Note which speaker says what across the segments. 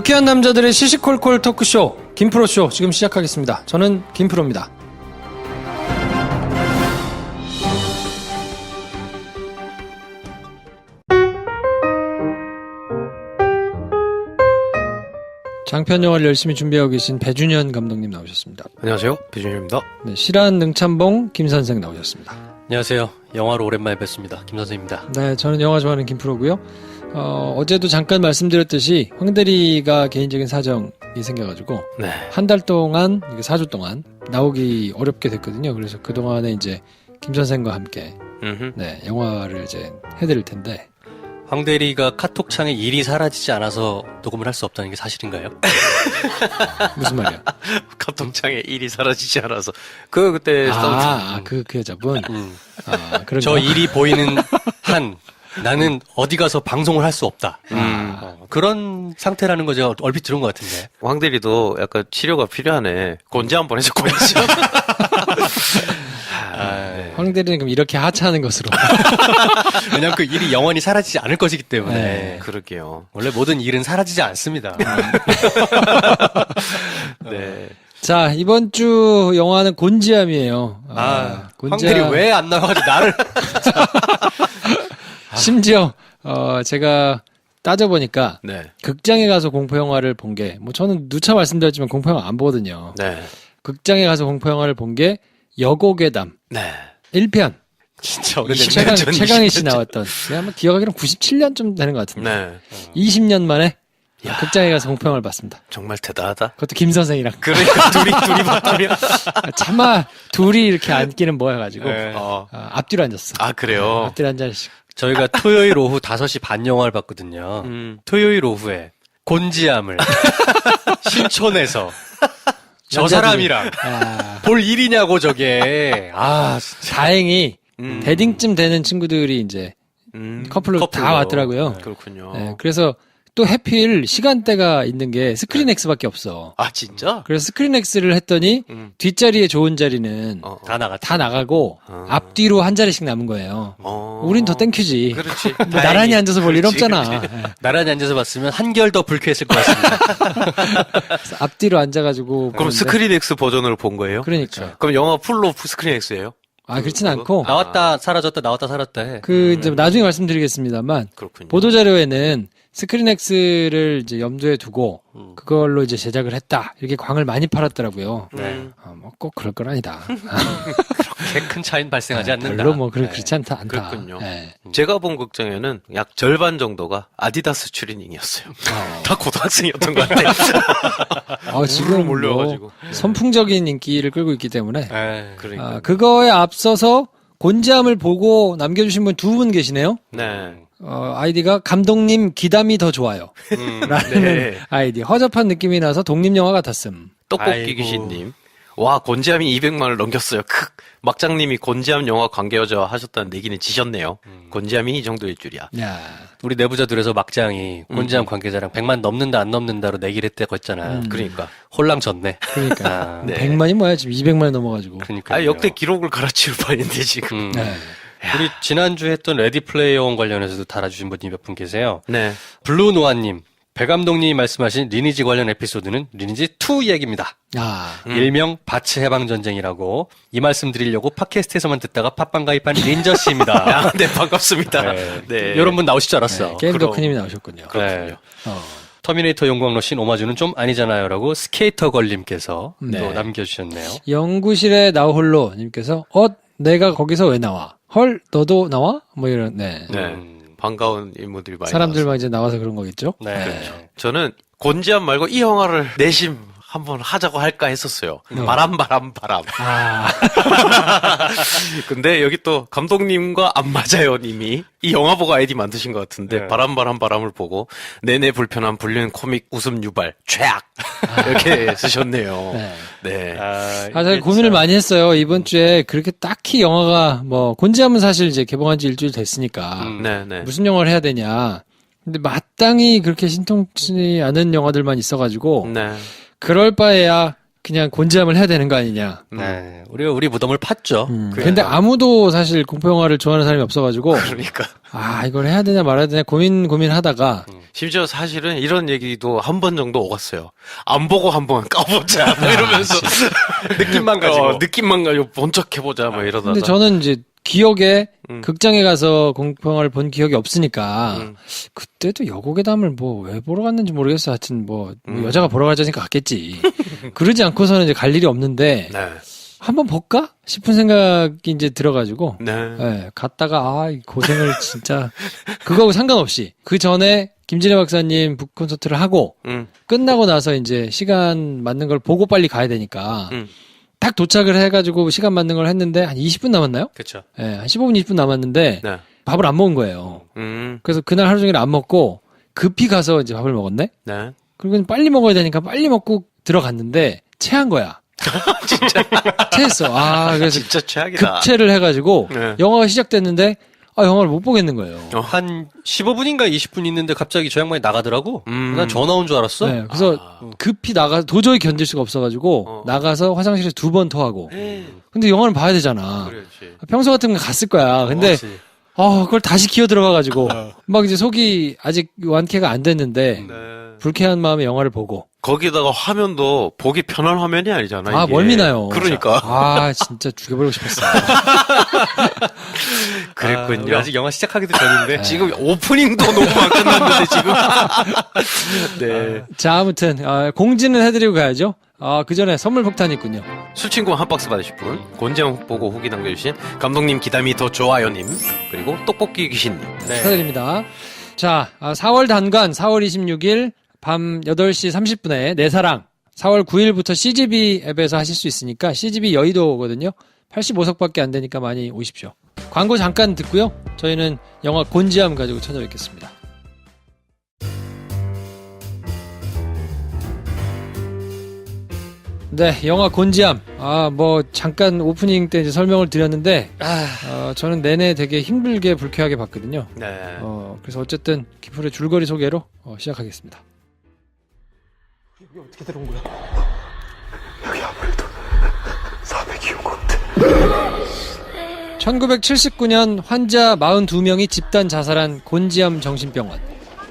Speaker 1: 유쾌한 남자들의 시시콜콜 토크쇼 김프로쇼 지금 시작하겠습니다. 저는 김프로입니다. 장편 영화를 열심히 준비하고 계신 배준현 감독님 나오셨습니다.
Speaker 2: 안녕하세요, 배준현입니다.
Speaker 1: 네, 실한 능참봉 김 선생 나오셨습니다.
Speaker 3: 안녕하세요. 영화로 오랜만에 뵙습니다. 김 선생입니다.
Speaker 1: 네, 저는 영화 좋아하는 김프로고요. 어제도 잠깐 말씀드렸듯이 황대리가 개인적인 사정이 생겨가지고
Speaker 2: 네.
Speaker 1: 한 달 동안, 4주 동안 나오기 어렵게 됐거든요. 그래서 그 동안에 이제 김 선생과 함께 네, 영화를 이제 해드릴 텐데.
Speaker 3: 황 대리가 카톡창에 일이 사라지지 않아서 녹음을 할 수 없다는 게 사실인가요?
Speaker 1: 무슨 말이야?
Speaker 2: 카톡창에 일이 사라지지 않아서 그때
Speaker 1: 그 여자분. 그런
Speaker 3: 저
Speaker 1: 거?
Speaker 3: 일이 보이는 한 나는 어디 가서 방송을 할 수 없다. 그런 상태라는 거 제가 얼핏 들은 것 같은데.
Speaker 2: 황대리도 약간 치료가 필요하네. 곤지 한번 해서 곤지.
Speaker 1: 네. 황대리는 그럼 이렇게 하차하는 것으로.
Speaker 3: 왜냐면 그 일이 영원히 사라지지 않을 것이기 때문에.
Speaker 1: 네.
Speaker 2: 그러게요.
Speaker 3: 원래 모든 일은 사라지지 않습니다.
Speaker 2: 네.
Speaker 1: 자, 이번 주 영화는 곤지암이에요.
Speaker 3: 황대리 왜 안 나와가지고 나를.
Speaker 1: 심지어, 제가 따져보니까,
Speaker 2: 네.
Speaker 1: 극장에 가서 공포영화를 본 게, 저는 누차 말씀드렸지만 공포영화 안 보거든요.
Speaker 2: 네.
Speaker 1: 극장에 가서 공포영화를 본 게, 여고괴담.
Speaker 2: 네.
Speaker 1: 1편.
Speaker 3: 진짜 오래됐네.
Speaker 1: 최강희 씨 나왔던. 아마 기억하기로는 97년쯤 되는 것 같은데.
Speaker 2: 네.
Speaker 1: 20년 만에
Speaker 2: 야.
Speaker 1: 극장에 가서 공포영화를 봤습니다.
Speaker 2: 정말 대단하다.
Speaker 1: 그것도 김 선생이랑.
Speaker 2: 그러니까 둘이 봤다면.
Speaker 1: 차마 둘이 이렇게 앉기는 뭐여가지고.
Speaker 3: 네.
Speaker 1: 앞뒤로 앉았어.
Speaker 2: 아, 그래요?
Speaker 1: 앞뒤로 앉아씩.
Speaker 3: 저희가 토요일 오후 5시 반 영화를 봤거든요. 토요일 오후에 곤지암을 신촌에서 저 사람이랑 볼 일이냐고 저게.
Speaker 1: 다행히 대딩쯤 되는 친구들이 이제 커플로 다
Speaker 3: 커플로.
Speaker 1: 왔더라고요.
Speaker 2: 그렇군요.
Speaker 1: 네, 그래서 또 해필 시간대가 있는 게 스크린X밖에 없어.
Speaker 2: 아, 진짜?
Speaker 1: 그래서 스크린X를 했더니 뒷자리에 좋은 자리는
Speaker 3: 다 나갔다.
Speaker 1: 다 나가고 앞뒤로 한 자리씩 남은 거예요. 우린 더 땡큐지.
Speaker 2: 그렇지.
Speaker 1: 뭐 나란히 앉아서 볼 일
Speaker 2: 그렇지,
Speaker 1: 없잖아.
Speaker 2: 그렇지.
Speaker 1: 예.
Speaker 3: 나란히 앉아서 봤으면 한결 더 불쾌했을 것 같습니다.
Speaker 1: 그래서 앞뒤로 앉아가지고.
Speaker 2: 그럼
Speaker 1: 보는데
Speaker 2: 스크린X 버전으로 본 거예요?
Speaker 1: 그러니까.
Speaker 2: 그럼 영화 풀로 스크린X예요?
Speaker 1: 그렇진 않고.
Speaker 3: 나왔다 사라졌다 나왔다 살았다 해.
Speaker 1: 이제 나중에 말씀드리겠습니다만.
Speaker 2: 그렇군요.
Speaker 1: 보도자료에는 스크린X를 이제 염두에 두고 그걸로 이제 제작을 했다. 이렇게 광을 많이 팔았더라고요. 꼭 그럴 건 아니다.
Speaker 3: 그렇게 큰 차이는 발생하지 않는다.
Speaker 1: 별로 그렇지 않다.
Speaker 2: 그렇군요.
Speaker 1: 네.
Speaker 2: 제가 본 극장에는 약 절반 정도가 아디다스 추리닝이었어요. 다 고등학생이었던 것 같아요.
Speaker 1: 지금
Speaker 2: 몰려가지고.
Speaker 1: 선풍적인 인기를 끌고 있기 때문에
Speaker 2: 그러니까.
Speaker 1: 그거에 앞서서 곤지암을 보고 남겨주신 분 두 분 계시네요.
Speaker 2: 네.
Speaker 1: 아이디가 감독님 기담이 더 좋아요. 라는
Speaker 2: 네.
Speaker 1: 아이디. 허접한 느낌이 나서 독립영화 같았음.
Speaker 2: 떡볶이
Speaker 3: 아이고.
Speaker 2: 귀신님. 와, 곤지암이 200만을 넘겼어요. 막장님이 곤지암 영화 관계여자 하셨다는 내기는 지셨네요. 곤지암이 이 정도일 줄이야.
Speaker 1: 야,
Speaker 3: 우리 내부자들에서 막장이 곤지암 관계자랑 100만 넘는다 안 넘는다로 내기를 했다고 했잖아.
Speaker 2: 그러니까.
Speaker 3: 홀랑 졌네.
Speaker 1: 그러니까.
Speaker 2: 네.
Speaker 1: 100만이 뭐야, 지금 200만이 넘어가지고.
Speaker 3: 그러니까.
Speaker 2: 역대 기록을 갈아치울 판인데, 지금.
Speaker 1: 네.
Speaker 3: 우리 지난주에 했던 레디 플레이어 원 관련해서도 달아주신 분이 몇 분 계세요.
Speaker 2: 네.
Speaker 3: 블루노아님, 배 감독님이 말씀하신 리니지 관련 에피소드는 리니지 2 얘기입니다. 일명 바츠 해방전쟁이라고 이 말씀 드리려고 팟캐스트에서만 듣다가 팟빵 가입한 린저씨입니다.
Speaker 2: 네, 반갑습니다.
Speaker 3: 네.
Speaker 2: 네.
Speaker 3: 이런 분 나오실 줄 알았어.
Speaker 1: 게임
Speaker 2: 그럼.
Speaker 1: 덕후님이 나오셨군요.
Speaker 3: 네.
Speaker 1: 어.
Speaker 3: 터미네이터 용광로신 오마주는 좀 아니잖아요 라고 스케이터 걸님께서
Speaker 1: 네.
Speaker 3: 또 남겨주셨네요.
Speaker 1: 연구실의 나홀로 님께서 내가 거기서 왜 나와? 헐, 너도 나와? 이런, 네.
Speaker 2: 네. 반가운 인물들이 많이
Speaker 1: 사람들만 이제 나와서 그런 거겠죠?
Speaker 3: 네.
Speaker 2: 나왔어요. 저는 곤지암 말고 이 영화를 내심 한번 하자고 할까 했었어요. 바람. 근데 여기 또 감독님과 안 맞아요, 님이. 이 영화 보고 아이디 만드신 것 같은데,
Speaker 3: 네.
Speaker 2: 바람을 보고, 내내 불편한 불륜 코믹 웃음 유발, 최악! 이렇게 쓰셨네요.
Speaker 1: 네.
Speaker 2: 네.
Speaker 1: 제가 고민을 많이 했어요. 이번 주에 그렇게 딱히 영화가, 곤지암은 사실 이제 개봉한 지 일주일 됐으니까,
Speaker 2: 네.
Speaker 1: 무슨 영화를 해야 되냐. 근데 마땅히 그렇게 신통치 않은 영화들만 있어가지고,
Speaker 2: 네.
Speaker 1: 그럴 바에야 그냥 곤지암을 해야 되는 거 아니냐.
Speaker 3: 네, 우리 무덤을 팠죠.
Speaker 1: 근데 아무도 사실 공포 영화를 좋아하는 사람이 없어가지고.
Speaker 2: 그러니까.
Speaker 1: 이걸 해야 되냐 말아야 되냐 고민하다가.
Speaker 2: 심지어 사실은 이런 얘기도 한 번 정도 오갔어요. 안 보고 한번 까보자. 이러면서.
Speaker 3: 느낌만 가지고.
Speaker 2: 느낌만 가지고 본척해보자. 이러다가.
Speaker 1: 근데 저는 이제 기억에 극장에 가서 공포 영화를 본 기억이 없으니까 그때도 여고괴 담을 왜 보러 갔는지 모르겠어. 하여튼 여자가 보러 가자니까 갔겠지. 그러지 않고서는 이제 갈 일이 없는데
Speaker 2: 네.
Speaker 1: 한번 볼까 싶은 생각이 이제 들어가지고
Speaker 2: 네.
Speaker 1: 갔다가 이 고생을 진짜 그거하고 상관없이 그 전에 김진애 박사님 북 콘서트를 하고 끝나고 나서 이제 시간 맞는 걸 보고 빨리 가야 되니까 딱 도착을 해가지고 시간 맞는 걸 했는데 한 20분 남았나요?
Speaker 3: 그렇죠.
Speaker 1: 네, 한 15분 20분 남았는데
Speaker 2: 네.
Speaker 1: 밥을 안 먹은 거예요. 그래서 그날 하루 종일 안 먹고 급히 가서 이제 밥을 먹었네.
Speaker 2: 네.
Speaker 1: 그리고 빨리 먹어야 되니까 빨리 먹고 들어갔는데 체한 거야.
Speaker 2: 진짜.
Speaker 1: 체했어. 그래서
Speaker 2: 진짜 최악이다.
Speaker 1: 급체를 해가지고
Speaker 2: 네.
Speaker 1: 영화가 시작됐는데 영화를 못 보겠는 거예요.
Speaker 3: 한 15분인가 20분 있는데 갑자기 저 양반이 나가더라고. 난 전화 온 줄 알았어.
Speaker 1: 네, 그래서 급히 도저히 견딜 수가 없어가지고 나가서 화장실에서 2번 토하고. 근데 영화는 봐야 되잖아.
Speaker 2: 그렇지.
Speaker 1: 평소 같으면 갔을 거야. 근데 그걸 다시 기어 들어가가지고 막 이제 속이 아직 완쾌가 안 됐는데
Speaker 2: 네.
Speaker 1: 불쾌한 마음에 영화를 보고.
Speaker 2: 거기다가 화면도 보기 편한 화면이 아니잖아. 이게.
Speaker 1: 멀미나요.
Speaker 2: 그러니까.
Speaker 1: 진짜 죽여버리고 싶었어.
Speaker 2: 그랬군요.
Speaker 3: 우리 아직 영화 시작하기도 전인데.
Speaker 2: 지금 오프닝도 너무 안 끝났는데, 지금. 네.
Speaker 1: 자, 아무튼, 공지는 해드리고 가야죠. 그 전에 선물 폭탄이 있군요.
Speaker 2: 술친구 한 박스 받으실 분, 곤지암 보고 후기 남겨주신 감독님 기담이 더 좋아요님, 그리고 떡볶이 귀신님.
Speaker 1: 네. 축하드립니다. 자, 4월 단관 4월 26일 밤 8시 30분에 내 사랑 4월 9일부터 CGV 앱에서 하실 수 있으니까 CGV 여의도거든요. 85석밖에 안 되니까 많이 오십시오. 광고 잠깐 듣고요. 저희는 영화 곤지암 가지고 찾아뵙겠습니다. 네, 영화 곤지암. 잠깐 오프닝 때 이제 설명을 드렸는데, 저는 내내 되게 힘들게 불쾌하게 봤거든요.
Speaker 2: 네.
Speaker 1: 그래서 어쨌든 기풀의 줄거리 소개로 시작하겠습니다.
Speaker 4: 여기 어떻게 들어온 거야? 여기 아무래도 400이 온 것 같아.
Speaker 1: 1979년 환자 42명이 집단 자살한 곤지암 정신병원.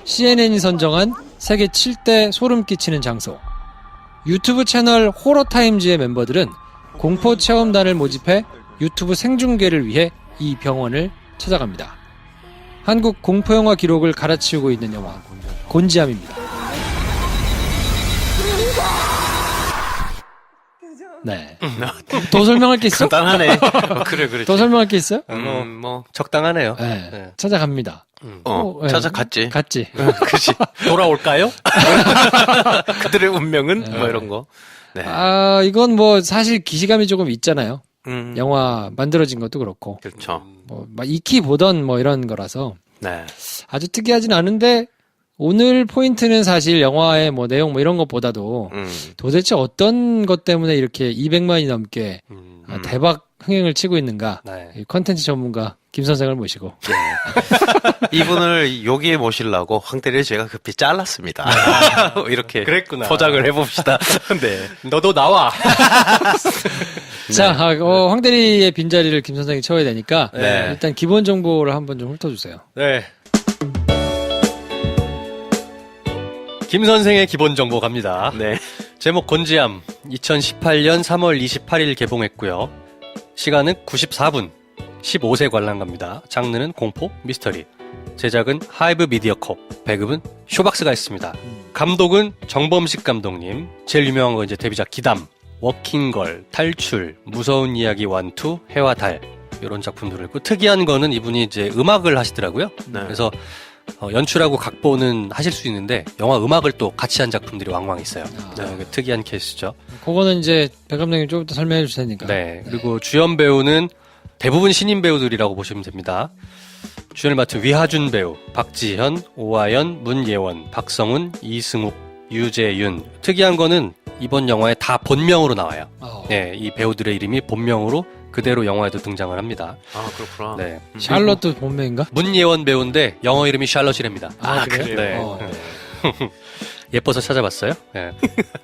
Speaker 1: CNN이 선정한 세계 7대 소름 끼치는 장소. 유튜브 채널 호러타임즈의 멤버들은 공포 체험단을 모집해 유튜브 생중계를 위해 이 병원을 찾아갑니다. 한국 공포영화 기록을 갈아치우고 있는 영화 곤지암입니다. 네. 더 설명할 게 있어?
Speaker 2: 간단하네. 그래.
Speaker 1: 더 설명할 게 있어요?
Speaker 3: 적당하네요.
Speaker 1: 네.
Speaker 3: 네.
Speaker 1: 찾아갑니다.
Speaker 2: 찾아갔지.
Speaker 1: 갔지.
Speaker 2: 그치.
Speaker 3: 돌아올까요?
Speaker 2: 그들의 운명은? 이런 거. 네.
Speaker 1: 이건 사실 기시감이 조금 있잖아요. 영화 만들어진 것도 그렇고.
Speaker 2: 그렇죠.
Speaker 1: 익히 보던 이런 거라서.
Speaker 2: 네.
Speaker 1: 아주 특이하진 않은데, 오늘 포인트는 사실 영화의 내용 이런 것보다도 도대체 어떤 것 때문에 이렇게 200만이 넘게 대박 흥행을 치고 있는가.
Speaker 3: 네.
Speaker 1: 컨텐츠 전문가 김 선생을 모시고.
Speaker 2: 이분을 여기에 모시려고 황대를 제가 급히 잘랐습니다. 이렇게
Speaker 3: 그랬구나.
Speaker 2: 포장을 해봅시다. 네.
Speaker 3: 너도 나와.
Speaker 1: 자, 황대리의 빈자리를 김 선생이 채워야 되니까
Speaker 2: 네.
Speaker 1: 일단 기본 정보를 한번 좀 훑어주세요.
Speaker 3: 네. 김 선생의 기본 정보 갑니다.
Speaker 2: 네.
Speaker 3: 제목 곤지암 2018년 3월 28일 개봉했고요. 시간은 94분 15세 관람갑니다. 장르는 공포, 미스터리. 제작은 하이브 미디어컵. 배급은 쇼박스가 했습니다. 감독은 정범식 감독님. 제일 유명한 건 이제 데뷔작 기담, 워킹걸, 탈출, 무서운 이야기 1, 2, 해와 달 이런 작품들을 했고 특이한 거는 이분이 이제 음악을 하시더라고요.
Speaker 2: 네.
Speaker 3: 그래서 연출하고 각본은 하실 수 있는데 영화 음악을 또 같이 한 작품들이 왕왕 있어요. 네, 특이한 케이스죠.
Speaker 1: 그거는 이제 배 감독님 좀 더 설명해 주실 테니까.
Speaker 3: 네. 그리고 주연 배우는 대부분 신인 배우들이라고 보시면 됩니다. 주연을 맡은 위하준 배우, 박지현, 오하연, 문예원, 박성훈, 이승욱, 유재윤. 특이한 거는 이번 영화에 다 본명으로 나와요. 네, 이 배우들의 이름이 본명으로 그대로 영화에도 등장을 합니다.
Speaker 2: 아, 그렇구나.
Speaker 3: 네.
Speaker 1: 샬럿도 본명인가?
Speaker 3: 문예원 배우인데 영어 이름이 샬럿이랍니다.
Speaker 1: 그래요?
Speaker 3: 네.
Speaker 1: 네.
Speaker 3: 예뻐서 찾아봤어요. 예.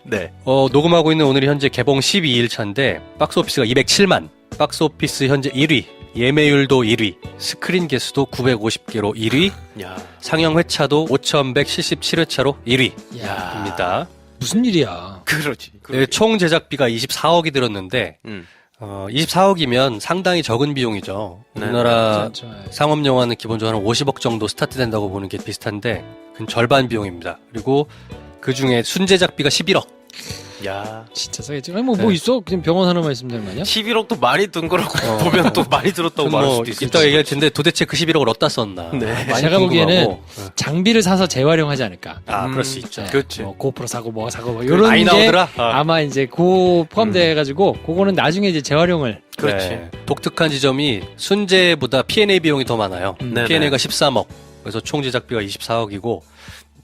Speaker 2: 네.
Speaker 3: 녹음하고 있는 오늘이 현재 개봉 12일 차인데 박스오피스가 207만, 박스오피스 현재 1위, 예매율도 1위, 스크린 개수도 950개로 1위,
Speaker 2: 야.
Speaker 3: 상영 회차도 5,177회차로 1위입니다.
Speaker 2: 야.
Speaker 1: 무슨 일이야.
Speaker 2: 그러지.
Speaker 3: 네, 총 제작비가 24억이 들었는데 24억이면 상당히 적은 비용이죠.
Speaker 2: 네,
Speaker 3: 우리나라
Speaker 1: 그렇죠.
Speaker 3: 상업 영화는 기본적으로 한 50억 정도 스타트 된다고 보는 게 비슷한데 그건 절반 비용입니다. 그리고 그 중에 순제작비가 11억.
Speaker 2: 야.
Speaker 1: 진짜 싸겠지. 아니 뭐 있어? 그냥 병원 하나만 있으면 되는 거 아니야?
Speaker 2: 11억도 많이 든 거라고 보면 또 많이 들었다고 말할 수도 있을
Speaker 3: 이따 얘기할 텐데 도대체 그 11억을 어디다 썼나.
Speaker 2: 네.
Speaker 3: 많이
Speaker 1: 제가 보기에는
Speaker 3: 궁금하고.
Speaker 1: 장비를 사서 재활용하지 않을까.
Speaker 3: 그럴 수 있죠.
Speaker 1: 네,
Speaker 2: 그렇지.
Speaker 1: 뭐 고프로 사고 뭐 사고 뭐 이런
Speaker 3: 많이
Speaker 1: 게
Speaker 3: 나오더라.
Speaker 1: 아마 이제 고 포함돼가지고 그거는 나중에 이제 재활용을.
Speaker 2: 그렇지.
Speaker 3: 네. 독특한 지점이 순제보다 P&A 비용이 더 많아요.
Speaker 2: 네네.
Speaker 3: P&A가 13억. 그래서 총 제작비가 24억이고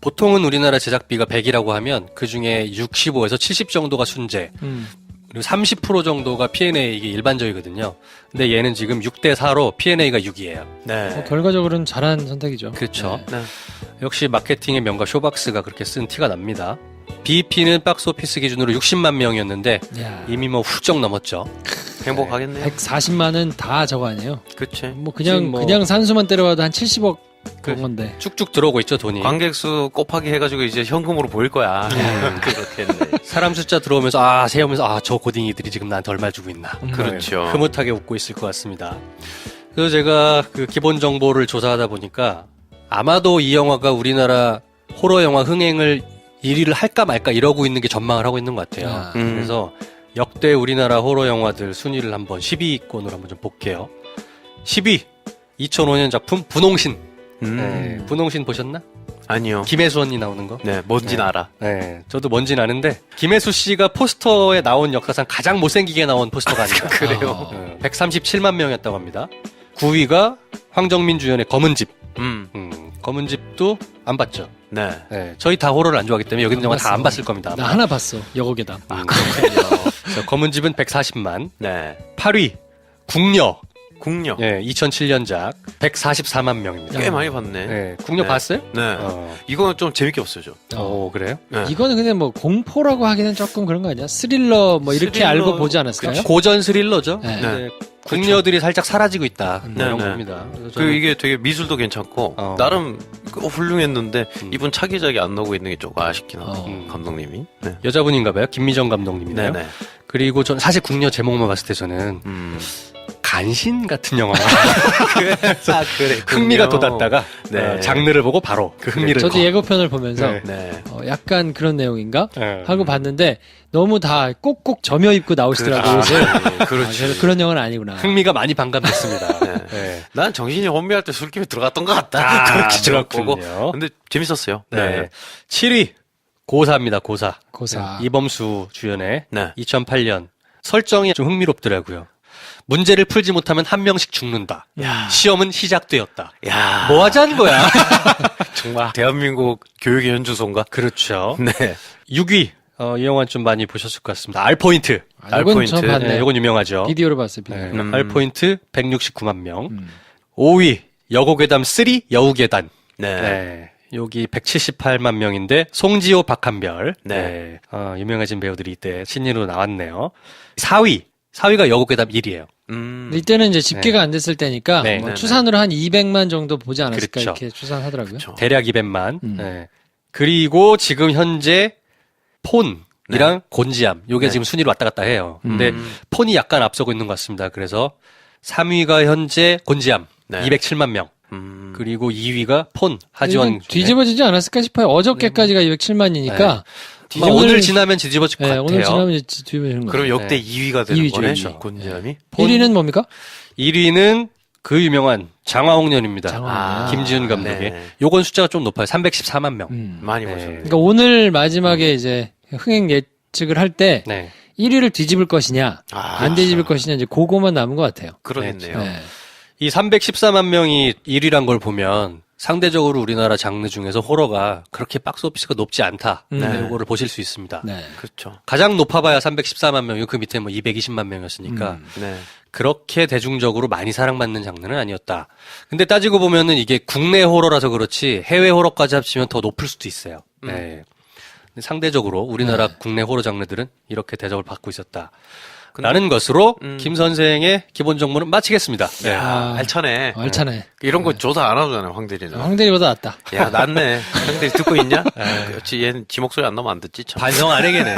Speaker 3: 보통은 우리나라 제작비가 100이라고 하면 그 중에 65에서 70 정도가 순제, 그리고 30% 정도가 P&A 이게 일반적이거든요. 근데 얘는 지금 6대 4로 P&A가 6이에요.
Speaker 2: 네.
Speaker 1: 결과적으로는 잘한 선택이죠.
Speaker 3: 그렇죠.
Speaker 1: 네.
Speaker 2: 네.
Speaker 3: 역시 마케팅의 명가 쇼박스가 그렇게 쓴 티가 납니다. BEP는 박스오피스 기준으로 60만 명이었는데
Speaker 1: 야.
Speaker 3: 이미 뭐 훌쩍 넘었죠.
Speaker 2: 행복하겠네요.
Speaker 1: 140만은 다 저거 아니에요?
Speaker 2: 그치.
Speaker 1: 뭐
Speaker 3: 지금 뭐-
Speaker 1: 그냥 산수만 때려봐도 한 70억 그런 건데.
Speaker 3: 쭉쭉 들어오고 있죠, 돈이.
Speaker 2: 관객수 곱하기 해가지고 이제 현금으로 보일 거야. 그렇겠네.
Speaker 3: 사람 숫자 들어오면서 세우면서 저 고딩이들이 지금 나한테 얼마 주고 있나.
Speaker 2: 그렇죠.
Speaker 3: 흐뭇하게 웃고 있을 것 같습니다. 그래서 제가 그 기본 정보를 조사하다 보니까 아마도 이 영화가 우리나라 호러 영화 흥행을 1위를 할까 말까 이러고 있는 게 전망을 하고 있는 것 같아요.
Speaker 1: 아.
Speaker 3: 그래서 역대 우리나라 호러 영화들 순위를 한번 10위권으로 한번 좀 볼게요. 10위 2005년 작품 분홍신. 네, 분홍신 보셨나?
Speaker 2: 아니요.
Speaker 3: 김혜수 언니 나오는 거?
Speaker 2: 네, 뭔진
Speaker 3: 네.
Speaker 2: 알아.
Speaker 3: 네, 저도 뭔진 아는데 김혜수 씨가 포스터에 나온 역사상 가장 못생기게 나온 포스터가 아닌가.
Speaker 2: 그래요?
Speaker 3: 137만 명이었다고 합니다. 9위가 황정민 주연의 검은 집. 검은 집도 안 봤죠.
Speaker 2: 네.
Speaker 3: 네, 저희 다 호러를 안 좋아하기 때문에 여기 있는 영화 다 안
Speaker 1: 봤어.
Speaker 3: 봤을 겁니다.
Speaker 1: 나 하나 봤어. 여고괴담.
Speaker 3: 그래서 검은 집은 140만.
Speaker 2: 네.
Speaker 3: 8위 궁녀.
Speaker 2: 국력.
Speaker 3: 예, 2007년작 144만 명입니다.
Speaker 2: 꽤 많이 봤네.
Speaker 3: 네, 궁녀
Speaker 2: 네.
Speaker 3: 봤어요?
Speaker 2: 네. 이거는 좀 재밌게 봤어요, 저.
Speaker 3: 오, 그래요?
Speaker 2: 네.
Speaker 1: 이거는 근데 뭐 공포라고 하기는 조금 그런 거 아니야? 스릴러 뭐 이렇게
Speaker 2: 스릴러,
Speaker 1: 알고 보지 않았을까요?
Speaker 3: 고전 스릴러죠.
Speaker 1: 네.
Speaker 3: 네. 궁녀들이 살짝 사라지고 있다.
Speaker 2: 네,
Speaker 3: 이런
Speaker 2: 네.
Speaker 3: 겁니다. 그래서
Speaker 2: 그
Speaker 3: 저는-
Speaker 2: 이게 되게 미술도 괜찮고 나름 훌륭했는데 이분 차기작이 안 나오고 있는 게 조금 아쉽긴 하다. 감독님이. 네.
Speaker 3: 여자분인가 봐요. 김미정 감독님이네요.
Speaker 2: 네네.
Speaker 3: 그리고 전 사실 궁녀 제목만 봤을 때 저는 간신 같은 영화
Speaker 2: 그래.
Speaker 3: 흥미가 돋았다가
Speaker 2: 네.
Speaker 3: 장르를 보고 바로 그 흥미를
Speaker 1: 저도 예고편을 보면서
Speaker 3: 네.
Speaker 2: 네.
Speaker 1: 약간 그런 내용인가
Speaker 3: 네.
Speaker 1: 하고 봤는데 너무 다 꼭꼭 점여 입고 나오시더라고요. 옷을.
Speaker 2: 그렇지.
Speaker 1: 그래서 그런 영화는 아니구나.
Speaker 3: 흥미가 많이 반감됐습니다.
Speaker 2: 네.
Speaker 3: 네.
Speaker 2: 난 정신이 혼미할 때 술집에 들어갔던 것 같다. 그렇게
Speaker 3: 그렇군요.
Speaker 2: 보고. 근데 재밌었어요.
Speaker 3: 네. 7위 고사입니다. 고사.
Speaker 1: 고사.
Speaker 3: 네. 이범수 주연의
Speaker 2: 네.
Speaker 3: 2008년 설정이 좀 흥미롭더라고요. 문제를 풀지 못하면 한 명씩 죽는다. 시험은 시작되었다.
Speaker 2: 야.
Speaker 3: 뭐 하자는 거야?
Speaker 2: 정말 대한민국 교육의 현주소인가?
Speaker 3: 그렇죠.
Speaker 2: 네.
Speaker 3: 6위. 이 영화 좀 많이 보셨을 것 같습니다. 알포인트.
Speaker 1: 이건 저
Speaker 2: 알포인트.
Speaker 1: 봤네.
Speaker 3: 네, 이건 유명하죠.
Speaker 1: 비디오로 봤어요. 비디오.
Speaker 3: 네, 알포인트 169만 명.
Speaker 1: 음.
Speaker 3: 5위 여고괴담 3 여우괴단.
Speaker 2: 네.
Speaker 3: 네. 여기 178만 명인데 송지호 박한별.
Speaker 2: 네.
Speaker 3: 유명해진 배우들이 이때 신인으로 나왔네요. 4위가 여고괴담 1이에요.
Speaker 1: 근데 이때는 이제 집계가 안 됐을 때니까
Speaker 3: 네.
Speaker 1: 뭐
Speaker 2: 네,
Speaker 1: 추산으로 한 200만 정도 보지 않았을까
Speaker 3: 그렇죠.
Speaker 1: 이렇게 추산하더라고요.
Speaker 2: 그렇죠.
Speaker 3: 대략 200만.
Speaker 1: 음.
Speaker 3: 네. 그리고 지금 현재 폰이랑 곤지암. 요게 지금 순위로 왔다 갔다 해요. 근데 폰이 약간 앞서고 있는 것 같습니다. 그래서 3위가 현재 곤지암.
Speaker 2: 네.
Speaker 3: 207만 명. 그리고 2위가 폰 하지원.
Speaker 1: 이건 뒤집어지지 않았을까 싶어요. 어저께까지가 207만이니까
Speaker 3: 오늘 지나면 뒤집어질 것
Speaker 1: 네,
Speaker 3: 같아요.
Speaker 1: 오늘 지나면 이제 뒤집어지는 거예요.
Speaker 2: 그럼 역대
Speaker 3: 네.
Speaker 2: 2위가 되는
Speaker 1: 2위죠.
Speaker 2: 거네.
Speaker 1: 그렇죠.
Speaker 2: 곤지암이.
Speaker 1: 1위는 뭡니까?
Speaker 3: 1위는 그 유명한 장화홍련입니다.
Speaker 1: 장화홍련.
Speaker 3: 김지훈 감독의.
Speaker 2: 네.
Speaker 3: 요건 숫자가 좀 높아요. 314만 명.
Speaker 2: 많이
Speaker 3: 네.
Speaker 2: 보셨네.
Speaker 1: 그러니까 오늘 마지막에 이제 흥행 예측을 할 때
Speaker 3: 네.
Speaker 1: 1위를 뒤집을 것이냐 안 뒤집을 것이냐 이제 그거만 남은 것 같아요.
Speaker 2: 그러겠네요.
Speaker 1: 네.
Speaker 3: 이 314만 명이 1위란 걸 보면 상대적으로 우리나라 장르 중에서 호러가 그렇게 박스 오피스가 높지 않다.
Speaker 1: 네.
Speaker 3: 요거를 보실 수 있습니다.
Speaker 1: 네.
Speaker 2: 그렇죠.
Speaker 3: 가장 높아봐야 314만 명이고 그 밑에 뭐 220만 명이었으니까
Speaker 2: 네.
Speaker 3: 그렇게 대중적으로 많이 사랑받는 장르는 아니었다. 근데 따지고 보면은 이게 국내 호러라서 그렇지 해외 호러까지 합치면 더 높을 수도 있어요. 네. 상대적으로 우리나라
Speaker 1: 네.
Speaker 3: 국내 호러 장르들은 이렇게 대접을 받고 있었다. 라는 것으로 김 선생의 기본 정보는 마치겠습니다. 네.
Speaker 2: 야, 알차네.
Speaker 1: 알차네.
Speaker 2: 이런 거 조사 안 하잖아요, 황대리는.
Speaker 1: 황대리보다 낫다.
Speaker 2: 야, 낫네. 황대리 듣고 있냐? 그렇지, 얘는 지 목소리 안 나면 안 듣지, 참.
Speaker 3: 반성 안 해계네.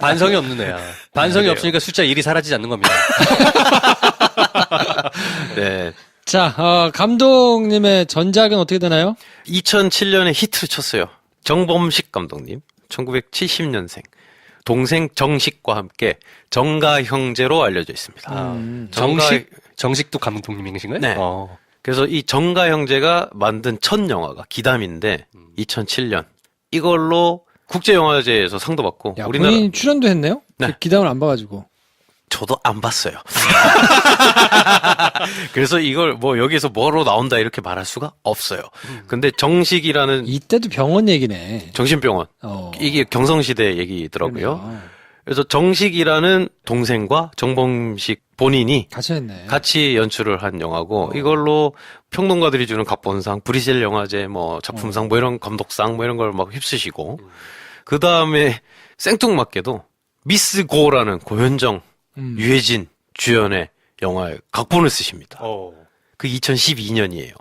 Speaker 3: 반성이 없는 애야. 반성이
Speaker 2: 그래요.
Speaker 3: 없으니까 숫자 1이 사라지지 않는 겁니다.
Speaker 2: 네.
Speaker 1: 자, 감독님의 전작은 어떻게 되나요?
Speaker 2: 2007년에 히트를 쳤어요. 정범식 감독님, 1970년생. 동생 정식과 함께 정가 형제로 알려져 있습니다.
Speaker 3: 정식도 감독님이신가요?
Speaker 2: 네. 그래서 이 정가 형제가 만든 첫 영화가 기담인데 2007년 이걸로 국제영화제에서 상도 받고
Speaker 1: 야,
Speaker 2: 우리나라
Speaker 1: 본인 출연도 했네요?
Speaker 2: 네.
Speaker 1: 그 기담을 안 봐가지고.
Speaker 2: 저도 안 봤어요. 그래서 이걸 뭐 여기서 뭐로 나온다 이렇게 말할 수가 없어요. 근데 정식이라는
Speaker 1: 이때도 병원 얘기네.
Speaker 2: 정신병원 이게 경성시대 얘기더라고요.
Speaker 1: 그러네요.
Speaker 2: 그래서 정식이라는 동생과 정범식 본인이
Speaker 1: 같이 했네.
Speaker 2: 같이 연출을 한 영화고 이걸로 평론가들이 주는 각본상, 브리셀 영화제 뭐 작품상 뭐 이런 감독상 뭐 이런 걸 막 휩쓰시고 그 다음에 생뚱맞게도 미스 고라는 고현정, 유해진 주연의 영화에 각본을 쓰십니다. 그 2012년이에요.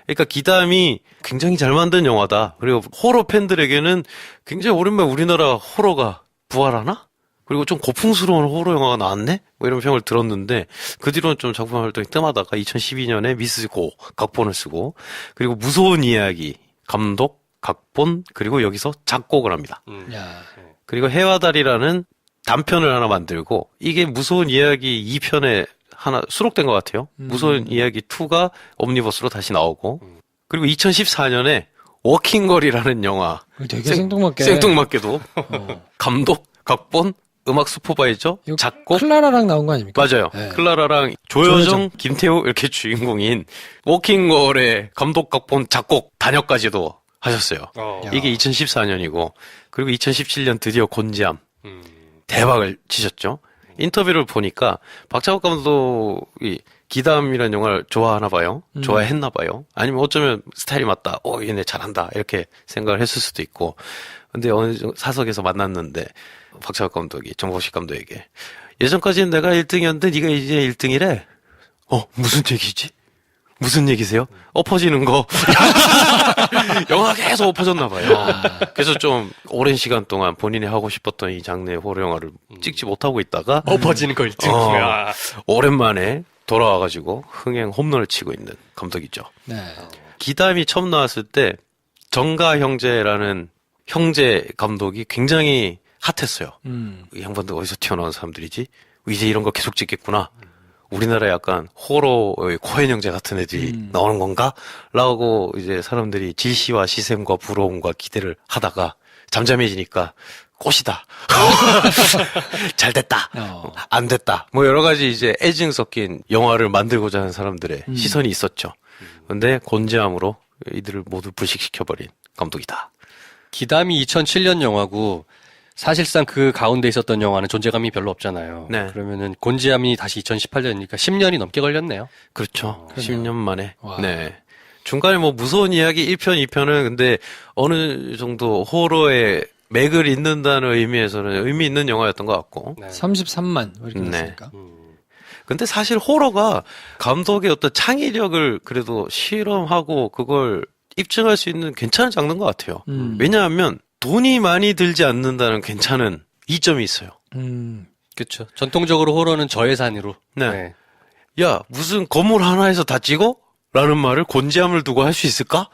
Speaker 2: 그러니까 기담이 굉장히 잘 만든 영화다. 그리고 호러 팬들에게는 굉장히 오랜만에 우리나라 호러가 부활하나? 그리고 좀 고풍스러운 호러 영화가 나왔네? 뭐 이런 평을 들었는데, 그 뒤로는 좀 작품 활동이 뜸하다가 2012년에 미스 고 각본을 쓰고, 그리고 무서운 이야기, 감독, 각본, 그리고 여기서 작곡을 합니다.
Speaker 1: 야.
Speaker 2: 그리고 해와 달이라는 단편을 하나 만들고, 이게 무서운 이야기 2편에 하나 수록된 것 같아요. 무서운 이야기 2가 옴니버스로 다시 나오고, 그리고 2014년에 워킹걸이라는 영화.
Speaker 1: 되게 생뚱맞게.
Speaker 2: 생뚱맞게도 감독, 각본, 음악 슈퍼바이저,
Speaker 1: 이거
Speaker 2: 작곡.
Speaker 1: 클라라랑 나온 거 아닙니까?
Speaker 2: 맞아요.
Speaker 1: 네.
Speaker 2: 클라라랑 조여정, 김태우 이렇게 주인공인 워킹걸의 감독, 각본, 작곡, 단역까지도 하셨어요. 이게 2014년이고 그리고 2017년 드디어 곤지암 대박을 치셨죠. 인터뷰를 보니까 박찬욱 감독이 기담이라는 영화를 좋아하나 봐요. 좋아했나 봐요. 아니면 어쩌면 스타일이 맞다. 얘네 잘한다. 이렇게 생각을 했을 수도 있고. 근데 어느 정도 사석에서 만났는데 박찬욱 감독이 정보식 감독에게 예전까지는 내가 1등이었는데 네가 이제 1등이래. 무슨 얘기지? 무슨 얘기세요? 엎어지는 거. 영화가 계속 엎어졌나 봐요. 그래서 좀 오랜 시간 동안 본인이 하고 싶었던 이 장르의 호러 영화를 찍지 못하고 있다가
Speaker 3: 엎어지는 거 1등.
Speaker 2: 오랜만에 돌아와가지고 흥행 홈런을 치고 있는 감독이죠.
Speaker 1: 네.
Speaker 2: 기담이 처음 나왔을 때 정가 형제라는 형제 감독이 굉장히 핫했어요. 이 양반들 어디서 튀어나온 사람들이지? 이제 이런 거 계속 찍겠구나. 우리나라에 약간 호러의 코엔 형제 같은 애들이 나오는 건가? 라고 이제 사람들이 질시와 시샘과 부러움과 기대를 하다가 잠잠해지니까 꽃이다. 잘 됐다. 안 됐다. 뭐 여러 가지 이제 애증 섞인 영화를 만들고자 하는 사람들의 시선이 있었죠. 근데 곤지암으로 이들을 모두 불식시켜버린 감독이다.
Speaker 3: 기담이 2007년 영화고 사실상 그 가운데 있었던 영화는 존재감이 별로 없잖아요.
Speaker 2: 네.
Speaker 3: 그러면은 곤지암이 다시 2018년이니까 10년이 넘게 걸렸네요.
Speaker 2: 그렇죠. 10년 만에.
Speaker 1: 와.
Speaker 2: 네. 중간에 뭐 무서운 이야기 1편, 2편은 근데 어느 정도 호러의 맥을 잇는다는 의미에서는 의미 있는 영화였던 것 같고.
Speaker 3: 네.
Speaker 1: 33만 이렇게
Speaker 2: 네.
Speaker 1: 됐으니까.
Speaker 2: 근데 사실 호러가 감독의 어떤 창의력을 그래도 실험하고 그걸 입증할 수 있는 괜찮은 장르인 것 같아요. 왜냐하면 돈이 많이 들지 않는다는 괜찮은 이점이 있어요.
Speaker 3: 그렇죠. 전통적으로 호러는 저예산으로.
Speaker 2: 네. 야, 무슨 건물 하나에서 다 찍어? 라는 말을 곤지암을 두고 할 수 있을까?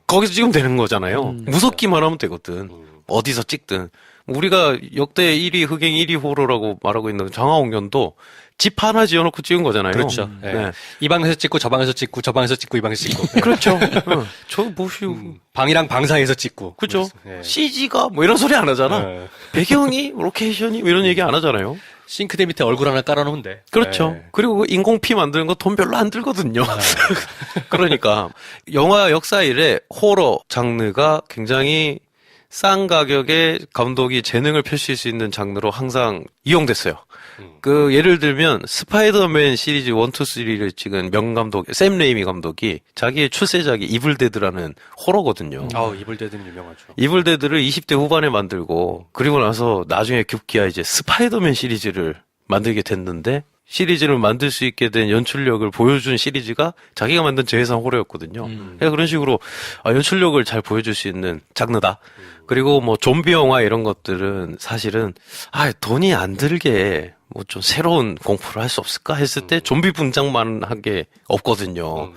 Speaker 2: 거기서 찍으면 되는 거잖아요. 무섭기만 하면 되거든. 어디서 찍든. 우리가 역대 1위 흑행 1위 호러라고 말하고 있는 장하홍련도 집 하나 지어놓고 찍은 거잖아요.
Speaker 3: 그렇죠.
Speaker 2: 네.
Speaker 3: 네. 이 방에서 찍고 저 방에서 찍고 저 방에서 찍고 이 방에서 찍고.
Speaker 2: 그렇죠. 저 뭐시오.
Speaker 3: 방이랑 방 사이에서 찍고.
Speaker 2: 그죠?
Speaker 3: 네.
Speaker 2: CG가 뭐 이런 소리 안 하잖아.
Speaker 3: 네.
Speaker 2: 배경이, 로케이션이 뭐 이런 얘기 안 하잖아요.
Speaker 3: 싱크대 밑에 얼굴 하나 깔아놓으면 돼.
Speaker 2: 그렇죠.
Speaker 3: 네.
Speaker 2: 그리고 인공피 만드는 거 돈 별로 안 들거든요. 그러니까 영화 역사 이래 호러 장르가 굉장히 싼 가격에 감독이 재능을 펼칠 수 있는 장르로 항상 이용됐어요. 그 예를 들면 스파이더맨 시리즈 1, 2, 3를 찍은 명감독 샘 레이미 감독이 자기의 출세작이 이블데드라는 호러거든요.
Speaker 3: 이블데드는 유명하죠.
Speaker 2: 이블데드를 20대 후반에 만들고 그리고 나서 나중에 급기야 이제 스파이더맨 시리즈를 만들게 됐는데 시리즈를 만들 수 있게 된 연출력을 보여준 시리즈가 자기가 만든 재해상 호러였거든요. 그러니까 그런 식으로 연출력을 잘 보여줄 수 있는 장르다. 그리고 뭐 좀비 영화 이런 것들은 사실은 돈이 안 들게 뭐 좀 새로운 공포를 할 수 없을까 했을 때 좀비 분장만 한 게 없거든요.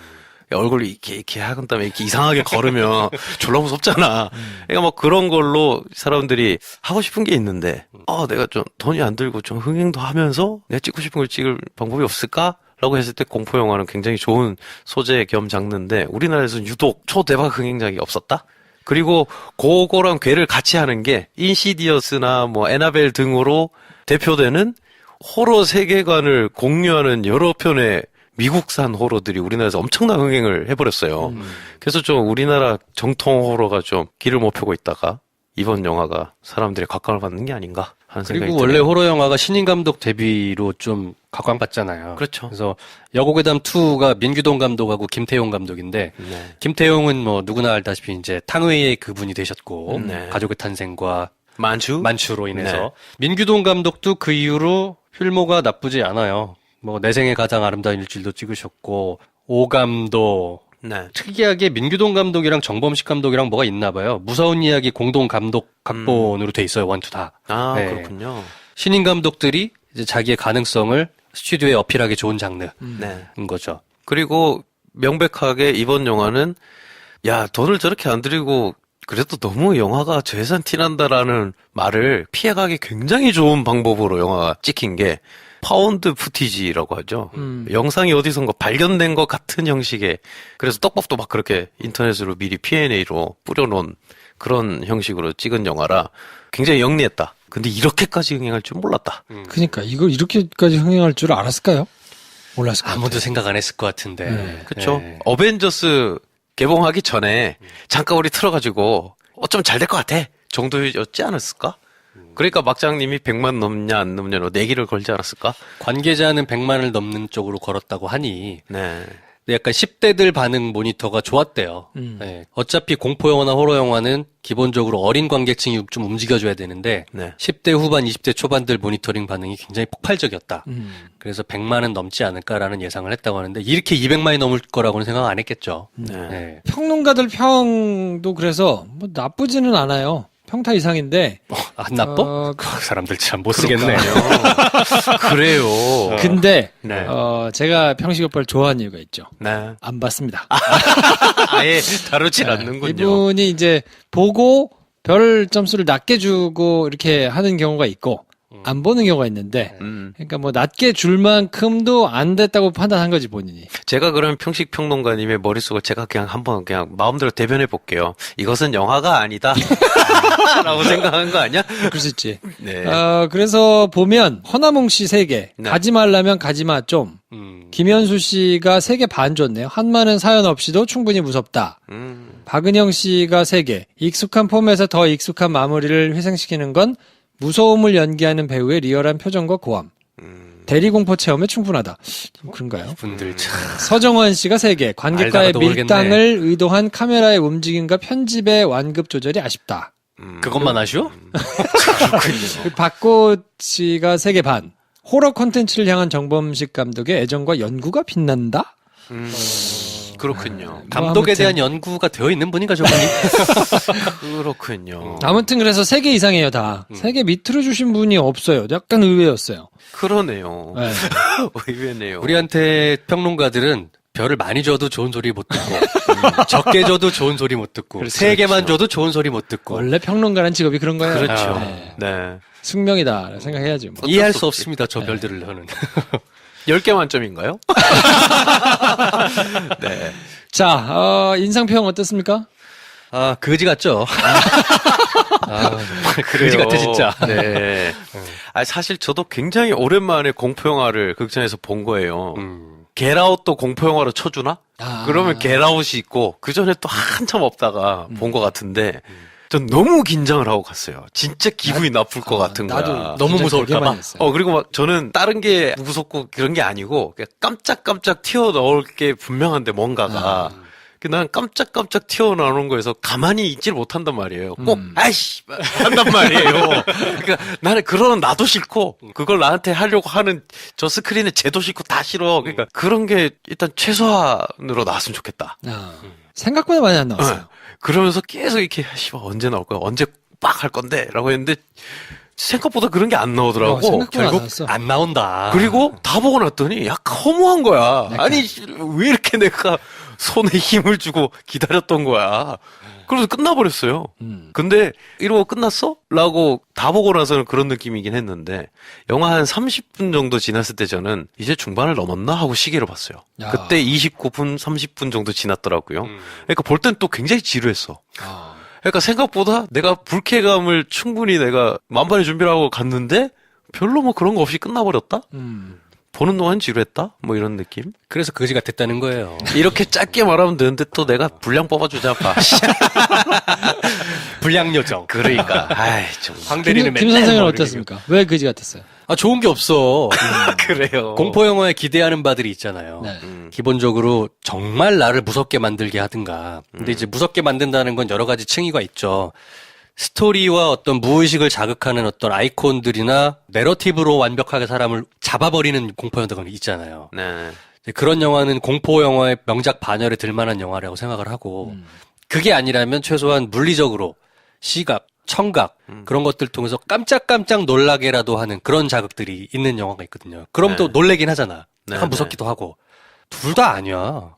Speaker 2: 얼굴을 이렇게 한 다음에 이렇게 이상하게 걸으면 졸라 무섭잖아. 그러니까 뭐 그런 걸로 사람들이 하고 싶은 게 있는데, 내가 좀 돈이 안 들고 좀 흥행도 하면서 내가 찍고 싶은 걸 찍을 방법이 없을까? 라고 했을 때 공포 영화는 굉장히 좋은 소재 겸 장르인데 우리나라에서는 유독 초대박 흥행작이 없었다? 그리고 그거랑 괴를 같이 하는 게 인시디어스나 뭐 에나벨 등으로 대표되는 호러 세계관을 공유하는 여러 편의 미국산 호러들이 우리나라에서 엄청난 흥행을 해버렸어요. 그래서 좀 우리나라 정통 호러가 좀 길을 못 펴고 있다가 이번 영화가 사람들의 각광을 받는 게 아닌가 하는 생각이
Speaker 3: 그리고 원래 호러 영화가 신인 감독 데뷔로 좀 각광받잖아요.
Speaker 2: 그렇죠.
Speaker 3: 그래서 여고괴담 2가 민규동 감독하고 김태용 감독인데
Speaker 2: 네.
Speaker 3: 김태용은 뭐 누구나 알다시피 이제 탕웨이의 그분이 되셨고
Speaker 2: 네.
Speaker 3: 가족의 탄생과
Speaker 2: 만추로
Speaker 3: 인해서
Speaker 2: 네.
Speaker 3: 민규동 감독도 그 이후로 필모가 나쁘지 않아요. 뭐 내 생에 가장 아름다운 일주일도 찍으셨고 오감도
Speaker 2: 네.
Speaker 3: 특이하게 민규동 감독이랑 정범식 감독이랑 뭐가 있나 봐요. 무서운 이야기 공동 감독 각본으로 돼 있어요. 1, 2 다. 네.
Speaker 2: 그렇군요.
Speaker 3: 신인 감독들이 이제 자기의 가능성을 스튜디오에 어필하기 좋은 장르인
Speaker 2: 네.
Speaker 3: 거죠.
Speaker 2: 그리고 명백하게 이번 영화는 돈을 저렇게 안 들이고 그래도 너무 영화가 재산 티난다라는 말을 피해가기 굉장히 좋은 방법으로 영화가 찍힌 게 파운드 푸티지라고 하죠. 영상이 어디선가 발견된 것 같은 형식의 그래서 떡밥도 막 그렇게 인터넷으로 미리 P&A로 뿌려놓은 그런 형식으로 찍은 영화라 굉장히 영리했다. 근데 이렇게까지 흥행할 줄 몰랐다.
Speaker 1: 그러니까 이걸 이렇게까지 흥행할 줄 알았을까요? 몰랐을 것 같아요.
Speaker 3: 아무도 생각 안 했을 것 같은데.
Speaker 1: 네.
Speaker 2: 그렇죠.
Speaker 3: 네.
Speaker 2: 어벤져스 개봉하기 전에 잠깐 우리 틀어가지고 좀 잘 될 것 같아 정도였지 않았을까? 그러니까 막장님이 100만 넘냐 안 넘냐로 내기를 걸지 않았을까?
Speaker 3: 관계자는 100만을 넘는 쪽으로 걸었다고 하니
Speaker 2: 네.
Speaker 3: 약간 10대들 반응 모니터가 좋았대요. 네. 어차피 공포 영화나 호러 영화는 기본적으로 어린 관객층이 좀 움직여줘야 되는데
Speaker 2: 네.
Speaker 3: 10대 후반, 20대 초반들 모니터링 반응이 굉장히 폭발적이었다. 그래서 100만은 넘지 않을까라는 예상을 했다고 하는데 이렇게 200만이 넘을 거라고는 생각 안 했겠죠.
Speaker 2: 네.
Speaker 3: 네.
Speaker 1: 평론가들 평도 그래서 뭐 나쁘지는 않아요. 평타 이상인데.
Speaker 3: 안 나빠? 그 사람들 참 못 쓰겠네.
Speaker 2: 그래요.
Speaker 1: 근데
Speaker 2: 네.
Speaker 1: 제가 평식 오빠를 좋아하는 이유가 있죠.
Speaker 2: 네.
Speaker 1: 안 봤습니다.
Speaker 2: 아예 다루질 않는군요.
Speaker 1: 이분이 이제 보고 별 점수를 낮게 주고 이렇게 하는 경우가 있고 안 보는 경우가 있는데 그러니까 뭐 낮게 줄 만큼도 안 됐다고 판단한 거지 본인이.
Speaker 2: 제가 그럼 평식 평론가님의 머릿속을 제가 그냥 한번 그냥 마음대로 대변해 볼게요. 이것은 영화가 아니다. 라고 생각한 거 아니야?
Speaker 1: 그럴 수 있지.
Speaker 2: 네.
Speaker 1: 그래서 보면 허나몽 씨 3개,
Speaker 2: 네.
Speaker 1: 가지 말라면 가지마 좀. 김현수 씨가 3개 반 줬네요. 한마는 사연 없이도 충분히 무섭다. 박은영 씨가 3개. 익숙한 폼에서 더 익숙한 마무리를 희생시키는 건 무서움을 연기하는 배우의 리얼한 표정과 고함. 대리공포 체험에 충분하다. 좀 그런가요?
Speaker 3: 분들 참.
Speaker 1: 서정원 씨가 3개. 관객과의
Speaker 3: 알다가도 모르겠네.
Speaker 1: 밀당을 의도한 카메라의 움직임과 편집의 완급 조절이 아쉽다.
Speaker 3: 그것만 아쉬워?
Speaker 1: 박꽃 씨가 3개 반. 호러 콘텐츠를 향한 정범식 감독의 애정과 연구가 빛난다?
Speaker 2: 그렇군요.
Speaker 3: 감독에
Speaker 1: 아무튼.
Speaker 3: 대한 연구가 되어 있는 분인가 저분이?
Speaker 2: 그렇군요.
Speaker 1: 아무튼 그래서 3개 이상이에요, 다. 3개 밑으로 주신 분이 없어요. 약간 의외였어요.
Speaker 2: 그러네요.
Speaker 1: 네.
Speaker 2: 의외네요.
Speaker 3: 우리한테 평론가들은 별을 많이 줘도 좋은 소리 못 듣고 적게 줘도 좋은 소리 못 듣고
Speaker 1: 그렇죠,
Speaker 3: 3개만
Speaker 2: 그렇죠.
Speaker 3: 줘도 좋은 소리 못 듣고
Speaker 1: 원래 평론가라는 직업이 그런 거예요.
Speaker 2: 그렇죠.
Speaker 1: 네.
Speaker 2: 네.
Speaker 1: 숙명이다 생각해야죠. 뭐.
Speaker 3: 이해할
Speaker 2: 수
Speaker 3: 수
Speaker 2: 없지.
Speaker 3: 없습니다. 저 별들을 저는.
Speaker 2: 10개 만점인가요? 네.
Speaker 1: 자, 인상평 어떻습니까?
Speaker 3: 아, 거지 같죠? 거지 같아 진짜.
Speaker 2: 네. 사실 저도 굉장히 오랜만에 공포영화를 극장에서 본 거예요. 겟아웃도 공포영화로 쳐주나? 그러면 겟아웃이 있고, 그 전에 또 한참 없다가 본 것 같은데, 전 너무 긴장을 하고 갔어요. 진짜 기분이 나쁠 것 같은 거야.
Speaker 1: 나도
Speaker 3: 너무 무서울까봐.
Speaker 2: 그리고 막 저는 다른 게 무섭고 그런 게 아니고 그냥 깜짝깜짝 튀어나올 게 분명한데 뭔가가. 난 깜짝깜짝 튀어나오는 거에서 가만히 있질 못한단 말이에요. 꼭 아이씨 한단 말이에요. 그러니까 나는 그런 나도 싫고 그걸 나한테 하려고 하는 저 스크린에 쟤도 싫고 다 싫어. 그러니까 그런 게 일단 최소한으로 나왔으면 좋겠다.
Speaker 1: 생각보다 많이 안 나왔어요.
Speaker 2: 네. 그러면서 계속 이렇게 씨발 언제 나올 거야? 언제 빡 할 건데? 라고 했는데 생각보다 그런 게 안 나오더라고.
Speaker 1: 생각보다 안
Speaker 2: 결국
Speaker 1: 나왔어.
Speaker 3: 안 나온다.
Speaker 2: 그리고 다 보고 났더니 약간 허무한 거야. 아니 왜 이렇게 내가 손에 힘을 주고 기다렸던 거야. 그래서 끝나버렸어요. 근데 이러고 끝났어? 라고 다 보고 나서는 그런 느낌이긴 했는데 영화 한 30분 정도 지났을 때 저는 이제 중반을 넘었나 하고 시계를 봤어요.
Speaker 1: 야.
Speaker 2: 그때 29분, 30분 정도 지났더라고요. 그러니까 볼 땐 또 굉장히 지루했어. 그러니까 생각보다 내가 불쾌감을 충분히 내가 만반의 준비를 하고 갔는데 별로 뭐 그런 거 없이 끝나버렸다? 보는 동안 지루했다? 뭐 이런 느낌?
Speaker 3: 그래서 거지가 됐다는 거예요.
Speaker 2: 이렇게 짧게 말하면 되는데 또 내가 분량 뽑아주자, 봐.
Speaker 3: 불량 요정.
Speaker 2: 그러니까. 아이, 좀.
Speaker 3: 황대리는
Speaker 1: 김
Speaker 3: 맨날
Speaker 1: 선생은
Speaker 3: 뭐
Speaker 1: 어땠습니까? 왜 그지 같았어요?
Speaker 3: 아, 좋은 게 없어.
Speaker 2: 그래요.
Speaker 3: 공포 영화에 기대하는 바들이 있잖아요.
Speaker 1: 네.
Speaker 3: 기본적으로 정말 나를 무섭게 만들게 하든가. 근데 이제 무섭게 만든다는 건 여러 가지 층위가 있죠. 스토리와 어떤 무의식을 자극하는 어떤 아이콘들이나 내러티브로 완벽하게 사람을 잡아버리는 공포 영화가 있잖아요.
Speaker 2: 네.
Speaker 3: 그런 영화는 공포 영화의 명작 반열에 들만한 영화라고 생각을 하고 그게 아니라면 최소한 물리적으로 시각, 청각 그런 것들 통해서 깜짝깜짝 놀라게라도 하는 그런 자극들이 있는 영화가 있거든요. 그럼 또 놀래긴 하잖아. 약간 무섭기도 하고. 둘 다 아니야.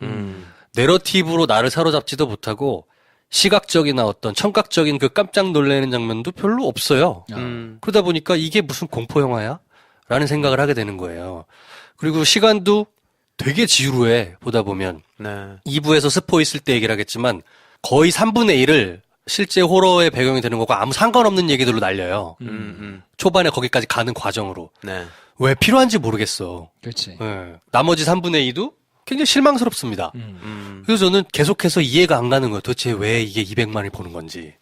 Speaker 3: 내러티브로 나를 사로잡지도 못하고 시각적이나 어떤 청각적인 그 깜짝 놀라는 장면도 별로 없어요. 그러다 보니까 이게 무슨 공포 영화야? 라는 생각을 하게 되는 거예요. 그리고 시간도 되게 지루해, 보다 보면.
Speaker 2: 네.
Speaker 3: 2부에서 스포 있을 때 얘기를 하겠지만 거의 3분의 1을 실제 호러의 배경이 되는 거고 아무 상관없는 얘기들로 날려요. 초반에 거기까지 가는 과정으로.
Speaker 2: 네.
Speaker 3: 왜 필요한지 모르겠어.
Speaker 1: 그렇지.
Speaker 3: 네. 나머지 3분의 2도 굉장히 실망스럽습니다. 그래서 저는 계속해서 이해가 안 가는 거예요. 도대체 왜 이게 200만을 보는 건지.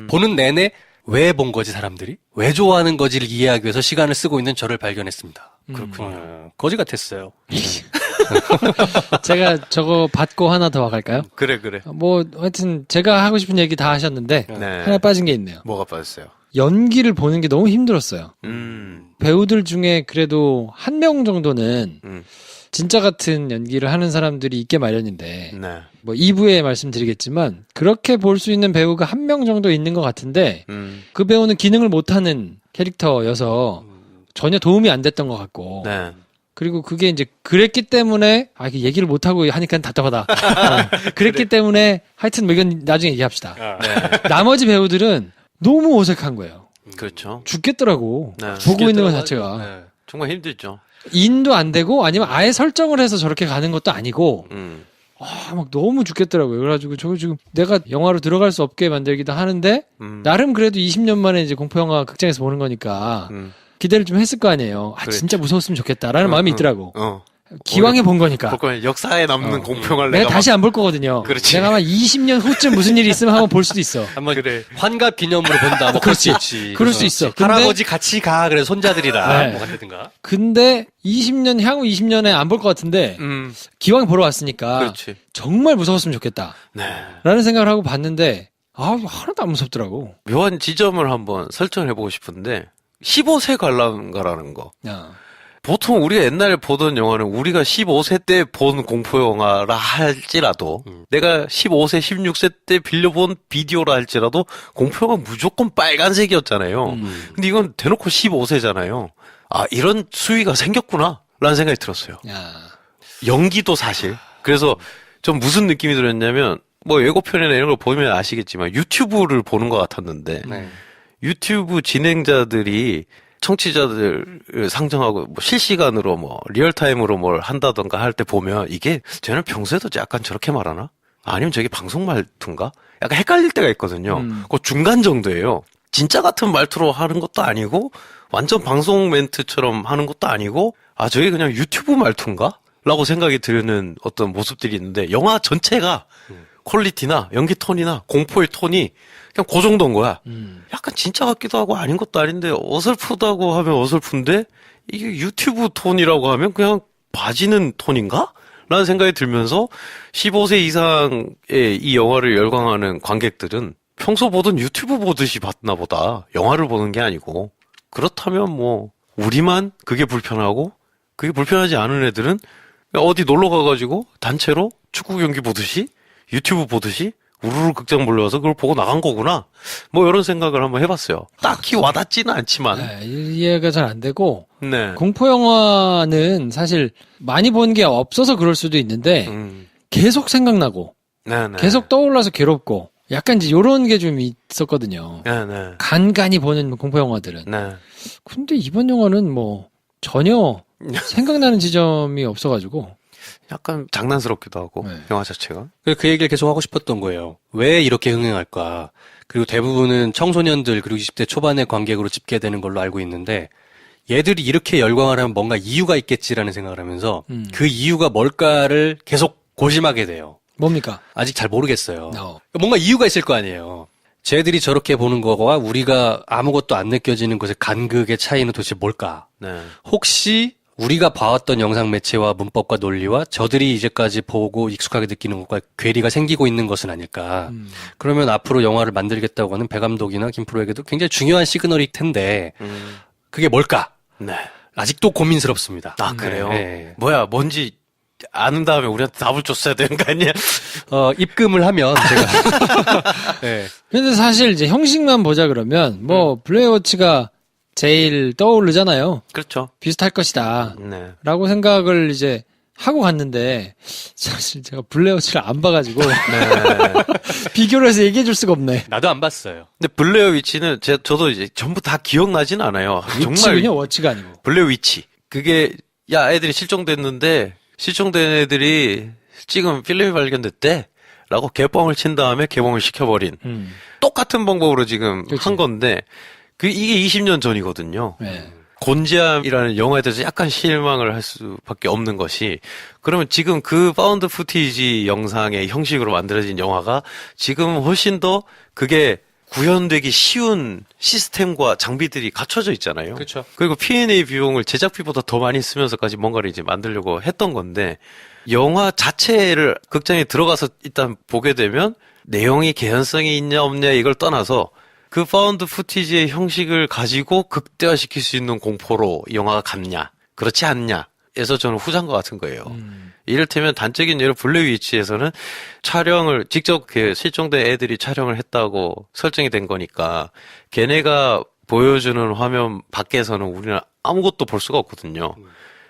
Speaker 3: 보는 내내 왜 본 거지 사람들이? 왜 좋아하는 거지를 이해하기 위해서 시간을 쓰고 있는 저를 발견했습니다. 그렇군요. 거지 같았어요.
Speaker 1: 제가 저거 받고 하나 더 갈까요?
Speaker 2: 그래.
Speaker 1: 뭐 하여튼 제가 하고 싶은 얘기 다 하셨는데
Speaker 2: 네.
Speaker 1: 하나 빠진 게 있네요.
Speaker 2: 뭐가 빠졌어요?
Speaker 1: 연기를 보는 게 너무 힘들었어요. 배우들 중에 그래도 한 명 정도는 진짜 같은 연기를 하는 사람들이 있게 마련인데
Speaker 2: 네.
Speaker 1: 뭐 2부에 말씀드리겠지만 그렇게 볼 수 있는 배우가 한 명 정도 있는 것 같은데 그 배우는 기능을 못하는 캐릭터여서 전혀 도움이 안 됐던 것 같고
Speaker 2: 네.
Speaker 1: 그리고 그게 이제 그랬기 때문에 이게 얘기를 못하고 하니까 답답하다. 그랬기 때문에 하여튼 뭐 이건 나중에 얘기합시다.
Speaker 2: 네.
Speaker 1: 나머지 배우들은 너무 어색한 거예요.
Speaker 2: 그렇죠.
Speaker 1: 죽겠더라고.
Speaker 2: 네.
Speaker 1: 보고 있는 것 자체가.
Speaker 3: 네.
Speaker 2: 정말 힘들죠.
Speaker 1: 인도 안 되고 아니면 아예 설정을 해서 저렇게 가는 것도 아니고 막 너무 죽겠더라고요. 그래가지고 저거 지금 내가 영화로 들어갈 수 없게 만들기도 하는데 나름 그래도 20년 만에 이제 공포영화 극장에서 보는 거니까 기대를 좀 했을 거 아니에요.
Speaker 2: 그래.
Speaker 1: 진짜 무서웠으면 좋겠다라는 마음이 있더라고.
Speaker 2: 어.
Speaker 1: 기왕에 본 거니까.
Speaker 2: 볼 거면 역사에 남는 공평을
Speaker 1: 내가 다시 안 볼 거거든요.
Speaker 2: 그렇지.
Speaker 1: 내가 아마 20년 후쯤 무슨 일이 있으면 한번 볼 수도 있어.
Speaker 3: 한번
Speaker 2: 그래.
Speaker 3: 환갑 기념으로 본다. 뭐 그럴 수 있지.
Speaker 1: 그럴 수 있어. 근데-
Speaker 3: 할아버지 같이 가. 그래서 손자들이다.
Speaker 1: 네.
Speaker 3: 뭐 같다든가.
Speaker 1: 근데 20년 향후 20년에 안 볼 것 같은데 기왕에 보러 왔으니까
Speaker 2: 그렇지.
Speaker 1: 정말 무서웠으면 좋겠다.
Speaker 2: 네.
Speaker 1: 라는 생각을 하고 봤는데 하나도 안 무섭더라고.
Speaker 2: 묘한 지점을 한번 설정을 해보고 싶은데 15세 관람가라는 거. 보통 우리가 옛날에 보던 영화는 우리가 15세 때 본 공포 영화라 할지라도 내가 15세, 16세 때 빌려본 비디오라 할지라도 공포 영화 무조건 빨간색이었잖아요. 근데 이건 대놓고 15세잖아요. 이런 수위가 생겼구나 라는 생각이 들었어요. 연기도 사실. 그래서 좀 무슨 느낌이 들었냐면 뭐 예고편이나 이런 걸 보면 아시겠지만 유튜브를 보는 것 같았는데
Speaker 3: 네.
Speaker 2: 유튜브 진행자들이 청취자들을 상정하고 뭐 실시간으로 뭐 리얼타임으로 뭘 한다던가 할 때 보면 이게 쟤는 평소에도 약간 저렇게 말하나? 아니면 저게 방송 말투인가? 약간 헷갈릴 때가 있거든요. 그 중간 정도예요. 진짜 같은 말투로 하는 것도 아니고 완전 방송 멘트처럼 하는 것도 아니고 저게 그냥 유튜브 말투인가? 라고 생각이 드는 어떤 모습들이 있는데 영화 전체가 퀄리티나 연기 톤이나 공포의 톤이 그냥 그 정도인 거야. 약간 진짜 같기도 하고 아닌 것도 아닌데 어설프다고 하면 어설픈데 이게 유튜브 톤이라고 하면 그냥 봐지는 톤인가? 라는 생각이 들면서 15세 이상의 이 영화를 열광하는 관객들은 평소 보던 유튜브 보듯이 봤나 보다. 영화를 보는 게 아니고. 그렇다면 뭐 우리만 그게 불편하고 그게 불편하지 않은 애들은 그냥 어디 놀러 가가지고 단체로 축구 경기 보듯이 유튜브 보듯이 우르르 극장 몰려와서 그걸 보고 나간 거구나. 뭐 이런 생각을 한번 해봤어요. 딱히 와닿지는 않지만.
Speaker 1: 네, 이해가 잘 안 되고
Speaker 2: 네.
Speaker 1: 공포 영화는 사실 많이 본 게 없어서 그럴 수도 있는데 계속 생각나고
Speaker 2: 네네.
Speaker 1: 계속 떠올라서 괴롭고 약간 이제 요런 게 좀 있었거든요.
Speaker 2: 네네.
Speaker 1: 간간히 보는 공포 영화들은.
Speaker 2: 네.
Speaker 1: 근데 이번 영화는 뭐 전혀 생각나는 지점이 없어가지고.
Speaker 2: 약간 장난스럽기도 하고
Speaker 1: 네.
Speaker 2: 영화 자체가.
Speaker 3: 그 얘기를 계속 하고 싶었던 거예요. 왜 이렇게 흥행할까? 그리고 대부분은 청소년들 그리고 20대 초반의 관객으로 집계되는 걸로 알고 있는데 얘들이 이렇게 열광을 하면 뭔가 이유가 있겠지라는 생각을 하면서 그 이유가 뭘까를 계속 고심하게 돼요.
Speaker 1: 뭡니까?
Speaker 3: 아직 잘 모르겠어요.
Speaker 1: No.
Speaker 3: 뭔가 이유가 있을 거 아니에요. 쟤들이 저렇게 보는 거와 우리가 아무것도 안 느껴지는 것의 간극의 차이는 도대체 뭘까?
Speaker 2: 네.
Speaker 3: 혹시 우리가 봐왔던 영상 매체와 문법과 논리와 저들이 이제까지 보고 익숙하게 느끼는 것과 괴리가 생기고 있는 것은 아닐까. 그러면 앞으로 영화를 만들겠다고 하는 배 감독이나 김프로에게도 굉장히 중요한 시그널일 텐데 그게 뭘까?
Speaker 2: 네.
Speaker 3: 아직도 고민스럽습니다.
Speaker 2: 아 그래요?
Speaker 3: 네.
Speaker 2: 뭐야 뭔지 아는 다음에 우리한테 답을 줬어야 되는 거 아니야?
Speaker 3: 입금을 하면 제가 네.
Speaker 1: 근데 사실 이제 형식만 보자 그러면 뭐 블레어워치가 제일 떠오르잖아요.
Speaker 2: 그렇죠.
Speaker 1: 비슷할 것이다.
Speaker 2: 네.
Speaker 1: 라고 생각을 이제 하고 갔는데 사실 제가 블레어워치를 안 봐가지고
Speaker 2: 네.
Speaker 1: 비교를 해서 얘기해 줄 수가 없네.
Speaker 3: 나도 안 봤어요.
Speaker 2: 근데 블레어 위치는 저도 이제 전부 다 기억나진 않아요. 정말
Speaker 1: 위치군요. 워치가 아니고.
Speaker 2: 블레어 위치. 그게 야 애들이 실종됐는데 실종된 애들이 지금 필름이 발견됐대. 라고 개뻥을 친 다음에 개봉을 시켜버린 똑같은 방법으로 지금
Speaker 1: 그치.
Speaker 2: 한 건데 이게 20년 전이거든요.
Speaker 1: 네.
Speaker 2: 곤지암이라는 영화에 대해서 약간 실망을 할 수밖에 없는 것이 그러면 지금 그 파운드 푸티지 영상의 형식으로 만들어진 영화가 지금 훨씬 더 그게 구현되기 쉬운 시스템과 장비들이 갖춰져 있잖아요.
Speaker 3: 그렇죠.
Speaker 2: 그리고 P&A 비용을 제작비보다 더 많이 쓰면서까지 뭔가를 이제 만들려고 했던 건데 영화 자체를 극장에 들어가서 일단 보게 되면 내용이 개연성이 있냐 없냐 이걸 떠나서 그 파운드 푸티지의 형식을 가지고 극대화시킬 수 있는 공포로 영화가 갔냐, 그렇지 않냐에서 저는 후자인 것 같은 거예요. 이를테면 단적인 예로 블랙 위치에서는 촬영을 직접 그 실종된 애들이 촬영을 했다고 설정이 된 거니까 걔네가 보여주는 화면 밖에서는 우리는 아무것도 볼 수가 없거든요.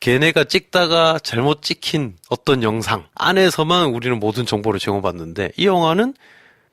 Speaker 2: 걔네가 찍다가 잘못 찍힌 어떤 영상 안에서만 우리는 모든 정보를 제공받는데 이 영화는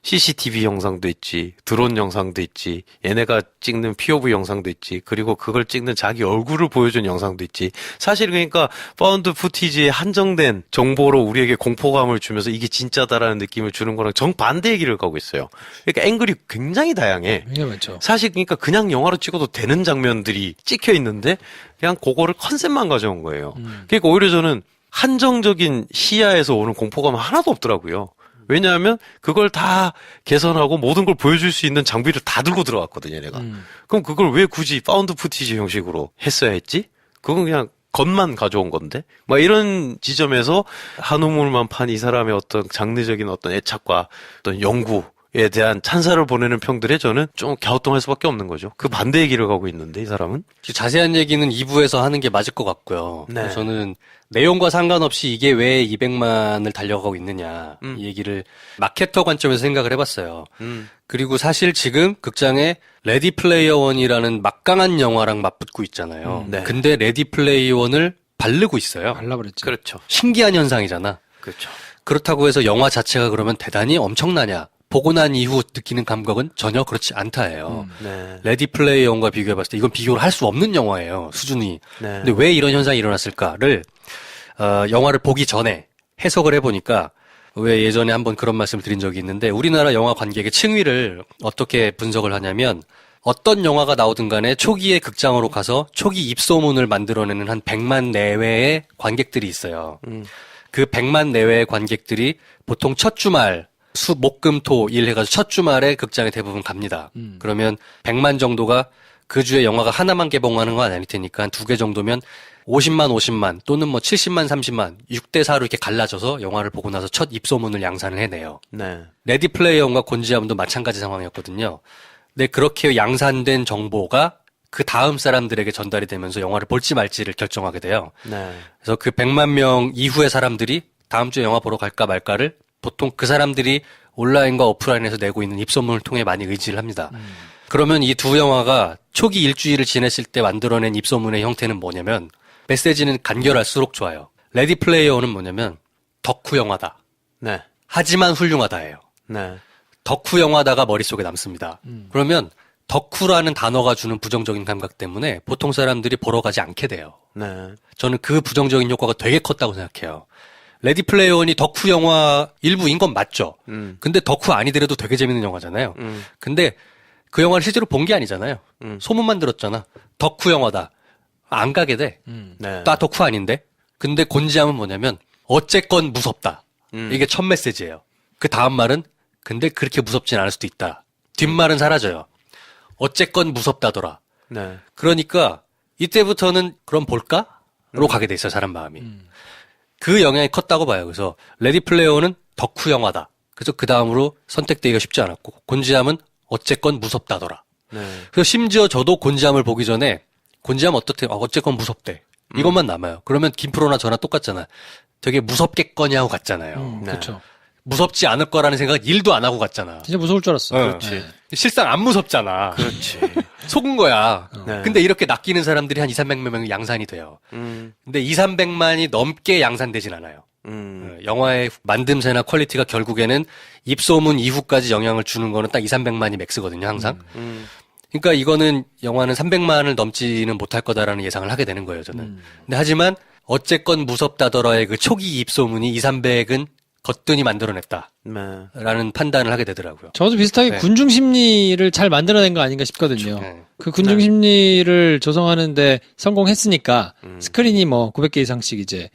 Speaker 2: CCTV 영상도 있지, 드론 영상도 있지, 얘네가 찍는 POV 영상도 있지, 그리고 그걸 찍는 자기 얼굴을 보여준 영상도 있지. 사실 그러니까 파운드 푸티지에 한정된 정보로 우리에게 공포감을 주면서 이게 진짜다라는 느낌을 주는 거랑 정반대의 길을 가고 있어요. 그러니까 앵글이 굉장히 다양해.
Speaker 1: 이게 맞죠.
Speaker 2: 사실 그러니까 그냥 영화로 찍어도 되는 장면들이 찍혀 있는데 그냥 그거를 컨셉만 가져온 거예요. 그러니까 오히려 저는 한정적인 시야에서 오는 공포감은 하나도 없더라고요. 왜냐하면 그걸 다 개선하고 모든 걸 보여줄 수 있는 장비를 다 들고 들어갔거든요, 내가. 그럼 그걸 왜 굳이 파운드 푸티지 형식으로 했어야 했지? 그건 그냥 겉만 가져온 건데? 막 이런 지점에서 한우물만 판 이 사람의 어떤 장르적인 어떤 애착과 어떤 연구에 대한 찬사를 보내는 평들에 저는 좀 갸우뚱할 수밖에 없는 거죠. 그 반대의 길을 가고 있는데, 이 사람은.
Speaker 3: 자세한 얘기는 2부에서 하는 게 맞을 것 같고요.
Speaker 2: 네.
Speaker 3: 저는 내용과 상관없이 이게 왜 200만을 달려가고 있느냐 이 얘기를 마케터 관점에서 생각을 해봤어요. 그리고 사실 지금 극장에 레디 플레이어 원이라는 막강한 영화랑 맞붙고 있잖아요.
Speaker 2: 네.
Speaker 3: 근데 레디 플레이어 원을 바르고 있어요.
Speaker 1: 발라버렸지.
Speaker 2: 그렇죠.
Speaker 3: 신기한 현상이잖아.
Speaker 2: 그렇죠.
Speaker 3: 그렇다고 해서 영화 자체가 그러면 대단히 엄청나냐? 보고 난 이후 느끼는 감각은 전혀 그렇지 않다예요.
Speaker 2: 네.
Speaker 3: 레디 플레이어 원과 비교해봤을 때 이건 비교를 할 수 없는 영화예요. 수준이.
Speaker 2: 네.
Speaker 3: 근데 왜 이런 현상이 일어났을까를 영화를 보기 전에 해석을 해보니까 왜 예전에 한번 그런 말씀을 드린 적이 있는데 우리나라 영화 관객의 층위를 어떻게 분석을 하냐면 어떤 영화가 나오든 간에 초기에 극장으로 가서 초기 입소문을 만들어내는 한 100만 내외의 관객들이 있어요. 그 100만 내외의 관객들이 보통 첫 주말 목금토 일 해가지고 첫 주말에 극장에 대부분 갑니다. 그러면 100만 정도가 그 주에 영화가 하나만 개봉하는 건 아닐 테니까 한 2개 정도면 50만 또는 뭐 70만 30만 6대4로 이렇게 갈라져서 영화를 보고 나서 첫 입소문을 양산을 해내요.
Speaker 2: 네.
Speaker 3: 레디 플레이어원과 곤지암도 마찬가지 상황이었거든요. 근데 그렇게 양산된 정보가 그 다음 사람들에게 전달이 되면서 영화를 볼지 말지를 결정하게 돼요.
Speaker 2: 네.
Speaker 3: 그래서 그 100만 명 이후의 사람들이 다음 주에 영화 보러 갈까 말까를 보통 그 사람들이 온라인과 오프라인에서 내고 있는 입소문을 통해 많이 의지를 합니다. 그러면 이 두 영화가 초기 일주일을 지냈을 때 만들어낸 입소문의 형태는 뭐냐면 메시지는 간결할수록 좋아요. 레디 플레이어는 뭐냐면 덕후 영화다.
Speaker 2: 네.
Speaker 3: 하지만 훌륭하다예요.
Speaker 2: 네.
Speaker 3: 덕후 영화다가 머릿속에 남습니다. 그러면 덕후라는 단어가 주는 부정적인 감각 때문에 보통 사람들이 보러 가지 않게 돼요.
Speaker 2: 네.
Speaker 3: 저는 그 부정적인 효과가 되게 컸다고 생각해요. 레디 플레이어원이 덕후 영화 일부인 건 맞죠. 근데 덕후 아니더라도 되게 재밌는 영화잖아요. 근데 그 영화를 실제로 본 게 아니잖아요. 소문만 들었잖아. 덕후 영화다. 안 가게 돼.
Speaker 2: 네.
Speaker 3: 나 덕후 아닌데? 근데 곤지암은 뭐냐면 어쨌건 무섭다. 이게 첫 메시지예요. 그 다음 말은 근데 그렇게 무섭진 않을 수도 있다. 뒷말은 사라져요. 어쨌건 무섭다더라.
Speaker 2: 네.
Speaker 3: 그러니까 이때부터는 그럼 볼까?로 가게 돼 있어요. 사람 마음이. 그 영향이 컸다고 봐요. 그래서 레디 플레이어는 덕후 영화다. 그래서 그 다음으로 선택되기가 쉽지 않았고 곤지암은 어쨌건 무섭다더라.
Speaker 2: 네.
Speaker 3: 그래서 심지어 저도 곤지암을 보기 전에 곤지암 어떻대? 어쨌건 무섭대. 이것만 남아요. 그러면 김프로나 저나 똑같잖아. 되게 무섭겠거니 하고 갔잖아요.
Speaker 2: 네.
Speaker 1: 그렇죠.
Speaker 3: 무섭지 않을 거라는 생각 1도 안 하고 갔잖아.
Speaker 1: 진짜 무서울 줄 알았어.
Speaker 3: 그렇지. 실상 안 무섭잖아.
Speaker 2: 그렇지.
Speaker 3: 속은 거야.
Speaker 2: 네.
Speaker 3: 근데 이렇게 낚이는 사람들이 한 200~300명 명이 양산이 돼요. 근데 200~300만이 넘게 양산되진 않아요. 영화의 만듦새나 퀄리티가 결국에는 입소문 이후까지 영향을 주는 거는 딱 200~300만이 맥스거든요, 항상. 그러니까 이거는 영화는 300만을 넘지는 못할 거다라는 예상을 하게 되는 거예요, 저는. 근데 하지만 어쨌건 무섭다더라의 그 초기 입소문이 200~300은 거뜬히 만들어냈다.
Speaker 2: 네.
Speaker 3: 라는 판단을 하게 되더라고요.
Speaker 1: 저도 비슷하게
Speaker 3: 네.
Speaker 1: 군중 심리를 잘 만들어낸 거 아닌가 싶거든요.
Speaker 3: 네.
Speaker 1: 그 군중 심리를 조성하는데 성공했으니까 스크린이 뭐 900개 이상씩 이제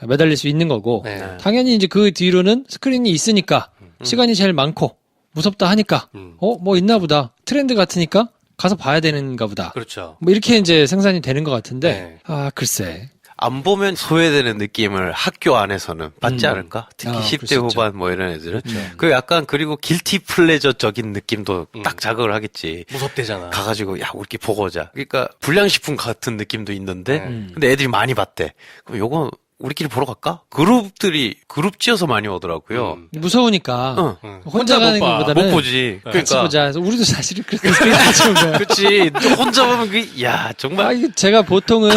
Speaker 1: 매달릴 수 있는 거고
Speaker 3: 네.
Speaker 1: 당연히 이제 그 뒤로는 스크린이 있으니까 시간이 제일 많고 무섭다 하니까 뭐 있나 보다. 트렌드 같으니까 가서 봐야 되는가 보다.
Speaker 3: 그렇죠.
Speaker 1: 뭐 이렇게 이제 생산이 되는 것 같은데
Speaker 3: 네.
Speaker 1: 아 글쎄.
Speaker 2: 안 보면 소외되는 느낌을 학교 안에서는 받지 않을까? 특히
Speaker 1: 아,
Speaker 2: 10대
Speaker 1: 그럴 수 있죠.
Speaker 2: 후반 뭐 이런 애들은. 그 약간 그리고 길티 플레저적인 느낌도 딱 자극을 하겠지.
Speaker 3: 무섭대잖아.
Speaker 2: 가가지고 야 우리끼리 보고 오자. 그러니까 불량식품 같은 느낌도 있는데
Speaker 3: 네.
Speaker 2: 근데 애들이 많이 봤대. 그럼 요거 우리끼리 보러 갈까? 그룹들이 그룹 지어서 많이 오더라고요.
Speaker 1: 무서우니까
Speaker 2: 응.
Speaker 1: 혼자 가는
Speaker 3: 못 봐.
Speaker 1: 것보다는
Speaker 2: 못 보지.
Speaker 1: 같이
Speaker 2: 그러니까
Speaker 1: 보자. 그래서 우리도 사실은 그렇게 같이 본 거야.
Speaker 2: 그렇지. 혼자 보면 야 정말
Speaker 1: 이게 제가 보통은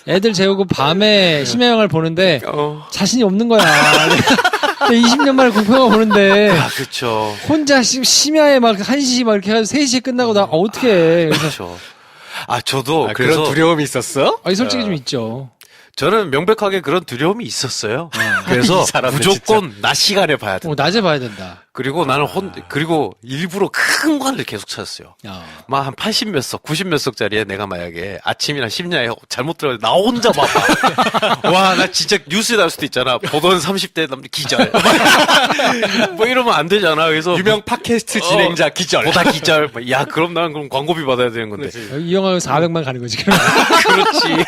Speaker 1: 애들 재우고 밤에 심야 영화를 보는데 자신이 없는 거야. 20년 만에 공포영화 보는데
Speaker 2: 아 그렇죠.
Speaker 1: 혼자 심야에 막 1시 막 이렇게 해가지고 3시에 끝나고 나 어떻게 해. 그래서
Speaker 2: 그렇죠. 아 저도 그래서
Speaker 3: 그런 두려움이 있었어?
Speaker 1: 솔직히 좀 있죠.
Speaker 2: 저는 명백하게 그런 두려움이 있었어요. 그래서
Speaker 3: 이 사람은
Speaker 2: 무조건 낮 시간에 봐야 돼.
Speaker 1: 낮에 봐야 된다.
Speaker 2: 그리고 나는 그리고 일부러 큰 관을 계속 찾았어요. 막 한 80 몇 석, 90 몇 석짜리에 내가 만약에 아침이나 심야에 잘못 들어가 나 혼자 봐봐. 와, 나 진짜 뉴스에 나올 수도 있잖아. 보던 30대 남자 기절. 뭐 이러면 안 되잖아. 그래서
Speaker 3: 유명 팟캐스트 진행자 기절.
Speaker 2: 보다 기절. 야, 그럼 나는 그럼 광고비 받아야 되는 건데.
Speaker 1: 이 영화는 400만 가는 거지. 그러면.
Speaker 2: 그렇지.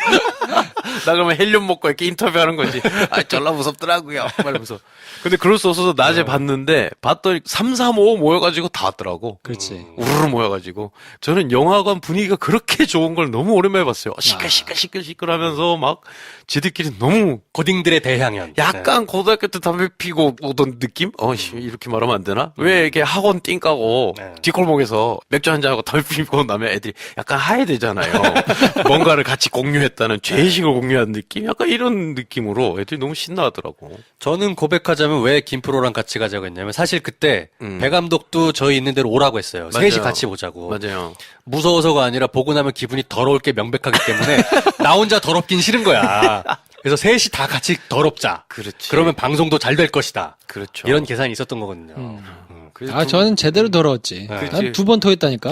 Speaker 2: 나 그러면 헬륨 먹고 이렇게 인터뷰하는 거지. 아, 졸라 무섭더라고요. 말하면서. 근데 그럴 수 없어서 낮에 봤는데, 봤더니 3, 4, 5 모여가지고 다 왔더라고.
Speaker 1: 그렇지.
Speaker 2: 우르르 모여가지고. 저는 영화관 분위기가 그렇게 좋은 걸 너무 오랜만에 봤어요. 시끌시끌 하면서 막, 지들끼리 너무,
Speaker 3: 고딩들의 대향연.
Speaker 2: 약간 고등학교 때 담배 피고 오던 느낌? 이렇게 말하면 안 되나? 왜 이렇게 학원 띵 까고, 뒷골목에서 맥주 한잔하고 담배 피고 나면 애들이 약간 하해되잖아요. 뭔가를 같이 공유했다는 죄의식을 공유한 느낌? 약간 이런 느낌으로 애들이 너무 신나하더라고.
Speaker 3: 저는 고백하자면 왜 김프로랑 같이 가자고 했냐면 사실 그때 배 감독도 저희 있는 대로 오라고 했어요.
Speaker 2: 맞아요.
Speaker 3: 셋이 같이 보자고.
Speaker 2: 맞아요.
Speaker 3: 무서워서가 아니라 보고 나면 기분이 더러울 게 명백하기 때문에 나 혼자 더럽긴 싫은 거야. 그래서 셋이 다 같이 더럽자.
Speaker 2: 그렇지.
Speaker 3: 그러면 방송도 잘 될 것이다.
Speaker 2: 그렇죠.
Speaker 3: 이런 계산이 있었던 거거든요.
Speaker 1: 저는 제대로 더러웠지.
Speaker 3: 그렇지.
Speaker 1: 난 2번 토했다니까.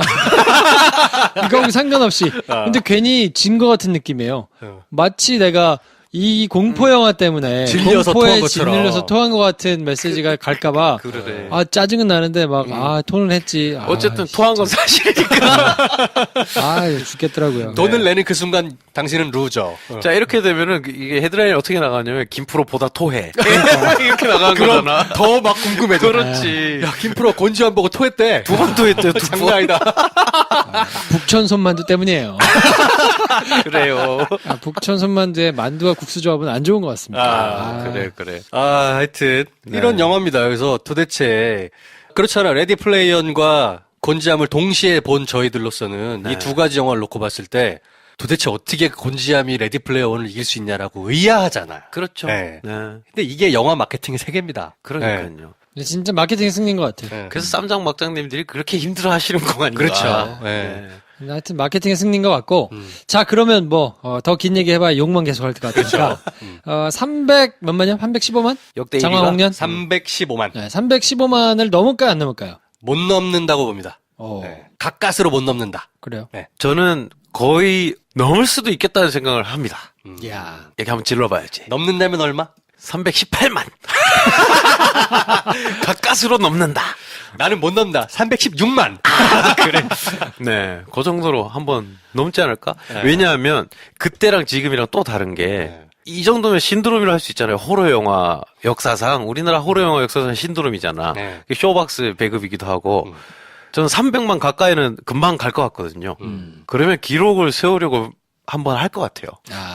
Speaker 1: 이거하고 상관없이. 근데 괜히 진 거 같은 느낌이에요. 마치 내가 이 공포 영화 때문에
Speaker 3: 질려서
Speaker 1: 공포에
Speaker 3: 토한 것처럼.
Speaker 1: 짓눌려서 토한 것 같은 메시지가 갈까봐
Speaker 2: 그러네.
Speaker 1: 아 짜증은 나는데 막 토는 했지.
Speaker 2: 어쨌든
Speaker 1: 아,
Speaker 2: 토한 건 사실이니까.
Speaker 1: 아 죽겠더라고요.
Speaker 3: 돈을 내는 그 순간 당신은 루저.
Speaker 2: 자, 이렇게 되면은 이게 헤드라인이 어떻게 나가냐면 김프로보다 토해. 이렇게 나가는
Speaker 3: 그럼
Speaker 2: 거잖아.
Speaker 3: 더 막 궁금해져.
Speaker 2: 그렇지.
Speaker 3: 야, 김프로 권지환 보고 토했대.
Speaker 2: 두 번 토했대요, 두
Speaker 3: 장난
Speaker 2: 번.
Speaker 3: 아니다.
Speaker 1: 북천 손만두 때문이에요.
Speaker 2: 그래요.
Speaker 1: 북천 손만두의 만두와 국수 조합은 안 좋은 것 같습니다.
Speaker 2: 그래.
Speaker 3: 아, 하여튼 이런 영화입니다. 그래서 도대체 그렇잖아. 레디 플레이언과 곤지암을 동시에 본 저희들로서는 이 두 가지 영화를 놓고 봤을 때 도대체 어떻게 곤지암이 레디 플레이어 1을 이길 수 있냐라고 의아하잖아요.
Speaker 2: 그렇죠.
Speaker 3: 네.
Speaker 2: 네.
Speaker 3: 근데 이게 영화 마케팅의 세계입니다.
Speaker 2: 그러니까요.
Speaker 1: 근데 진짜 마케팅의 승리인 것 같아요.
Speaker 3: 네.
Speaker 2: 그래서 쌈장 막장님들이 그렇게 힘들어 하시는 거 아닌가.
Speaker 3: 그렇죠.
Speaker 2: 네.
Speaker 1: 근데 하여튼 마케팅의 승리인 것 같고 자 그러면 뭐 더 긴 얘기 해봐야 욕만 계속 할 것 같으니까 300 몇만이요? 315만?
Speaker 2: 역대
Speaker 1: 장화홍련?
Speaker 3: 315만.
Speaker 1: 네, 315만을 넘을까요 안 넘을까요?
Speaker 3: 못 넘는다고 봅니다. 네. 가까스로 못 넘는다.
Speaker 1: 그래요.
Speaker 3: 네.
Speaker 2: 저는 거의 넘을 수도 있겠다는 생각을 합니다.
Speaker 1: 야
Speaker 2: 여기 한번 질러봐야지.
Speaker 3: 넘는다면 얼마?
Speaker 2: 318만. 가까스로 넘는다.
Speaker 3: 나는 못 넘는다. 316만.
Speaker 2: 그래. 네. 그 정도로 한번 넘지 않을까?
Speaker 3: 네.
Speaker 2: 왜냐하면 그때랑 지금이랑 또 다른 게 이 정도면 신드롬이라 할 수 있잖아요. 호러 영화 역사상 우리나라 호러 영화 역사상 신드롬이잖아.
Speaker 3: 네.
Speaker 2: 쇼박스 배급이기도 하고 저는 300만 가까이는 금방 갈 것 같거든요. 그러면 기록을 세우려고 한번 할 것 같아요.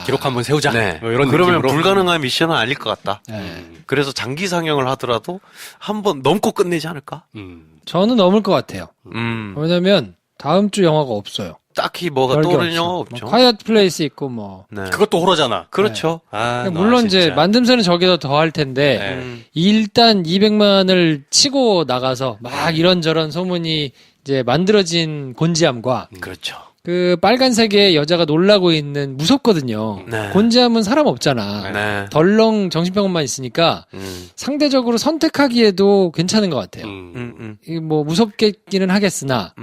Speaker 3: 기록 한번 세우자.
Speaker 2: 네.
Speaker 3: 뭐 이런
Speaker 2: 그러면
Speaker 3: 느낌으로.
Speaker 2: 불가능한 미션은 아닐 것 같다.
Speaker 1: 네.
Speaker 2: 그래서 장기 상영을 하더라도 한번 넘고 끝내지 않을까?
Speaker 1: 저는 넘을 것 같아요.
Speaker 2: 음.
Speaker 1: 왜냐면 다음 주 영화가 없어요.
Speaker 2: 딱히 뭐가
Speaker 1: 별게
Speaker 2: 떠오르는
Speaker 1: 없어.
Speaker 2: 영화가
Speaker 1: 뭐
Speaker 2: 없죠.
Speaker 1: 콰이엇 플레이스 있고 뭐
Speaker 2: 네.
Speaker 3: 그것도 호러잖아.
Speaker 2: 그렇죠.
Speaker 3: 아, 너
Speaker 1: 물론 이제
Speaker 3: 진짜.
Speaker 1: 만듦새는 저게 더 할 텐데
Speaker 3: 네.
Speaker 1: 일단 200만을 치고 나가서 막 이런저런 소문이 이제 만들어진 곤지암과
Speaker 2: 그렇죠.
Speaker 1: 그 빨간색의 여자가 놀라고 있는 무섭거든요.
Speaker 2: 네.
Speaker 1: 곤지암은 사람 없잖아.
Speaker 2: 네.
Speaker 1: 덜렁 정신병원만 있으니까 상대적으로 선택하기에도 괜찮은 것 같아요. 이게 뭐 무섭겠기는 하겠으나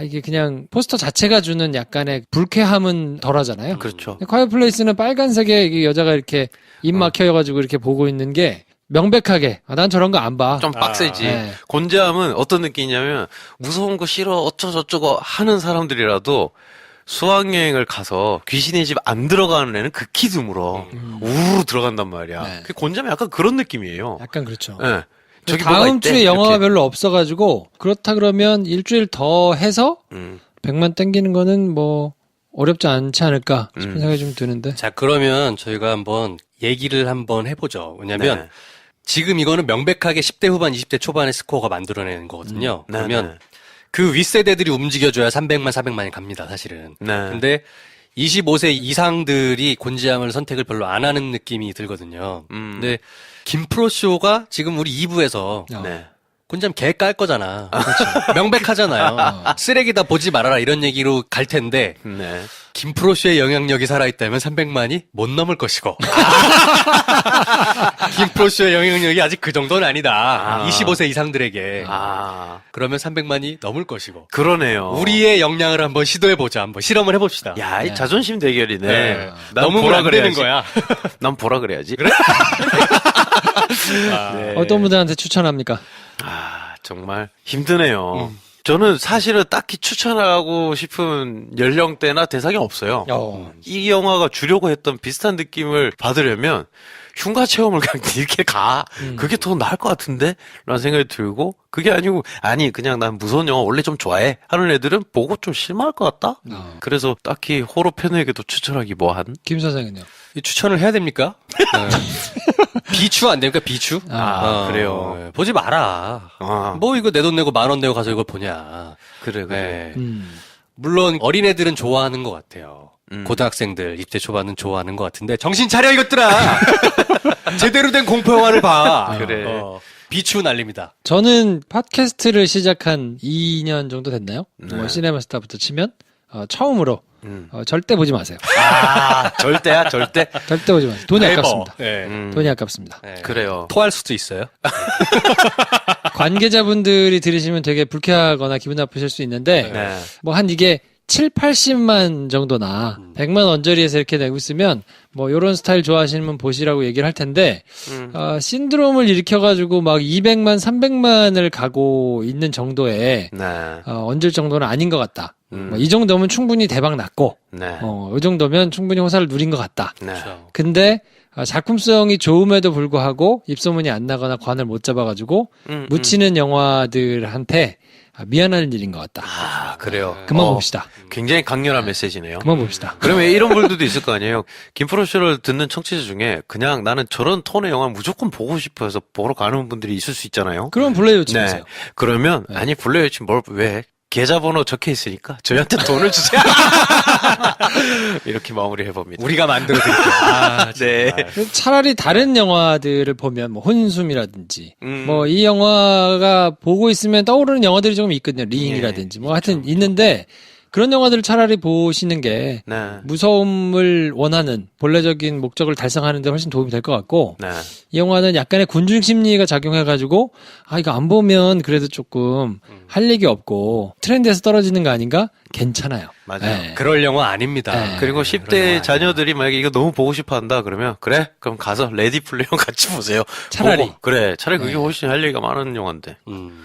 Speaker 1: 이게 그냥 포스터 자체가 주는 약간의 불쾌함은 덜하잖아요.
Speaker 2: 그렇죠.
Speaker 1: 콰이어 플레이스는 빨간색의 이 여자가 이렇게 입 막혀가지고 이렇게 보고 있는 게 명백하게 난 저런 거 안 봐.
Speaker 2: 좀 빡세지.
Speaker 1: 네.
Speaker 2: 곤지암은 어떤 느낌이냐면 무서운 거 싫어 어쩌고저쩌고 하는 사람들이라도 수학여행을 가서 귀신의 집 안 들어가는 애는 극히 드물어. 우르르 들어간단 말이야.
Speaker 1: 네.
Speaker 2: 그 곤지암이 약간 그런 느낌이에요.
Speaker 1: 약간 그렇죠.
Speaker 2: 네. 저기 뭐가
Speaker 1: 다음
Speaker 2: 있대,
Speaker 1: 주에 영화가
Speaker 2: 이렇게.
Speaker 1: 별로 없어가지고 그렇다 그러면 일주일 더 해서 100만 땡기는 거는 뭐 어렵지 않지 않을까 싶은 생각이 좀 드는데.
Speaker 3: 자, 그러면 저희가 한번 얘기를 한번 해보죠. 왜냐면
Speaker 2: 네.
Speaker 3: 지금 이거는 명백하게 10대 후반, 20대 초반의 스코어가 만들어내는 거거든요.
Speaker 2: 네,
Speaker 3: 그러면
Speaker 2: 네.
Speaker 3: 그 윗세대들이 움직여줘야 300만, 400만이 갑니다, 사실은.
Speaker 2: 네.
Speaker 3: 근데 25세 이상들이 곤지암을 선택을 별로 안 하는 느낌이 들거든요. 근데 김프로 쇼가 지금 우리 2부에서
Speaker 2: 네.
Speaker 3: 곤지암 개 깔 거잖아. 명백하잖아요. 쓰레기다 보지 말아라 이런 얘기로 갈 텐데
Speaker 2: 네.
Speaker 3: 김프로쇼의 영향력이 살아있다면 300만이 못 넘을 것이고 김프로쇼의 영향력이 아직 그 정도는 아니다. 25세 이상들에게. 그러면 300만이 넘을 것이고
Speaker 2: 그러네요.
Speaker 3: 우리의 역량을 한번 시도해보자. 한번 실험을 해봅시다.
Speaker 2: 야, 이 자존심 대결이네.
Speaker 3: 네.
Speaker 2: 난
Speaker 3: 넘으면
Speaker 2: 보라
Speaker 3: 안 되는
Speaker 2: 그래야지.
Speaker 3: 거야.
Speaker 2: 난 보라 그래야지. 그래? 네.
Speaker 1: 어떤 분들한테 추천합니까?
Speaker 2: 정말 힘드네요. 저는 사실은 딱히 추천하고 싶은 연령대나 대상이 없어요. 이 영화가 주려고 했던 비슷한 느낌을 받으려면 흉가 체험을 그냥 이렇게 가. 그게 더 나을 것 같은데? 라는 생각이 들고, 그게 아니고, 아니, 그냥 난 무서운 영화 원래 좀 좋아해. 하는 애들은 보고 좀 실망할 것 같다? 그래서 딱히 호러 팬에게도 추천하기 뭐한?
Speaker 1: 김 선생은요?
Speaker 3: 이 추천을 해야 됩니까? 네. 비추 안 됩니까? 비추?
Speaker 2: 그래요.
Speaker 3: 네. 보지 마라. 뭐 이거 내 돈 내고 10,000원 내고 가서 이걸 보냐.
Speaker 2: 그래.
Speaker 3: 네. 물론 어린애들은 좋아하는 것 같아요. 고등학생들 20대 초반은 좋아하는 것 같은데 정신 차려 이것들아. 제대로 된 공포 영화를 봐.
Speaker 2: 그래.
Speaker 3: 비추 날립니다.
Speaker 1: 저는 팟캐스트를 시작한 2년 정도 됐나요? 뭐 시네마스타부터 치면 처음으로 절대 보지 마세요.
Speaker 2: 절대야, 절대?
Speaker 1: 절대 보지 마세요. 돈이 아깝습니다.
Speaker 3: 네.
Speaker 1: 돈이 아깝습니다.
Speaker 3: 네.
Speaker 2: 그래요.
Speaker 3: 토할 수도 있어요.
Speaker 1: 관계자분들이 들으시면 되게 불쾌하거나 기분 나쁘실 수 있는데
Speaker 2: 네.
Speaker 1: 뭐 한 이게 7, 80만 정도나 100만 언저리에서 이렇게 내고 있으면 뭐 요런 스타일 좋아하시는 분 보시라고 얘기를 할 텐데 신드롬을 일으켜가지고 막 200만, 300만을 가고 있는 정도의
Speaker 2: 네.
Speaker 1: 언질 정도는 아닌 것 같다. 뭐 이 정도면 충분히 대박 났고
Speaker 2: 네.
Speaker 1: 이 정도면 충분히 호사를 누린 것 같다.
Speaker 2: 네.
Speaker 3: 그렇죠.
Speaker 1: 근데 작품성이 좋음에도 불구하고 입소문이 안 나거나 관을 못 잡아가지고 묻히는 영화들한테 미안한 일인 것 같다.
Speaker 2: 아, 그래요.
Speaker 1: 그만 봅시다.
Speaker 2: 굉장히 강렬한 메시지네요.
Speaker 1: 그만 봅시다.
Speaker 2: 그러면 이런 분들도 있을 거 아니에요. 김프로쇼를 듣는 청취자 중에 그냥 나는 저런 톤의 영화를 무조건 보고 싶어 해서 보러 가는 분들이 있을 수 있잖아요.
Speaker 1: 그럼 블레이 요청하세요.
Speaker 2: 네. 그러면 아니 블레이 요청 왜? 계좌번호 적혀 있으니까 저희한테 돈을 주세요. 이렇게 마무리해봅니다.
Speaker 3: 우리가 만들어 드릴게요. 아,
Speaker 2: 네.
Speaker 1: 차라리 다른 영화들을 보면 뭐 혼숨이라든지
Speaker 2: 음.
Speaker 1: 뭐 이 영화가 보고 있으면 떠오르는 영화들이 조금 있거든요. 리잉이라든지 뭐 하여튼 있는데 그런 영화들을 차라리 보시는 게
Speaker 2: 네.
Speaker 1: 무서움을 원하는 본래적인 목적을 달성하는 데 훨씬 도움이 될 것 같고
Speaker 2: 네.
Speaker 1: 이 영화는 약간의 군중 심리가 작용해가지고 이거 안 보면 그래도 조금 할 얘기 없고 트렌드에서 떨어지는 거 아닌가? 괜찮아요.
Speaker 2: 맞아요.
Speaker 1: 네.
Speaker 3: 그럴 영화 아닙니다.
Speaker 1: 네.
Speaker 2: 그리고
Speaker 3: 그런 영화
Speaker 2: 10대
Speaker 3: 아니에요.
Speaker 2: 자녀들이 만약에 이거 너무 보고 싶어 한다 그러면 그래? 그럼 가서 레디 플레이어 같이 보세요.
Speaker 1: 차라리.
Speaker 2: 보고. 그래. 차라리 그게 훨씬 할 얘기가 많은 영화인데.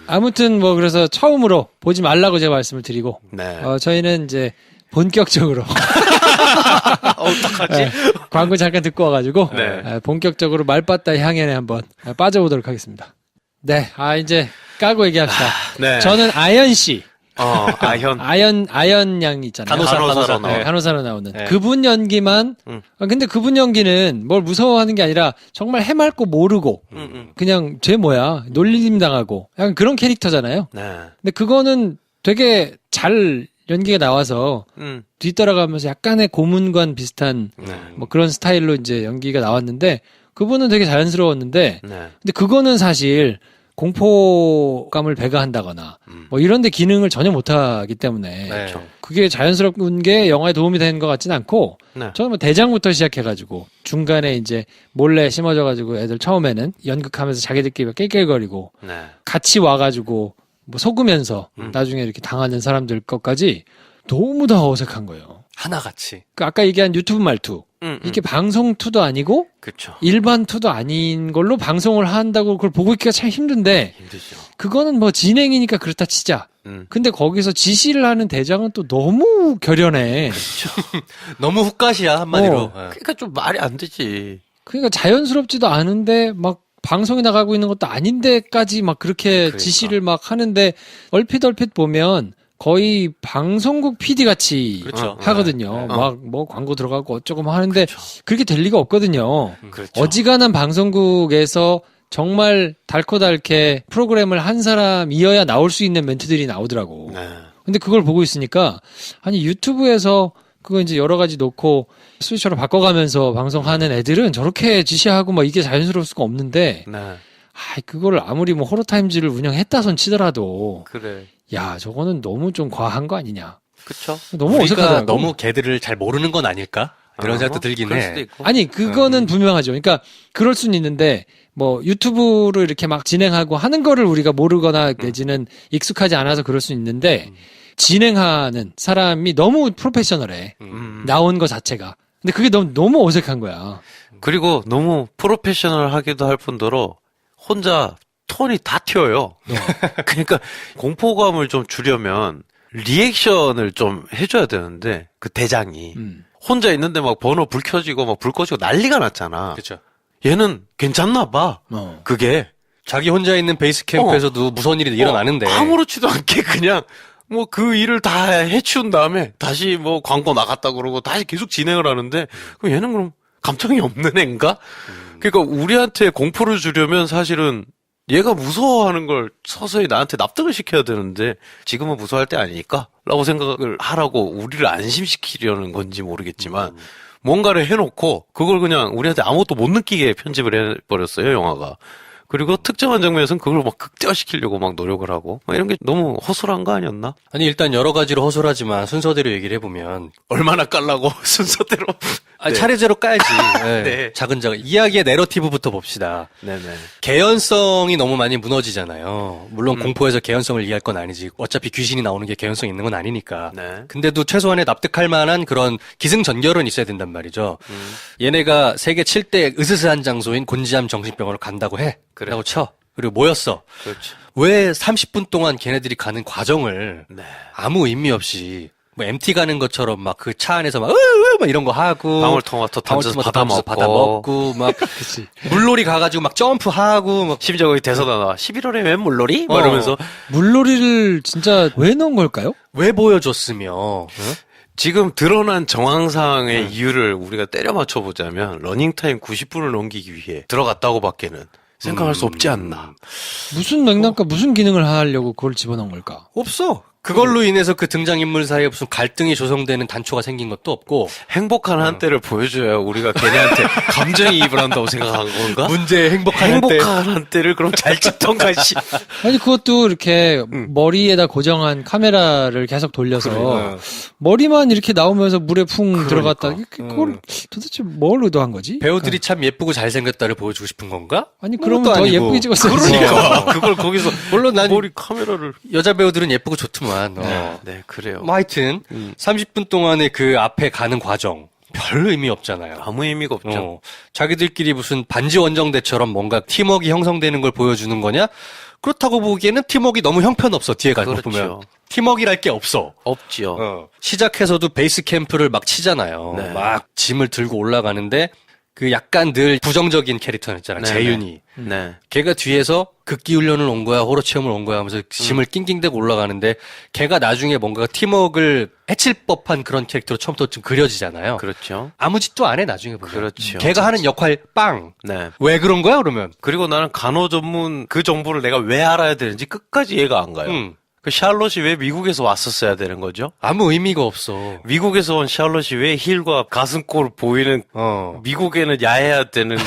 Speaker 1: 아무튼 뭐 그래서 처음으로 보지 말라고 제가 말씀을 드리고
Speaker 2: 네.
Speaker 1: 저희는 이제 본격적으로
Speaker 2: 어떡하지?
Speaker 1: 광고 잠깐 듣고 와가지고
Speaker 2: 네.
Speaker 1: 본격적으로 말바따 향연에 한번 빠져보도록 하겠습니다. 네, 이제 까고 얘기합시다.
Speaker 2: 네.
Speaker 1: 저는 아연 씨,
Speaker 2: 아현.
Speaker 1: 아연 양 있잖아요.
Speaker 2: 간호사로
Speaker 1: 네, 간호사로 나오는
Speaker 3: 네.
Speaker 1: 그분 연기만. 근데 그분 연기는 뭘 무서워하는 게 아니라 정말 해맑고 모르고 그냥 쟤 뭐야 놀림 당하고 약간 그런 캐릭터잖아요.
Speaker 2: 네.
Speaker 1: 근데 그거는 되게 잘 연기가 나와서 뒤따라가면서 약간의 고문관 비슷한 뭐 그런 스타일로 이제 연기가 나왔는데 그분은 되게 자연스러웠는데
Speaker 2: 네.
Speaker 1: 근데 그거는 사실 공포감을 배가한다거나 뭐 이런 데 기능을 전혀 못하기 때문에
Speaker 3: 네.
Speaker 1: 그게 자연스러운 게 영화에 도움이 되는 것 같지는 않고
Speaker 2: 네.
Speaker 1: 저는 뭐 대장부터 시작해가지고 중간에 이제 몰래 심어져가지고 애들 처음에는 연극하면서 자기들끼리 낄낄거리고
Speaker 2: 네.
Speaker 1: 같이 와가지고 뭐 속으면서 나중에 이렇게 당하는 사람들 것까지 너무 다 어색한 거예요.
Speaker 3: 하나같이.
Speaker 1: 그 아까 얘기한 유튜브 말투 이게 방송 투도 아니고
Speaker 2: 그쵸.
Speaker 1: 일반 투도 아닌 걸로 방송을 한다고 그걸 보고 있기가 참 힘든데
Speaker 2: 힘들죠.
Speaker 1: 그거는 뭐 진행이니까 그렇다 치자. 근데 거기서 지시를 하는 대장은 또 너무 결연해.
Speaker 3: 너무 훅갓이야, 한마디로. 네.
Speaker 2: 그러니까 좀 말이 안 되지.
Speaker 1: 그러니까 자연스럽지도 않은데 막 방송에 나가고 있는 것도 아닌데까지 막 그렇게
Speaker 2: 그러니까.
Speaker 1: 지시를 막 하는데 얼핏 보면 거의 방송국 PD 같이
Speaker 3: 그렇죠.
Speaker 1: 하거든요.
Speaker 2: 네.
Speaker 1: 막 뭐 광고 들어가고 어쩌고 막 하는데 그렇게 될 리가 없거든요.
Speaker 2: 그렇죠.
Speaker 1: 어지간한 방송국에서 정말 달코달게 프로그램을 한 사람이어야 나올 수 있는 멘트들이 나오더라고.
Speaker 2: 네.
Speaker 1: 근데 그걸 보고 있으니까 아니 유튜브에서 그거 이제 여러 가지 놓고 스위처로 바꿔가면서 방송하는 애들은 저렇게 지시하고 막 이게 자연스러울 수가 없는데
Speaker 2: 네.
Speaker 1: 그걸 아무리 뭐 호러타임즈를 운영했다 손 치더라도
Speaker 2: 그래.
Speaker 1: 야 저거는 너무 좀 과한 거 아니냐.
Speaker 2: 그쵸.
Speaker 1: 너무
Speaker 3: 우리가
Speaker 1: 어색하더라고.
Speaker 3: 너무 걔들을 잘 모르는 건 아닐까? 이런 생각도 들긴
Speaker 2: 그럴
Speaker 3: 해.
Speaker 2: 수도 있고.
Speaker 1: 아니 그거는 분명하죠. 그러니까 그럴 수는 있는데 뭐 유튜브로 이렇게 막 진행하고 하는 거를 우리가 모르거나 내지는 익숙하지 않아서 그럴 수 있는데 진행하는 사람이 너무 프로페셔널해. 나온 거 자체가. 근데 그게 너무 어색한 거야.
Speaker 2: 그리고 너무 프로페셔널하기도 할 뿐더러 혼자 톤이 다 튀어요. 그러니까 공포감을 좀 주려면 리액션을 좀 해줘야 되는데 그 대장이 혼자 있는데 막 번호 불 켜지고 막 불 꺼지고 난리가 났잖아.
Speaker 3: 그렇죠.
Speaker 2: 얘는 괜찮나 봐. 그게
Speaker 3: 자기 혼자 있는 베이스 캠프에서도 무서운 일이 일어나는데.
Speaker 2: 아무렇지도 않게 그냥 뭐 그 일을 다 해치운 다음에 다시 뭐 광고 나갔다 그러고 다시 계속 진행을 하는데 그럼 얘는 그럼 감정이 없는 애인가? 그러니까 우리한테 공포를 주려면 사실은 얘가 무서워하는 걸 서서히 나한테 납득을 시켜야 되는데 지금은 무서워할 때 아니니까 라고 생각을 하라고 우리를 안심시키려는 건지 모르겠지만 뭔가를 해놓고 그걸 그냥 우리한테 아무것도 못 느끼게 편집을 해버렸어요 영화가. 그리고 특정한 장면에서는 그걸 막 극대화시키려고 막 노력을 하고 막 이런 게 너무 허술한 거 아니었나?
Speaker 3: 아니 일단 여러 가지로 허술하지만 순서대로 얘기를 해보면
Speaker 2: 얼마나 깔라고 순서대로.
Speaker 3: 아니,
Speaker 2: 네.
Speaker 3: 차례대로 까야지. 네.
Speaker 2: 네.
Speaker 3: 자근자근 이야기의 내러티브부터 봅시다.
Speaker 2: 네네.
Speaker 3: 개연성이 너무 많이 무너지잖아요. 물론 공포에서 개연성을 이해할 건 아니지. 어차피 귀신이 나오는 게 개연성 있는 건 아니니까.
Speaker 2: 네.
Speaker 3: 근데도 최소한의 납득할 만한 그런 기승전결은 있어야 된단 말이죠. 얘네가 세계 7대 으스스한 장소인 곤지암 정신병원을 간다고 해.
Speaker 2: 그래.
Speaker 3: 라고 쳐. 그리고 모였어.
Speaker 2: 그렇죠.
Speaker 3: 왜 30분 동안 걔네들이 가는 과정을
Speaker 2: 네.
Speaker 3: 아무 의미 없이 뭐 MT 가는 것처럼 막 그 차 안에서 막 이런 거 하고
Speaker 2: 방울토마토 던져서
Speaker 3: 방울토마토
Speaker 2: 받아 먹고.
Speaker 3: 막 물놀이 가가지고 막 점프하고 막
Speaker 2: 심지어 거기 대사도 나와. 11월에 웬 물놀이? 막
Speaker 3: 어.
Speaker 2: 이러면서
Speaker 1: 물놀이를 진짜 왜 넣은 걸까요?
Speaker 3: 왜 보여줬으며
Speaker 2: 지금 드러난 정황상의 이유를 우리가 때려 맞춰보자면 러닝타임 90분을 넘기기 위해 들어갔다고 밖에는 생각할 수 없지 않나.
Speaker 1: 무슨 맥락과 무슨 기능을 하려고 그걸 집어넣은 걸까?
Speaker 3: 없어. 그걸로 인해서 그 등장인물 사이에 무슨 갈등이 조성되는 단초가 생긴 것도 없고
Speaker 2: 행복한 한때를 보여줘야 우리가 걔네한테 감정이입을 한다고 생각한 건가?
Speaker 3: 문제의 행복한
Speaker 2: 행복한 한때를 그럼 잘 찍던가 씨.
Speaker 1: 아니 그것도 이렇게 머리에다 고정한 카메라를 계속 돌려서 머리만 이렇게 나오면서 물에 풍 들어갔다. 그걸 도대체 뭘 의도한 거지?
Speaker 3: 배우들이 참 예쁘고 잘생겼다를 보여주고 싶은 건가?
Speaker 1: 아니
Speaker 3: 그런
Speaker 1: 그러면
Speaker 3: 것도
Speaker 1: 더
Speaker 3: 아니고.
Speaker 1: 예쁘게 찍었어야지.
Speaker 2: 그러니까 그걸 거기서
Speaker 3: 물론 난
Speaker 2: 머리 카메라를
Speaker 3: 여자 배우들은 예쁘고 좋더만.
Speaker 2: 네 그래요.
Speaker 3: 뭐 하여튼 30분 동안에 그 앞에 가는 과정 별 의미 없잖아요.
Speaker 2: 아무 의미가 없죠.
Speaker 3: 자기들끼리 무슨 반지 원정대처럼 뭔가 팀워크가 형성되는 걸 보여주는 거냐? 그렇다고 보기에는 팀워크가 너무 형편없어. 뒤에 가서
Speaker 2: 그렇죠.
Speaker 3: 보면 팀워크랄 게 없어.
Speaker 2: 없지요.
Speaker 3: 시작해서도 베이스 캠프를 막 치잖아요.
Speaker 2: 네.
Speaker 3: 막 짐을 들고 올라가는데 그 약간 늘 부정적인 캐릭터였잖아.
Speaker 2: 네,
Speaker 3: 재윤이.
Speaker 2: 네.
Speaker 3: 걔가 뒤에서 극기 훈련을 온 거야, 호러 체험을 온 거야 하면서 짐을 낑낑대고 올라가는데 걔가 나중에 뭔가 팀워크를 해칠 법한 그런 캐릭터로 처음부터 좀 그려지잖아요.
Speaker 2: 그렇죠.
Speaker 3: 아무 짓도 안 해, 나중에 보면.
Speaker 2: 그렇죠.
Speaker 3: 걔가 하는 역할 빵.
Speaker 2: 네.
Speaker 3: 왜 그런 거야, 그러면?
Speaker 2: 그리고 나는 간호 전문 그 정보를 내가 왜 알아야 되는지 끝까지 이해가 안 가요. 그 샬롯이 왜 미국에서 왔었어야 되는 거죠?
Speaker 3: 아무 의미가 없어.
Speaker 2: 미국에서 온 샬롯이 왜 힐과 가슴골 보이는 미국에는 야해야 되는